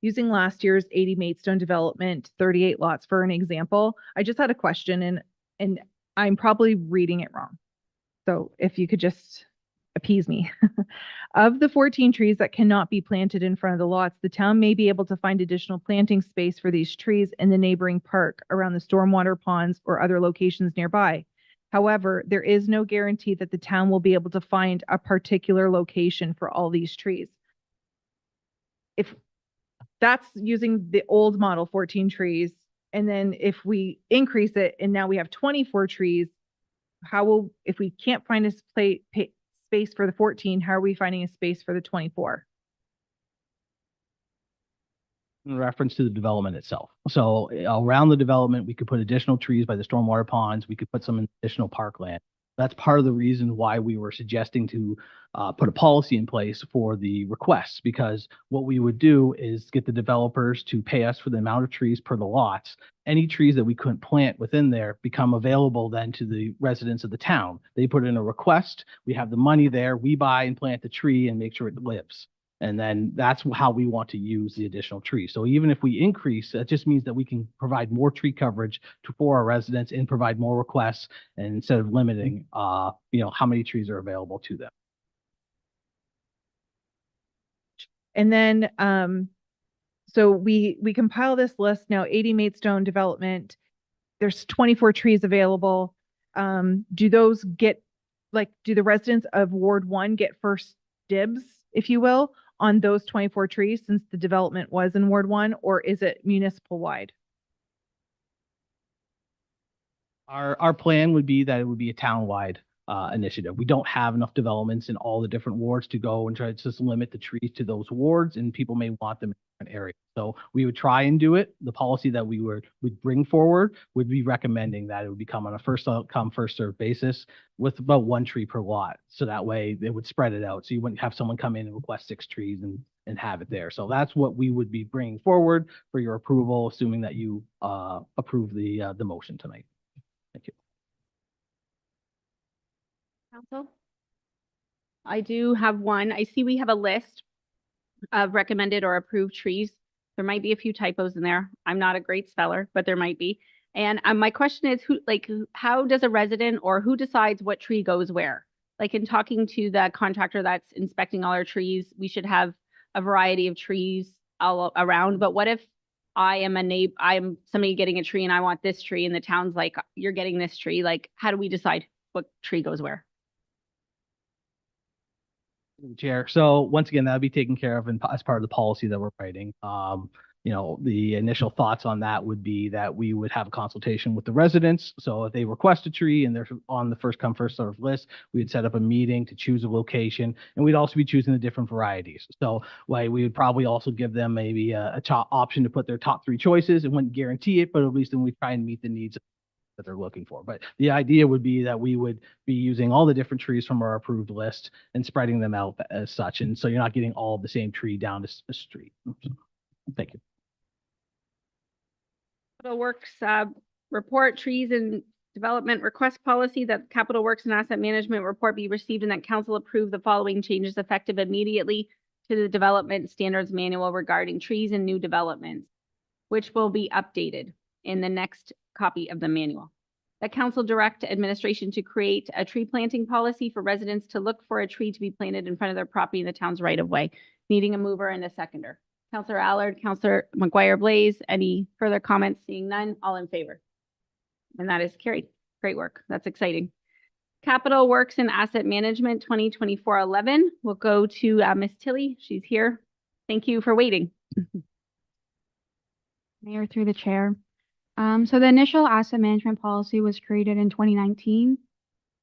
using last year's 80 Maidstone development, 38 lots for an example. I just had a question, and I'm probably reading it wrong. So if you could just appease me. Of the 14 trees that cannot be planted in front of the lots, the town may be able to find additional planting space for these trees in the neighboring park, around the stormwater ponds, or other locations nearby. However, there is no guarantee that the town will be able to find a particular location for all these trees. If that's using the old model, 14 trees, and then if we increase it and now we have 24 trees, if we can't find a space for the 14, how are we finding a space for the 24? In reference to the development itself. So around the development, we could put additional trees by the stormwater ponds. We could put some additional parkland. That's part of the reason why we were suggesting to put a policy in place for the requests, because what we would do is get the developers to pay us for the amount of trees per the lots. Any trees that we couldn't plant within there become available then to the residents of the town. They put in a request, we have the money there, we buy and plant the tree and make sure it lives. And then that's how we want to use the additional trees. So even if we increase, that just means that we can provide more tree coverage for our residents and provide more requests, and instead of limiting, how many trees are available to them. And then, so we compile this list now, 80 Maidstone development. There's 24 trees available. Do those get like, do the residents of Ward 1 get first dibs, if you will, on those 24 trees since the development was in Ward 1, or is it municipal wide? Our plan would be that it would be a town-wide initiative. We don't have enough developments in all the different wards to go and try to just limit the trees to those wards, and people may want them in different areas. So we would try and do it. The policy that would bring forward would be recommending that it would become on a first come, first served basis with about 1 tree per lot. So that way they would spread it out. So you wouldn't have someone come in and request 6 trees and have it there. So that's what we would be bringing forward for your approval, assuming that you approve the motion tonight. Thank you. Council? I do have one. I see we have a list of recommended or approved trees. There might be a few typos in there. I'm not a great speller, but there might be. And my question is how does a resident or who decides what tree goes where? Like in talking to the contractor that's inspecting all our trees, we should have a variety of trees all around. But what if I am I'm somebody getting a tree and I want this tree and the town's like, you're getting this tree. Like, how do we decide what tree goes where? Chair. So once again, that'll be taken care of as part of the policy that we're writing. The initial thoughts on that would be that we would have a consultation with the residents. So if they request a tree and they're on the first come, first served list, we'd set up a meeting to choose a location, and we'd also be choosing the different varieties. So we would probably also give them maybe a top option to put their top 3 choices. It wouldn't guarantee it, but at least then we try and meet the needs that they're looking for. But the idea would be that we would be using all the different trees from our approved list and spreading them out as such. And so you're not getting all the same tree down the street. Thank you. Capital Works report trees and development request policy that Capital Works and Asset Management report be received and that council approve the following changes effective immediately to the development standards manual regarding trees and new developments, which will be updated in the next copy of the manual. That council direct administration to create a tree planting policy for residents to look for a tree to be planted in front of their property in the town's right of way, needing a mover and a seconder. Councillor Allard, Councillor McGuire Blaze, any further comments? Seeing none, all in favor? And that is carried. Great work. That's exciting. Capital Works and Asset Management 2024-11 will go to Ms. Tilly. She's here. Thank you for waiting. Mayor, through the chair. So the initial asset management policy was created in 2019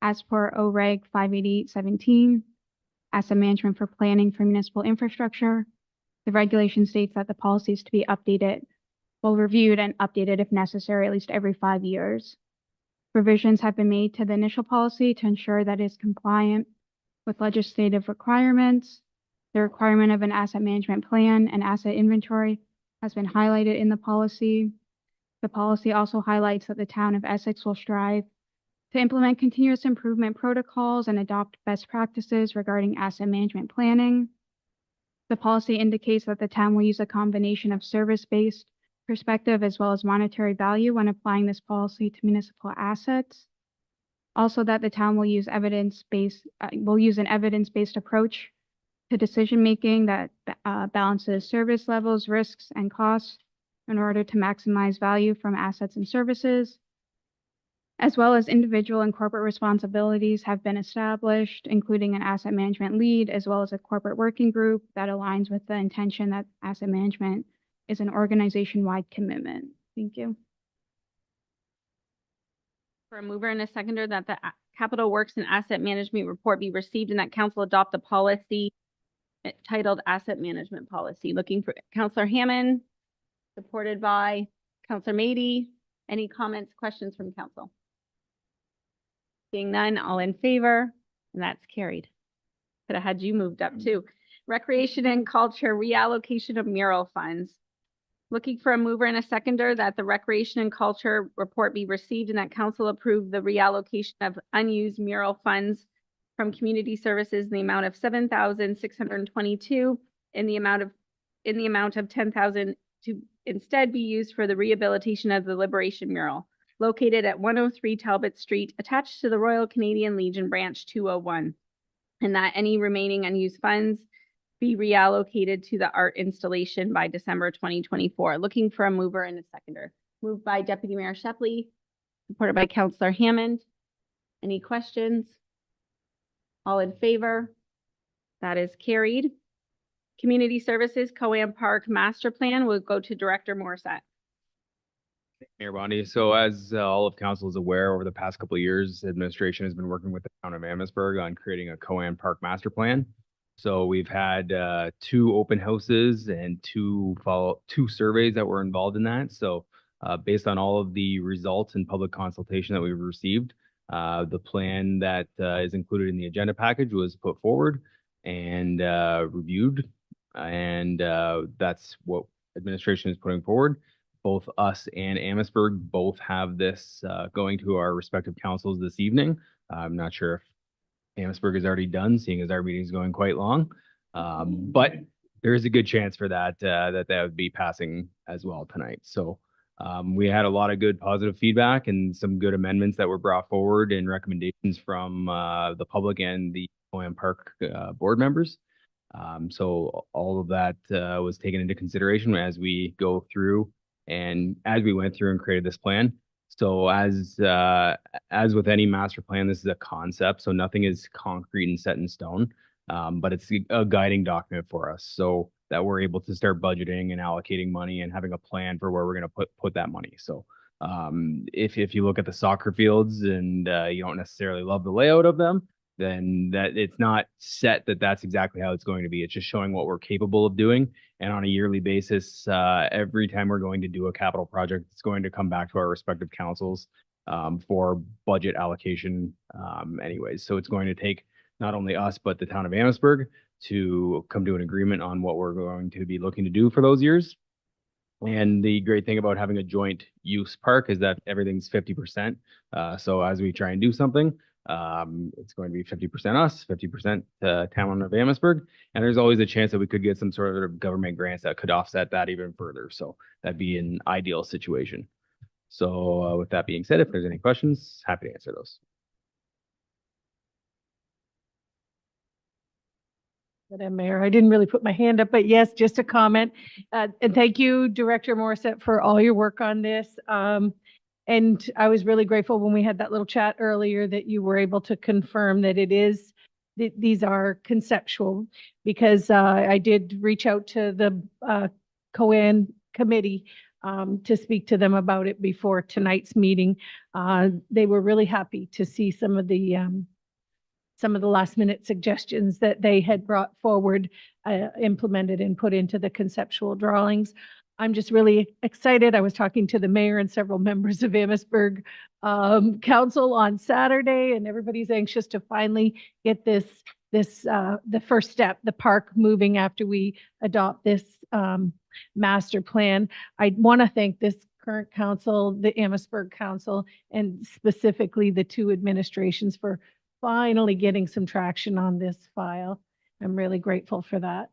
as per OREG 58817, asset management for planning for municipal infrastructure. The regulation states that the policy is to be updated, reviewed and updated if necessary, at least every 5 years. Revisions have been made to the initial policy to ensure that it is compliant with legislative requirements. The requirement of an asset management plan and asset inventory has been highlighted in the policy. The policy also highlights that the town of Essex will strive to implement continuous improvement protocols and adopt best practices regarding asset management planning. The policy indicates that the town will use a combination of service-based perspective as well as monetary value when applying this policy to municipal assets. Also, that the town will use an evidence-based approach to decision-making that balances service levels, risks, and costs in order to maximize value from assets and services, as well as individual and corporate responsibilities have been established, including an asset management lead, as well as a corporate working group that aligns with the intention that asset management is an organization-wide commitment. Thank you. For a mover and a seconder that the Capital Works and Asset Management report be received and that council adopt the policy titled Asset Management Policy. Looking for Councillor Hammond, supported by Councillor Mady. Any comments, questions from council? Seeing none, all in favor, and that's carried. Could have had you moved up too. Recreation and Culture reallocation of mural funds. Looking for a mover and a seconder that the Recreation and Culture report be received and that council approve the reallocation of unused mural funds from community services in the amount of $7,622 in the amount of $10,000 to instead be used for the rehabilitation of the Liberation mural located at 103 Talbot Street, attached to the Royal Canadian Legion Branch 201, and that any remaining unused funds be reallocated to the art installation by December 2024. Looking for a mover and a seconder. Moved by Deputy Mayor Shepley, supported by Councillor Hammond. Any questions? All in favor? That is carried. Community Services Coan Park Master Plan will go to Director Morissette. Mayor Bondi. So as all of council is aware, over the past couple of years, administration has been working with the town of Amherstburg on creating a Coan Park master plan. So we've had 2 open houses and 2 surveys that were involved in that. So based on all of the results and public consultation that we've received, the plan that is included in the agenda package was put forward and reviewed. And that's what administration is putting forward. Both us and Amherstburg both have this going to our respective councils this evening. I'm not sure if Amherstburg is already done, seeing as our meeting is going quite long. But there is a good chance for that that would be passing as well tonight. So we had a lot of good positive feedback and some good amendments that were brought forward and recommendations from the public and the Coan Park board members. So all of that was taken into consideration as we go through and as we went through and created this plan. So as with any master plan, this is a concept, so nothing is concrete and set in stone, but it's a guiding document for us so that we're able to start budgeting and allocating money and having a plan for where we're going to put that money. So if you look at the soccer fields and you don't necessarily love the layout of them, then that it's not set that that's exactly how it's going to be. It's just showing what we're capable of doing. And on a yearly basis, every time we're going to do a capital project, it's going to come back to our respective councils for budget allocation anyways. So it's going to take not only us, but the town of Amherstburg to come to an agreement on what we're going to be looking to do for those years. And the great thing about having a joint use park is that everything's 50%. So as we try and do something, it's going to be 50% us, 50% town of Amherstburg, and there's always a chance that we could get some sort of government grants that could offset that even further. So that'd be an ideal situation. So with that being said, if there's any questions, happy to answer those. Madam Mayor, I didn't really put my hand up, but yes, just a comment. And thank you, Director Morissette, for all your work on this. And I was really grateful when we had that little chat earlier that you were able to confirm that these are conceptual, because I did reach out to the Coan committee to speak to them about it before tonight's meeting. They were really happy to see some of the last minute suggestions that they had brought forward, implemented and put into the conceptual drawings. I'm just really excited. I was talking to the mayor and several members of Amherstburg Council on Saturday, and everybody's anxious to finally get the first step, the park, moving after we adopt this master plan. I want to thank this current council, the Amherstburg Council, and specifically the 2 administrations for finally getting some traction on this file. I'm really grateful for that.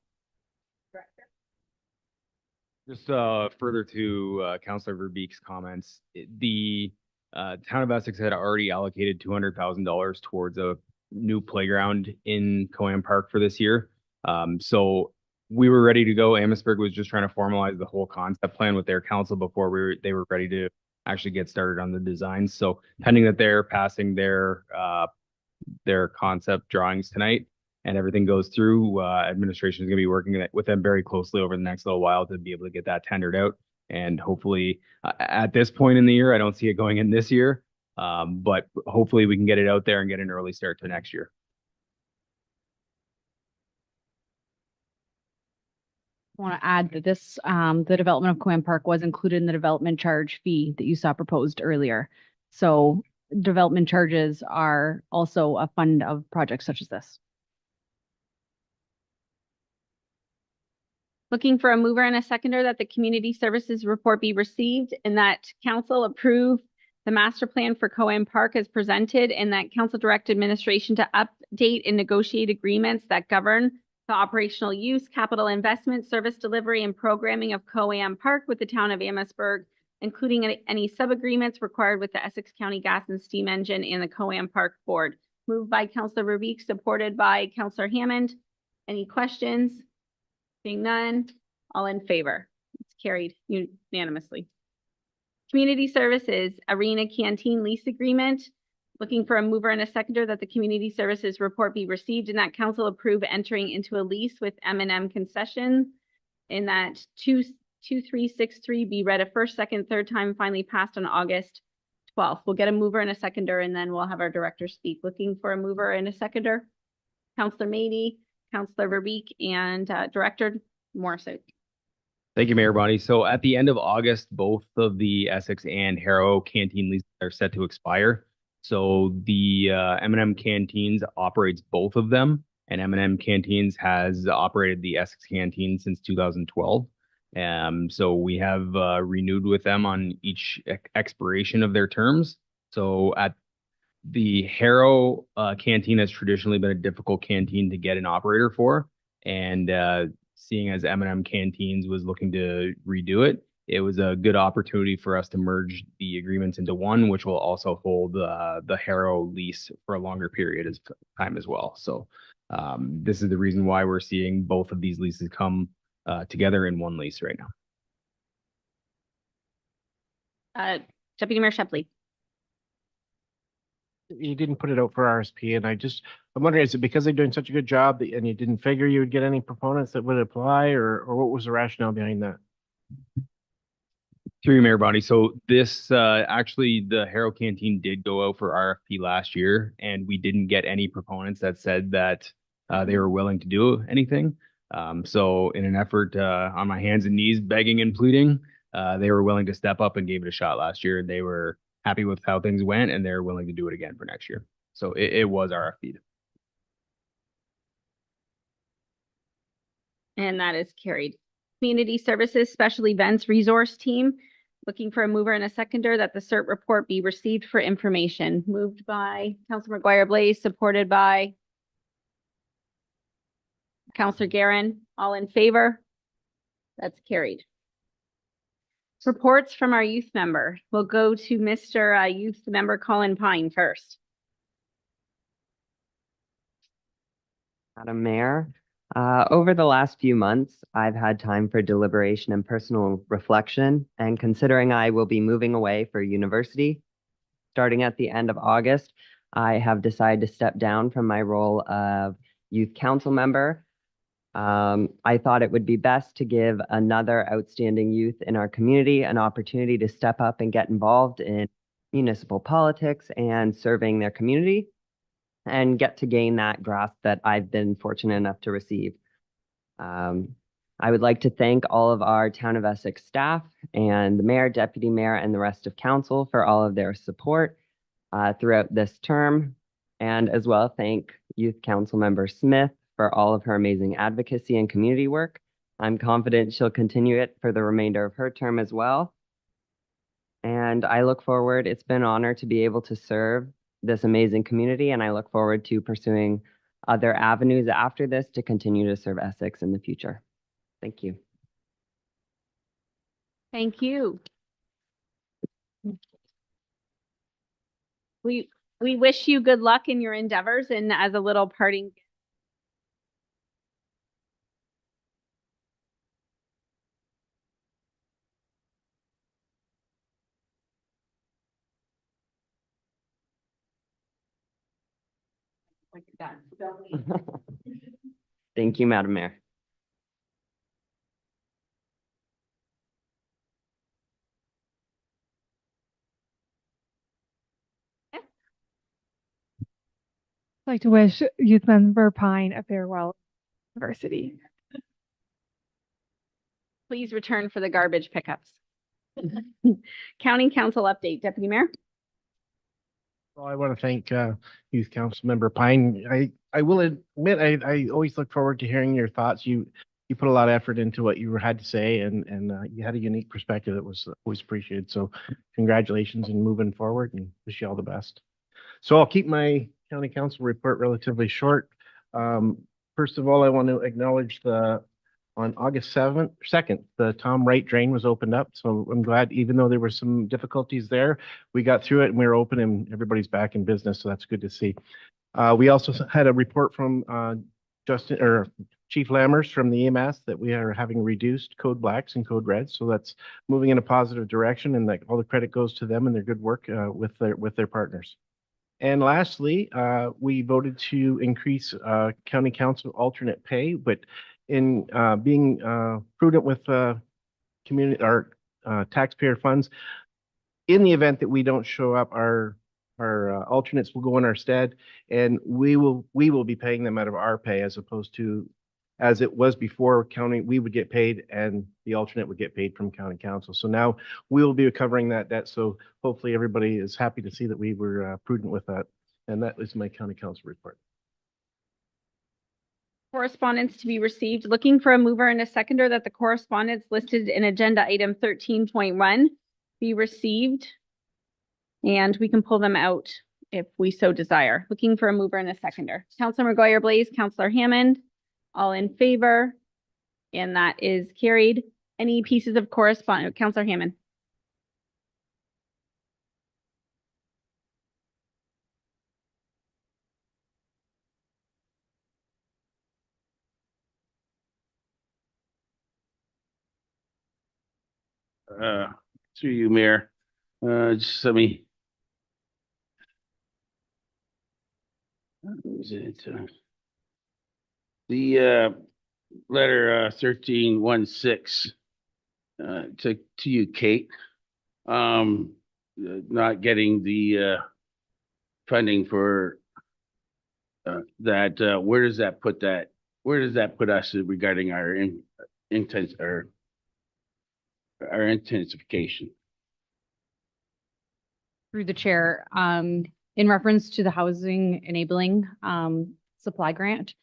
Just further to Councillor Verbeek's comments, the town of Essex had already allocated $200,000 towards a new playground in Coan Park for this year. So we were ready to go. Amherstburg was just trying to formalize the whole concept plan with their council before they were ready to actually get started on the design. So pending that they're passing their concept drawings tonight and everything goes through, administration is going to be working with them very closely over the next little while to be able to get that tendered out. And hopefully at this point in the year, I don't see it going in this year, but hopefully we can get it out there and get an early start to next year. I want to add that this, the development of Coan Park was included in the development charge fee that you saw proposed earlier. So development charges are also a fund of projects such as this. Looking for a mover and a seconder that the community services report be received and that council approve the master plan for Coan Park as presented, and that council direct administration to update and negotiate agreements that govern the operational use, capital investment, service delivery, and programming of Coan Park with the town of Amherstburg, including any sub-agreements required with the Essex County Gas and Steam Engine and the Coan Park Board. Moved by Councillor Verbeek, supported by Councillor Hammond. Any questions? Seeing none, all in favor. It's carried unanimously. Community Services Arena Canteen Lease Agreement. Looking for a mover and a seconder that the community services report be received and that council approve entering into a lease with M&M Concessions in that 2363 be read a first, second, third time, finally passed on August 12th. We'll get a mover and a seconder, and then we'll have our director speak. Looking for a mover and a seconder. Councillor Mady, Councillor Verbeek, and Director Morrissey. Thank you, Mayor Bonnie. So at the end of August, both of the Essex and Harrow canteen leases are set to expire. So the M&M Canteens operates both of them, and M&M Canteens has operated the Essex Canteen since 2012. So we have renewed with them on each expiration of their terms. So at the Harrow canteen has traditionally been a difficult canteen to get an operator for, and seeing as M&M Canteens was looking to redo it, it was a good opportunity for us to merge the agreements into one, which will also hold the Harrow lease for a longer period of time as well. So this is the reason why we're seeing both of these leases come together in one lease right now. Deputy Mayor Shepley. You didn't put it out for RSP, and I'm wondering, is it because they're doing such a good job and you didn't figure you would get any proponents that would apply, or what was the rationale behind that? Through you, Mayor Bonnie. So this actually the Harrow Canteen did go out for RFP last year, and we didn't get any proponents that said that they were willing to do anything. So in an effort on my hands and knees, begging and pleading, they were willing to step up and gave it a shot last year. They were happy with how things went, and they're willing to do it again for next year. So it was RFP'd. And that is carried. Community Services Special Events Resource Team, looking for a mover and a seconder that the CERT report be received for information. Moved by Councilor McGuire Blaze, supported by Councilor Guerin. All in favor? That's carried. Reports from our youth member. We'll go to Mr. Youth Member Colin Pine first. Madam Mayor, over the last few months, I've had time for deliberation and personal reflection, and considering I will be moving away for university, starting at the end of August, I have decided to step down from my role of youth council member. I thought it would be best to give another outstanding youth in our community an opportunity to step up and get involved in municipal politics and serving their community, and get to gain that grasp that I've been fortunate enough to receive. I would like to thank all of our Town of Essex staff and the mayor, deputy mayor, and the rest of council for all of their support throughout this term, and as well thank Youth Council Member Smith for all of her amazing advocacy and community work. I'm confident she'll continue it for the remainder of her term as well. And I look forward, it's been an honor to be able to serve this amazing community, and I look forward to pursuing other avenues after this to continue to serve Essex in the future. Thank you. Thank you. We wish you good luck in your endeavors, and as a little parting Thank you, Madam Mayor. I'd like to wish Youth Member Pine a farewell university. Please return for the garbage pickups. County Council update, Deputy Mayor. Well, I want to thank Youth Council Member Pine. I will admit, I always look forward to hearing your thoughts. You put a lot of effort into what you had to say, and you had a unique perspective that was always appreciated. So congratulations and moving forward, and wish you all the best. So I'll keep my county council report relatively short. First of all, I want to acknowledge on August 2nd, the Tom Wright drain was opened up. So I'm glad, even though there were some difficulties there, we got through it and we were open and everybody's back in business. So that's good to see. We also had a report from Chief Lammers from the EMS that we are having reduced code blacks and code reds. So that's moving in a positive direction, and all the credit goes to them and their good work with their partners. And lastly, we voted to increase county council alternate pay, but in being prudent with community or taxpayer funds, in the event that we don't show up, our alternates will go in our stead, and we will be paying them out of our pay as opposed to as it was before county, we would get paid and the alternate would get paid from county council. So now we will be covering that debt. So hopefully everybody is happy to see that we were prudent with that. And that is my county council report. Correspondence to be received. Looking for a mover and a seconder that the correspondence listed in agenda item 13.1 be received. And we can pull them out if we so desire. Looking for a mover and a seconder. Councilor Goyer-Blaze, Councilor Hammond, all in favor. And that is carried. Any pieces of correspondence? Councilor Hammond. Through you, Mayor. Just let me. Is it, the letter 1316 to you, Kate. Not getting the funding for that. Where does that put that? Where does that put us regarding our our intensification? Through the chair, in reference to the housing enabling supply grant,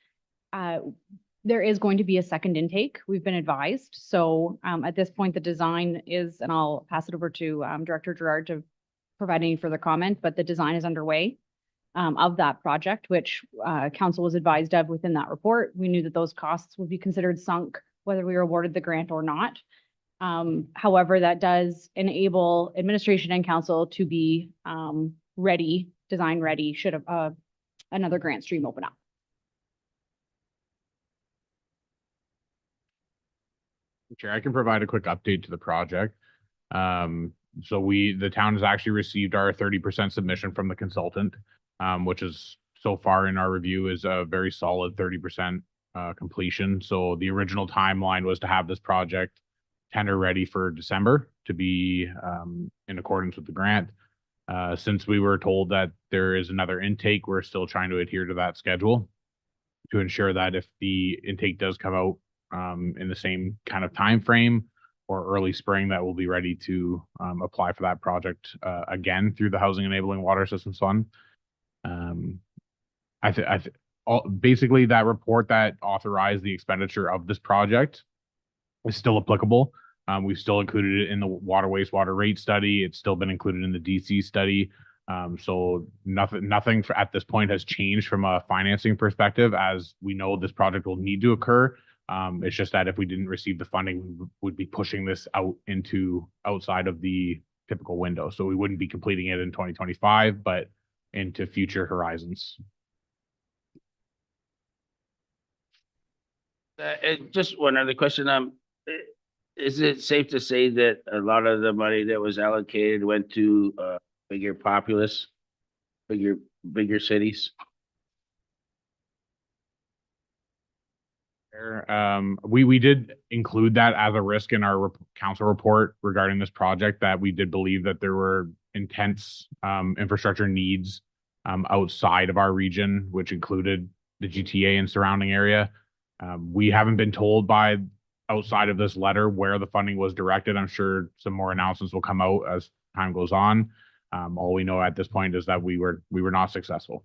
there is going to be a second intake. We've been advised. So at this point, the design is, and I'll pass it over to Director Gerard to provide any further comment, but the design is underway of that project, which council was advised of within that report. We knew that those costs would be considered sunk, whether we were awarded the grant or not. However, that does enable administration and council to be ready, design ready, should another grant stream open up. Chair, I can provide a quick update to the project. So the town has actually received our 30% submission from the consultant, which is so far in our review is a very solid 30% completion. So the original timeline was to have this project tender ready for December to be in accordance with the grant. Since we were told that there is another intake, we're still trying to adhere to that schedule to ensure that if the intake does come out in the same kind of time frame or early spring, that we'll be ready to apply for that project again through the Housing Enabling Water Systems Fund. Basically that report that authorized the expenditure of this project is still applicable. We've still included it in the water wastewater rate study. It's still been included in the DC study. So nothing at this point has changed from a financing perspective, as we know this project will need to occur. It's just that if we didn't receive the funding, we would be pushing this out into outside of the typical window. So we wouldn't be completing it in 2025, but into future horizons. Just one other question. Is it safe to say that a lot of the money that was allocated went to bigger populace, bigger cities? We did include that as a risk in our council report regarding this project, that we did believe that there were intense infrastructure needs outside of our region, which included the GTA and surrounding area. We haven't been told by outside of this letter where the funding was directed. I'm sure some more announcements will come out as time goes on. All we know at this point is that we were not successful.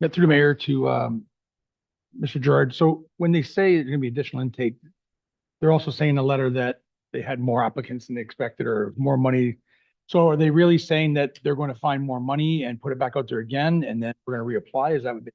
Through the mayor to Mr. Gerard. So when they say there's going to be additional intake, they're also saying in the letter that they had more applicants than they expected or more money. So are they really saying that they're going to find more money and put it back out there again, and then we're going to reapply? Is that what they?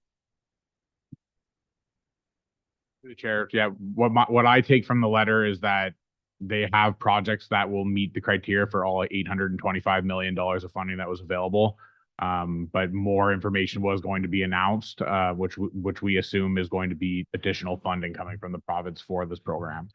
The chair, yeah. What I take from the letter is that they have projects that will meet the criteria for all $825 million of funding that was available. But more information was going to be announced, which we assume is going to be additional funding coming from the province for this program.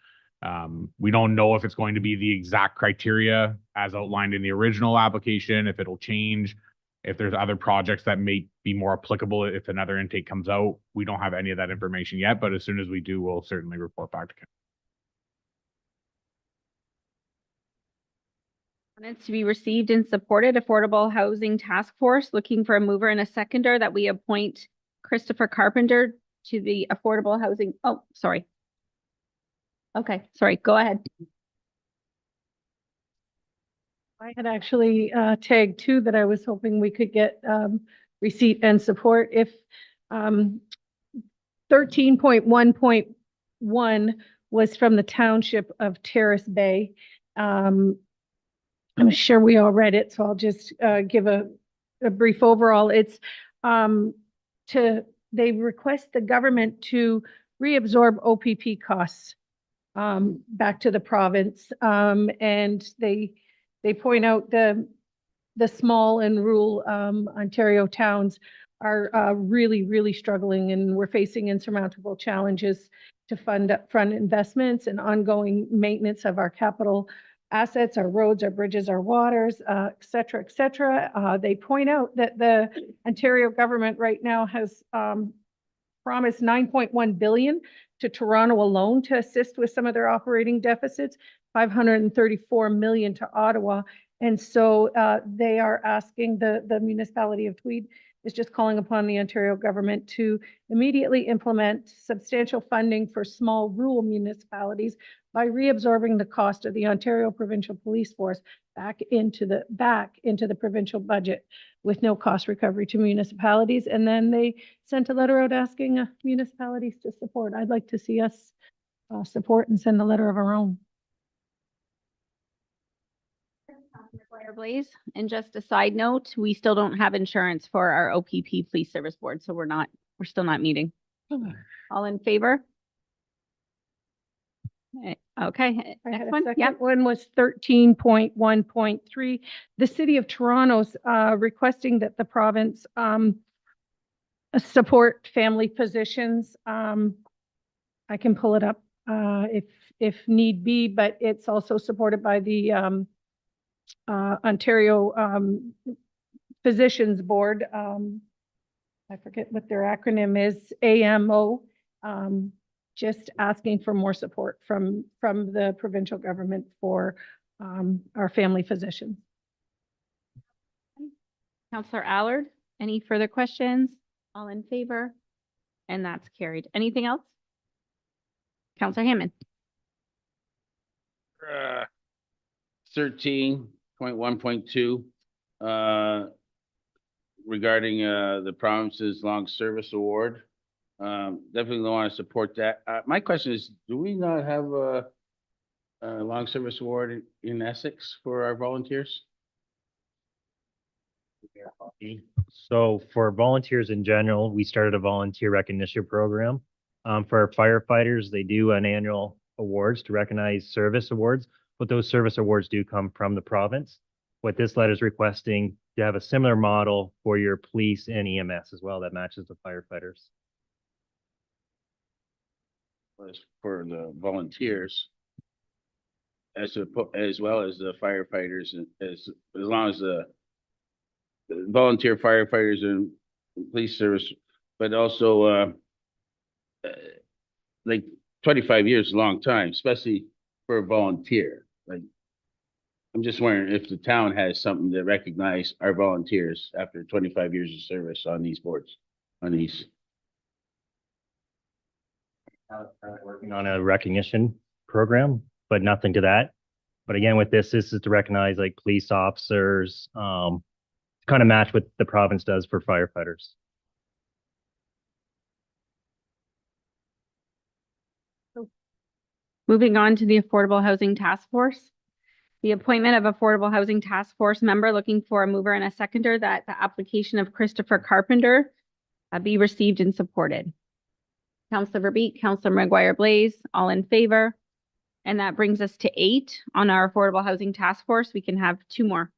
We don't know if it's going to be the exact criteria as outlined in the original application, if it'll change, if there's other projects that may be more applicable if another intake comes out. We don't have any of that information yet, but as soon as we do, we'll certainly report back to council. Minutes to be received and supported, Affordable Housing Task Force, looking for a mover and a seconder that we appoint Christopher Carpenter to the Affordable Housing, oh, sorry. Okay, sorry, go ahead. I had actually tagged two that I was hoping we could get receipt and support. If 13.1.1 was from the Township of Terrace Bay. I'm sure we all read it, so I'll just give a brief overall. It's they request the government to reabsorb OPP costs back to the province. And they point out the small and rural Ontario towns are really, really struggling, and we're facing insurmountable challenges to fund upfront investments and ongoing maintenance of our capital assets, our roads, our bridges, our waters, et cetera, et cetera. They point out that the Ontario government right now has promised 9.1 billion to Toronto alone to assist with some of their operating deficits, 534 million to Ottawa. And so they are asking the municipality of Tweed is just calling upon the Ontario government to immediately implement substantial funding for small rural municipalities by reabsorbing the cost of the Ontario Provincial Police Force back into the provincial budget with no cost recovery to municipalities. And then they sent a letter out asking municipalities to support. I'd like to see us support and send a letter of our own. Blaze. And just a side note, we still don't have insurance for our OPP Police Service Board, so we're still not meeting. All in favor? Okay. I had Next a one. second Yep. one was 13.1.3. The City of Toronto's requesting that the province support family physicians. I can pull it up if need be, but it's also supported by the Ontario Physicians Board. I forget what their acronym is, AMO. Just asking for more support from the provincial government for our family physicians. Councillor Allard, any further questions? All in favor? And that's carried. Anything else? Councillor Hammond. 13.1.2, regarding the province's long service award. Definitely want to support that. My question is, do we not have a long service award in Essex for our volunteers? So for volunteers in general, we started a volunteer recognition program. For our firefighters, they do an annual awards to recognize service awards, but those service awards do come from the province. What this letter is requesting to have a similar model for your police and EMS as well that matches the firefighters. For the volunteers, as well as the firefighters, as long as the volunteer firefighters and police service, but also like 25 years is a long time, especially for a volunteer. Like, I'm just wondering if the town has something to recognize our volunteers after 25 years of service on these boards, on these. Working on a recognition program, but nothing to that. But again, with this is to recognize like police officers, kind of match what the province does for firefighters. Moving on to the Affordable Housing Task Force. The appointment of Affordable Housing Task Force member, looking for a mover and a seconder that the application of Christopher Carpenter be received and supported. Councillor Verbeek, Councillor Maguire-Blaze, all in favor. And that brings us to 8 on our Affordable Housing Task Force. We can have 2 more.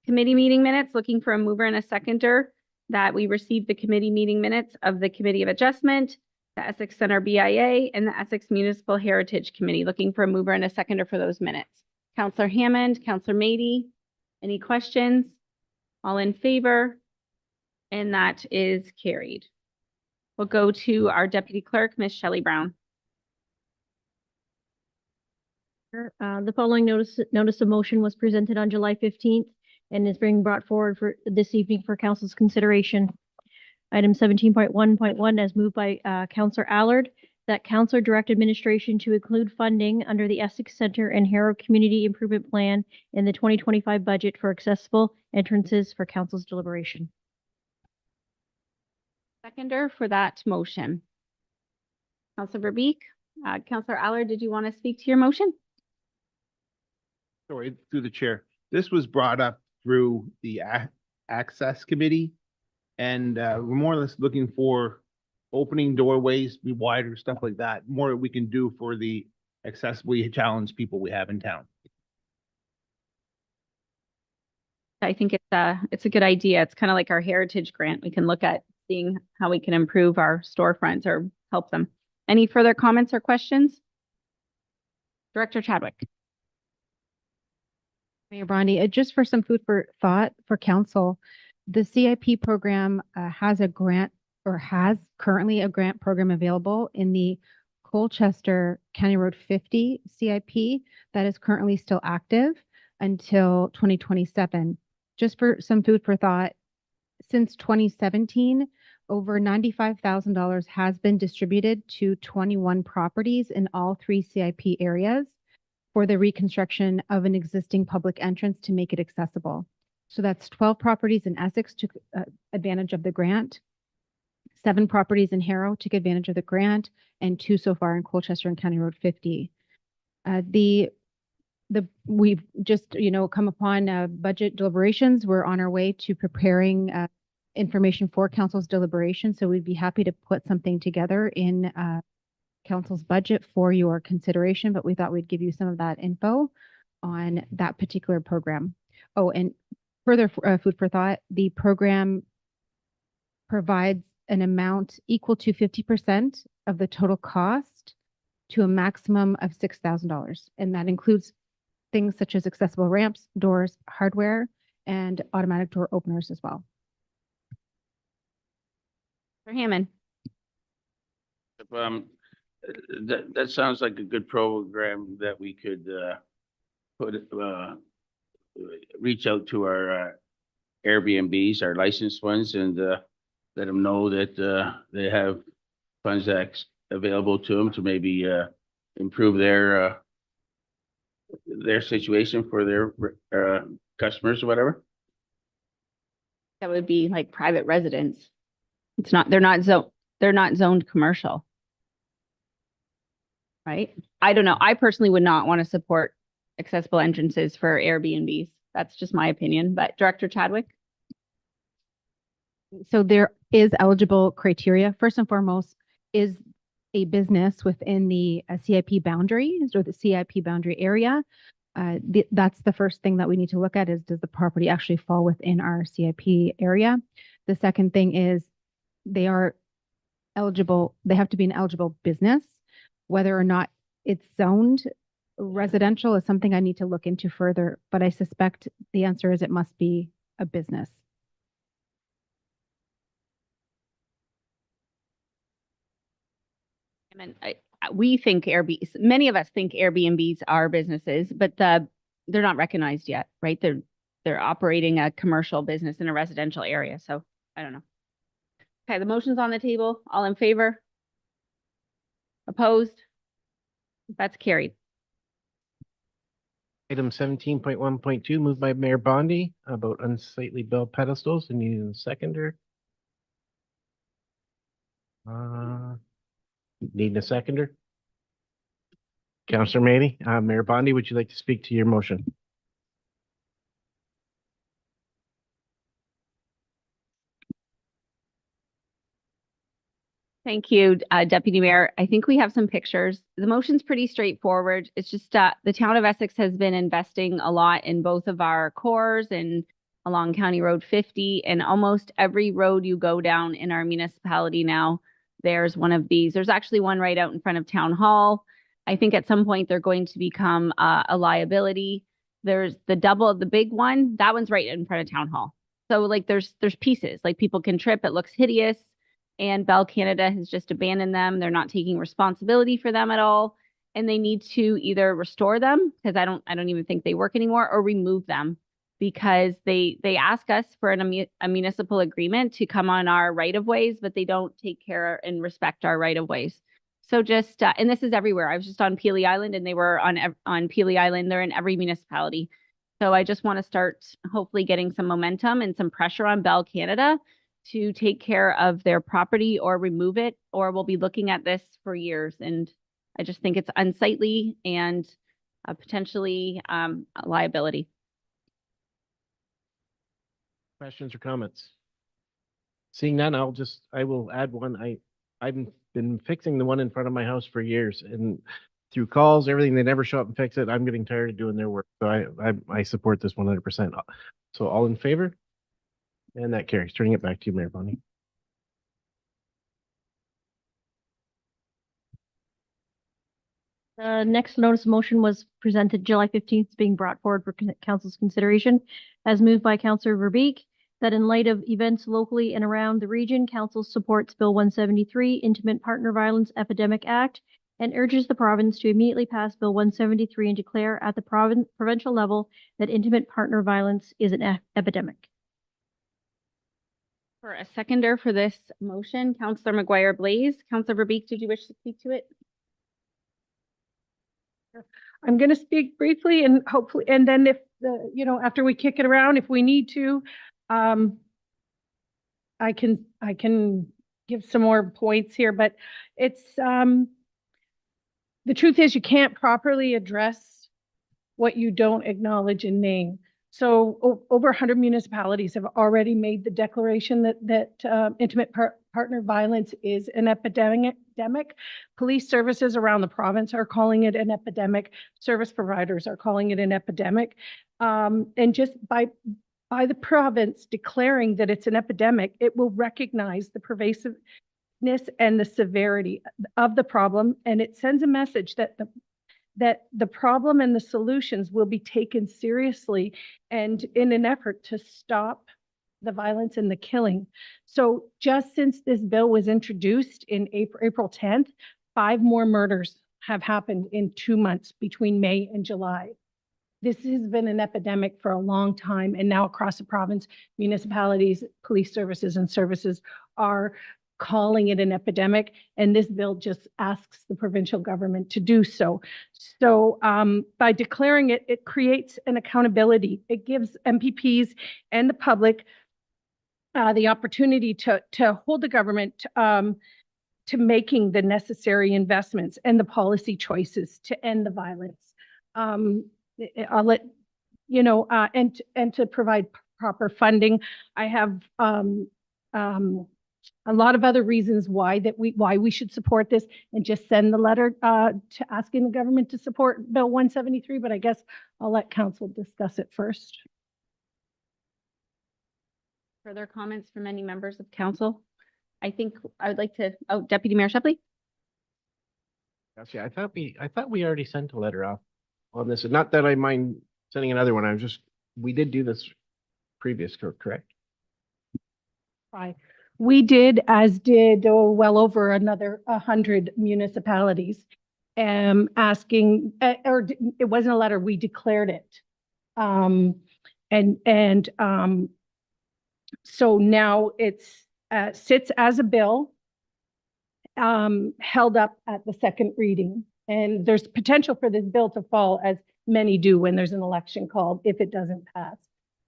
Committee meeting minutes, looking for a mover and a seconder that we received the committee meeting minutes of the Committee of Adjustment, the Essex Center BIA, and the Essex Municipal Heritage Committee. Looking for a mover and a seconder for those minutes. Counselor Hammond, Counselor Mady, any questions? All in favor? And that is carried. We'll go to our Deputy Clerk, Ms. Shelley Brown. The following notice of motion was presented on July 15th and is being brought forward for this evening for council's consideration. Item 17.1.1 as moved by Councillor Allard, that council direct administration to include funding under the Essex Center and Harrow Community Improvement Plan in the 2025 budget for accessible entrances for council's deliberation. Seconder for that motion. Councillor Verbeek, Councillor Allard, did you want to speak to your motion? Sorry, through the chair. This was brought up through the Access Committee. And we're more or less looking for opening doorways, be wider, stuff like that. More we can do for the accessibly challenged people we have in town. I think it's a good idea. It's kind of like our heritage grant. We can look at seeing how we can improve our storefronts or help them. Any further comments or questions? Director Chadwick. Mayor Bondi, just for some food for thought for council, the CIP program has a grant or has currently a grant program available in the Colchester County Road 50 CIP that is currently still active until 2027. Just for some food for thought, since 2017, over $95,000 has been distributed to 21 properties in all 3 CIP areas for the reconstruction of an existing public entrance to make it accessible. So that's 12 properties in Essex took advantage of the grant, 7 properties in Harrow took advantage of the grant, and 2 so far in Colchester and County Road 50. We've just, come upon budget deliberations. We're on our way to preparing information for council's deliberation. So we'd be happy to put something together in council's budget for your consideration, but we thought we'd give you some of that info on that particular program. Oh, and further food for thought, the program provides an amount equal to 50% of the total cost to a maximum of $6,000. And that includes things such as accessible ramps, doors, hardware, and automatic door openers as well. Mr. Hammond. That sounds like a good program that we could reach out to our Airbnbs, our licensed ones, and let them know that they have funds that's available to them to maybe improve their situation for their customers or whatever. That would be like private residents. They're not zoned commercial. Right? I don't know. I personally would not want to support accessible entrances for Airbnbs. That's just my opinion, but Director Chadwick? So there is eligible criteria. First and foremost, is a business within the CIP boundaries or the CIP boundary area. That's the first thing that we need to look at is, does the property actually fall within our CIP area? The second thing is they are eligible, they have to be an eligible business. Whether or not it's zoned residential is something I need to look into further, but I suspect the answer is it must be a business. I mean, we think Airbnbs, many of us think Airbnbs are businesses, but they're not recognized yet, right? They're operating a commercial business in a residential area. So I don't know. Okay, the motion's on the table. All in favor? Opposed? That's carried. Item 17.1.2 moved by Mayor Bondi about unsightly bell pedestals and needing a seconder. Needing a seconder. Councillor Mady, Mayor Bondi, would you like to speak to your motion? Thank you, Deputy Mayor. I think we have some pictures. The motion's pretty straightforward. It's just the town of Essex has been investing a lot in both of our cores and along County Road 50, and almost every road you go down in our municipality now there's one of these. There's actually one right out in front of Town Hall. I think at some point they're going to become a liability. There's the big one. That one's right in front of Town Hall. So like there's pieces, like people can trip. It looks hideous. And Bell Canada has just abandoned them. They're not taking responsibility for them at all. And they need to either restore them, because I don't even think they work anymore, or remove them, because they ask us for a municipal agreement to come on our right of ways, but they don't take care and respect our right of ways. So just and this is everywhere. I was just on Peely Island, and they were on Peely Island. They're in every municipality. So I just want to start hopefully getting some momentum and some pressure on Bell Canada to take care of their property or remove it, or we'll be looking at this for years. And I just think it's unsightly and potentially a liability. Questions or comments? Seeing none, I will add one. I've been fixing the one in front of my house for years, and through calls, everything, they never show up and fix it. I'm getting tired of doing their work. So I support this 100%. So all in favor? And that carries. Turning it back to you, Mayor Bonnie. The next notice of motion was presented July 15th, being brought forward for council's consideration, as moved by Councillor Verbeek, that in light of events locally and around the region, council supports Bill 173, Intimate Partner Violence Epidemic Act, and urges the province to immediately pass Bill 173 and declare at the provincial level that intimate partner violence is an epidemic. For a seconder for this motion, Councillor McGuire Blaze. Councillor Verbeek, did you wish to speak to it? I'm going to speak briefly and hopefully, and then if after we kick it around, if we need to, I can give some more points here, but it's, the truth is you can't properly address what you don't acknowledge and name. So over 100 municipalities have already made the declaration that intimate partner violence is an epidemic. Police services around the province are calling it an epidemic. Service providers are calling it an epidemic. And just by the province declaring that it's an epidemic, it will recognize the pervasiveness and the severity of the problem, and it sends a message that the problem and the solutions will be taken seriously and in an effort to stop the violence and the killing. So just since this bill was introduced in April 10th, 5 more murders have happened in 2 months between May and July. This has been an epidemic for a long time, and now across the province, municipalities, police services, and services are calling it an epidemic, and this bill just asks the provincial government to do so. So by declaring it, it creates an accountability. It gives MPPs and the public the opportunity to hold the government to making the necessary investments and the policy choices to end the violence. I'll let and to provide proper funding. I have a lot of other reasons why we should support this, and just send the letter to asking the government to support Bill 173, but I guess I'll let council discuss it first. Further comments from any members of council? I think I would like to, Deputy Mayor Shepley? Gotcha. I thought we already sent a letter off on this. Not that I mind sending another one. We did do this previous, correct? Right. We did, as did well over another 100 municipalities, asking, or it wasn't a letter, we declared it. So now it's sits as a bill held up at the second reading. And there's potential for this bill to fall, as many do when there's an election called, if it doesn't pass.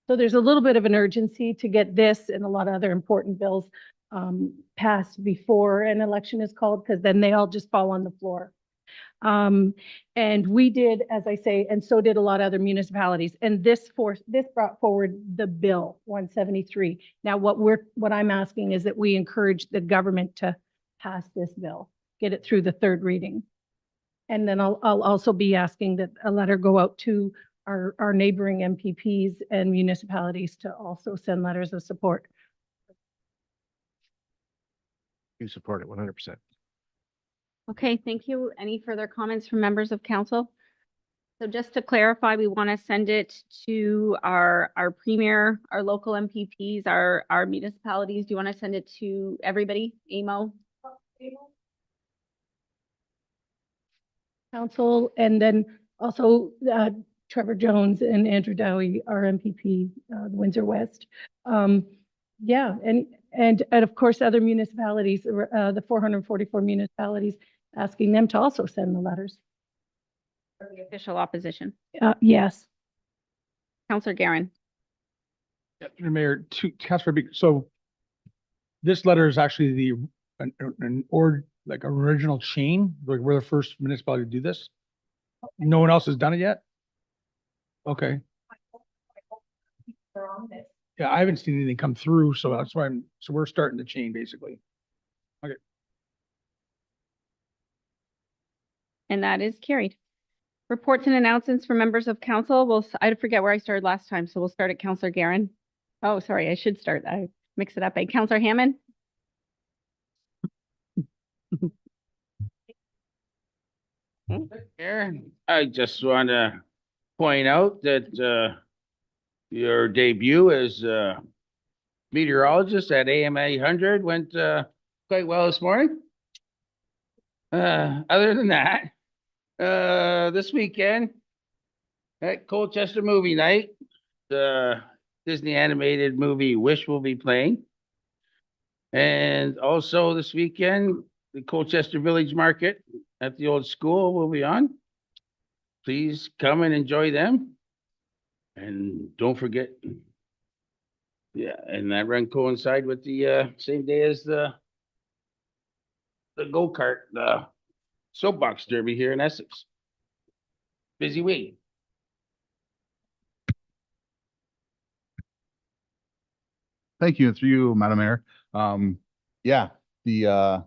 So there's a little bit of an urgency to get this and a lot of other important bills passed before an election is called, because then they all just fall on the floor. And we did, as I say, and so did a lot of other municipalities. And this brought forward the bill 173. Now, what I'm asking is that we encourage the government to pass this bill, get it through the third reading. And then I'll also be asking that a letter go out to our neighboring MPPs and municipalities to also send letters of support. do support it 100%. Okay, thank you. Any further comments from members of council? So just to clarify, we want to send it to our premier, our local MPPs, our municipalities. Do you want to send it to everybody? AMO? Council, and then also Trevor Jones and Andrew Dowie, our MPP, Windsor West. Yeah, and of course, other municipalities, the 444 municipalities, asking them to also send the letters. The official opposition. Yes. Councillor Garin. Deputy Mayor, to Councilor Beak, so this letter is actually like original chain, like we're the first municipality to do this. No one else has done it yet? Okay. Yeah, I haven't seen anything come through, so that's why so we're starting the chain basically. Okay. And that is carried. Reports and announcements from members of council. I forget where I started last time, so we'll start at Councillor Garin. Oh, sorry, I should start. I mixed it up. Councillor Hammond. Aaron, I just want to point out that your debut as meteorologist at AMA 100 went quite well this morning. Other than that, this weekend at Colchester Movie Night, the Disney animated movie Wish will be playing. And also this weekend, the Colchester Village Market at the old school will be on. Please come and enjoy them. And don't forget, yeah, and that run coincide with the same day as the go-kart, the soapbox derby here in Essex. Busy week. Thank you. And through you, Madam Mayor. Yeah, the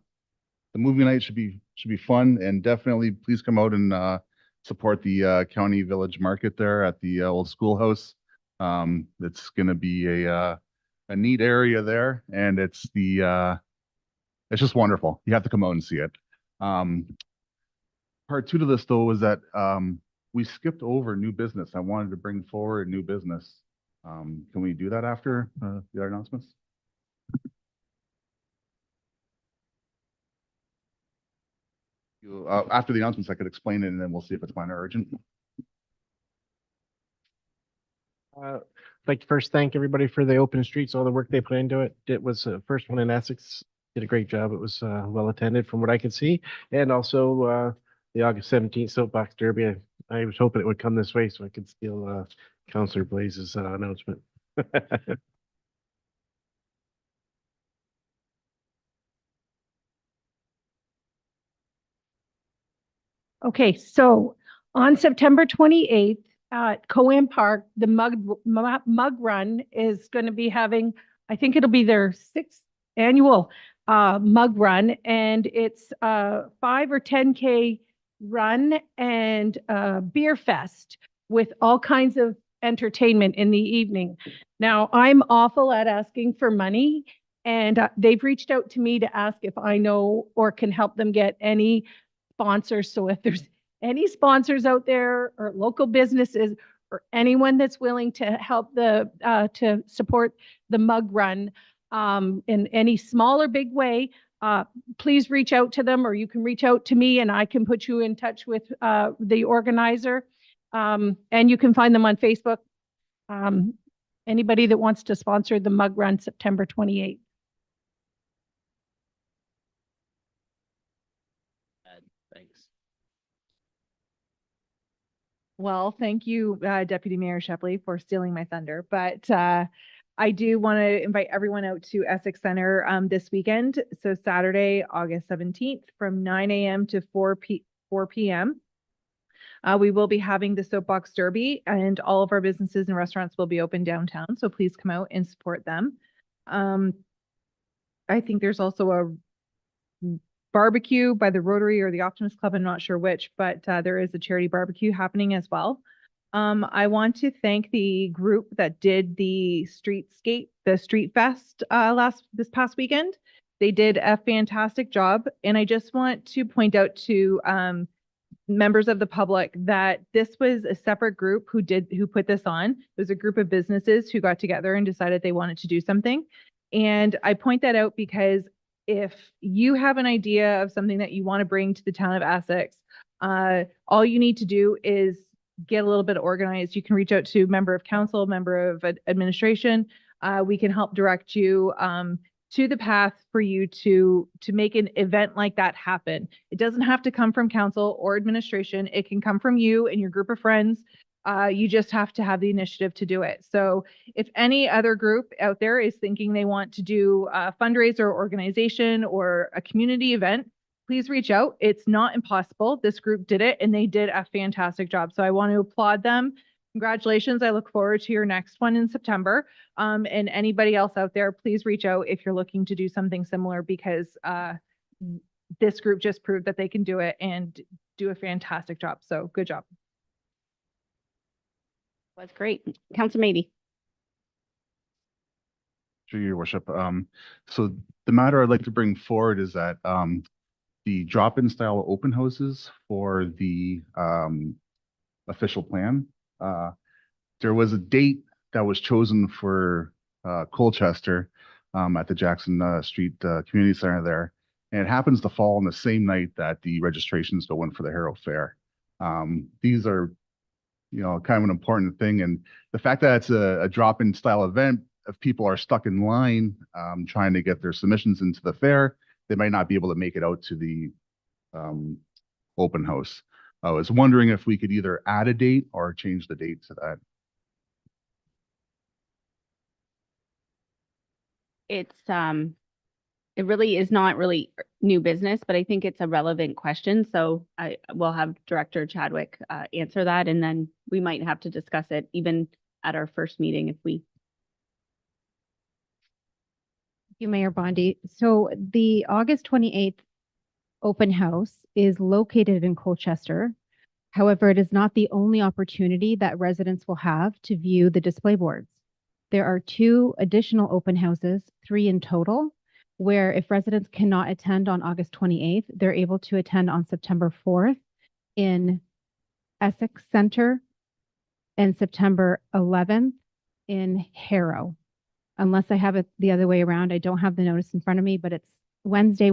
movie night should be fun, and definitely please come out and support the county village market there at the old schoolhouse. It's going to be a neat area there, and it's just wonderful. You have to come out and see it. Part two to this though was that we skipped over new business. I wanted to bring forward new business. Can we do that after the announcements? After the announcements, I could explain it, and then we'll see if it's minor or urgent. I'd like to first thank everybody for the open streets, all the work they put into it. It was the first one in Essex. Did a great job. It was well attended from what I could see. And also the August 17th Soapbox Derby. I was hoping it would come this way so I could steal Councillor Blaze's announcement. Okay, so on September 28th at Coan Park, the Mug Run is going to be having, I think it'll be their 6th annual Mug Run, and it's a 5 or 10K run and beer fest with all kinds of entertainment in the evening. Now, I'm awful at asking for money, and they've reached out to me to ask if I know or can help them get any sponsors. So if there's any sponsors out there or local businesses or anyone that's willing to help to support the Mug Run in any small or big way, please reach out to them, or you can reach out to me and I can put you in touch with the organizer. And you can find them on Facebook. Anybody that wants to sponsor the Mug Run September 28th. Thanks. Well, thank you, Deputy Mayor Shepley, for stealing my thunder. But I do want to invite everyone out to Essex Center this weekend. So Saturday, August 17th from 9 a.m. to 4 p.m. We will be having the Soapbox Derby, and all of our businesses and restaurants will be open downtown. So please come out and support them. I think there's also a barbecue by the Rotary or the Optimist Club. I'm not sure which, but there is a charity barbecue happening as well. I want to thank the group that did the Street Fest this past weekend. They did a fantastic job, and I just want to point out to members of the public that this was a separate group who put this on. It was a group of businesses who got together and decided they wanted to do something. And I point that out because if you have an idea of something that you want to bring to the town of Essex, all you need to do is get a little bit organized. You can reach out to member of council, member of administration. We can help direct you to the path for you to make an event like that happen. It doesn't have to come from council or administration. It can come from you and your group of friends. You just have to have the initiative to do it. So if any other group out there is thinking they want to do a fundraiser or organization or a community event, please reach out. It's not impossible. This group did it and they did a fantastic job. So I want to applaud them. Congratulations. I look forward to your next one in September. And anybody else out there, please reach out if you're looking to do something similar, because this group just proved that they can do it and do a fantastic job. So good job. Was great. Councilor Maybe. Through your worship. So the matter I'd like to bring forward is that the drop-in style open houses for the official plan. There was a date that was chosen for Colchester at the Jackson Street Community Center there. And it happens to fall on the same night that the registrations go in for the Harrow Fair. These are, kind of an important thing. And the fact that it's a drop-in style event, if people are stuck in line trying to get their submissions into the fair, they might not be able to make it out to the open house. I was wondering if we could either add a date or change the date to that. It really is not really new business, but I think it's a relevant question. So I will have Director Chadwick answer that, and then we might have to discuss it even at our first meeting if we. Thank you, Mayor Bondi. So the August 28th open house is located in Colchester. However, it is not the only opportunity that residents will have to view the display boards. There are 2 additional open houses, 3 in total, where if residents cannot attend on August 28th, they're able to attend on September 4th in Essex Center and September 11th in Harrow. Unless I have it the other way around, I don't have the notice in front of me, but it's Wednesday,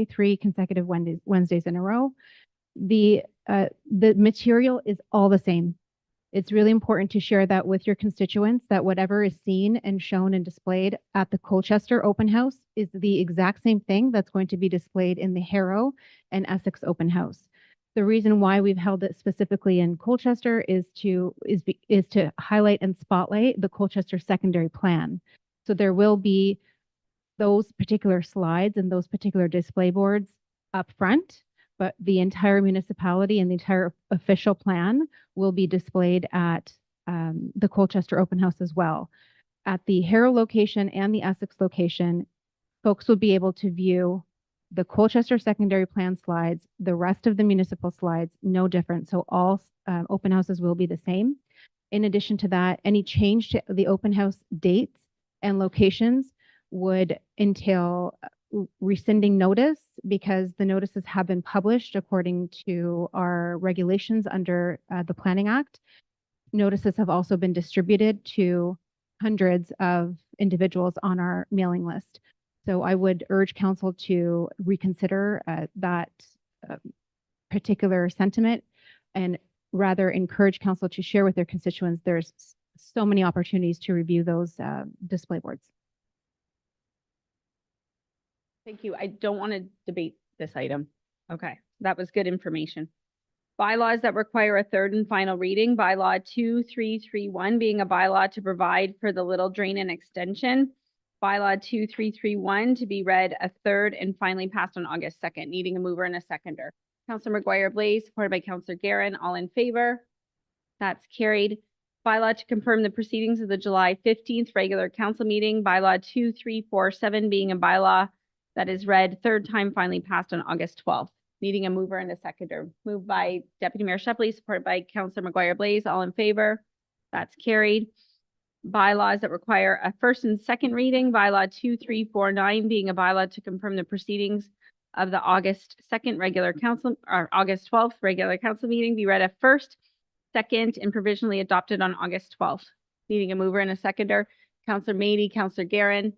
3 consecutive Wednesdays in a row. The material is all the same. It's really important to share that with your constituents, that whatever is seen and shown and displayed at the Colchester open house is the exact same thing that's going to be displayed in the Harrow and Essex open house. The reason why we've held it specifically in Colchester is to highlight and spotlight the Colchester secondary plan. So there will be those particular slides and those particular display boards up front, but the entire municipality and the entire official plan will be displayed at the Colchester open house as well. At the Harrow location and the Essex location, folks will be able to view the Colchester secondary plan slides, the rest of the municipal slides, no different. So all open houses will be the same. In addition to that, any change to the open house dates and locations would entail rescinding notice, because the notices have been published according to our regulations under the Planning Act. Notices have also been distributed to hundreds of individuals on our mailing list. So I would urge council to reconsider that particular sentiment and rather encourage council to share with their constituents. There's so many opportunities to review those display boards. Thank you. I don't want to debate this item. Okay, that was good information. Bylaws that require a third and final reading. Bylaw 2331 being a bylaw to provide for the Little Drain and Extension. Bylaw 2331 to be read a third and finally passed on August 2nd, needing a mover and a seconder. Councilor McGuire-Blaise, supported by Councilor Guerin, all in favor. That's carried. Bylaw to confirm the proceedings of the July 15th regular council meeting. Bylaw 2347 being a bylaw that is read third time, finally passed on August 12th, needing a mover and a seconder. Moved by Deputy Mayor Shepley, supported by Councilor McGuire-Blaise, all in favor. That's carried. bylaws that require a first and second reading. Bylaw 2349 being a bylaw to confirm the proceedings of the August 2nd regular council, or August 12th regular council meeting be read at first, second, and provisionally adopted on August 12th. Needing a mover and a seconder. Counselor Mady, Counselor Guerin,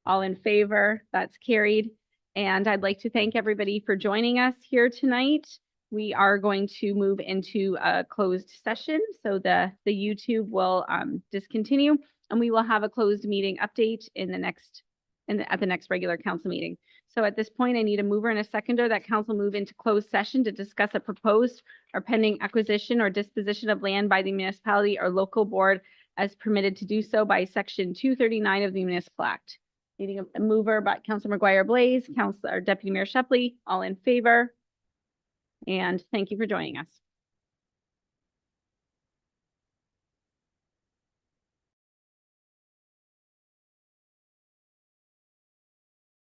all in favor, that's carried. And I'd like to thank everybody for joining us here tonight. We are going to move into a closed session, so the YouTube will discontinue, and we will have a closed meeting update in the next at the next regular council meeting. So at this point, I need a mover and a seconder that council move into closed session to discuss a proposed or pending acquisition or disposition of land by the municipality or local board as permitted to do so by section 239 of the Municipal Act. Needing a mover by Councilor McGuire Blaze, Councilor Deputy Mayor Shepley, all in favor. And thank you for joining us.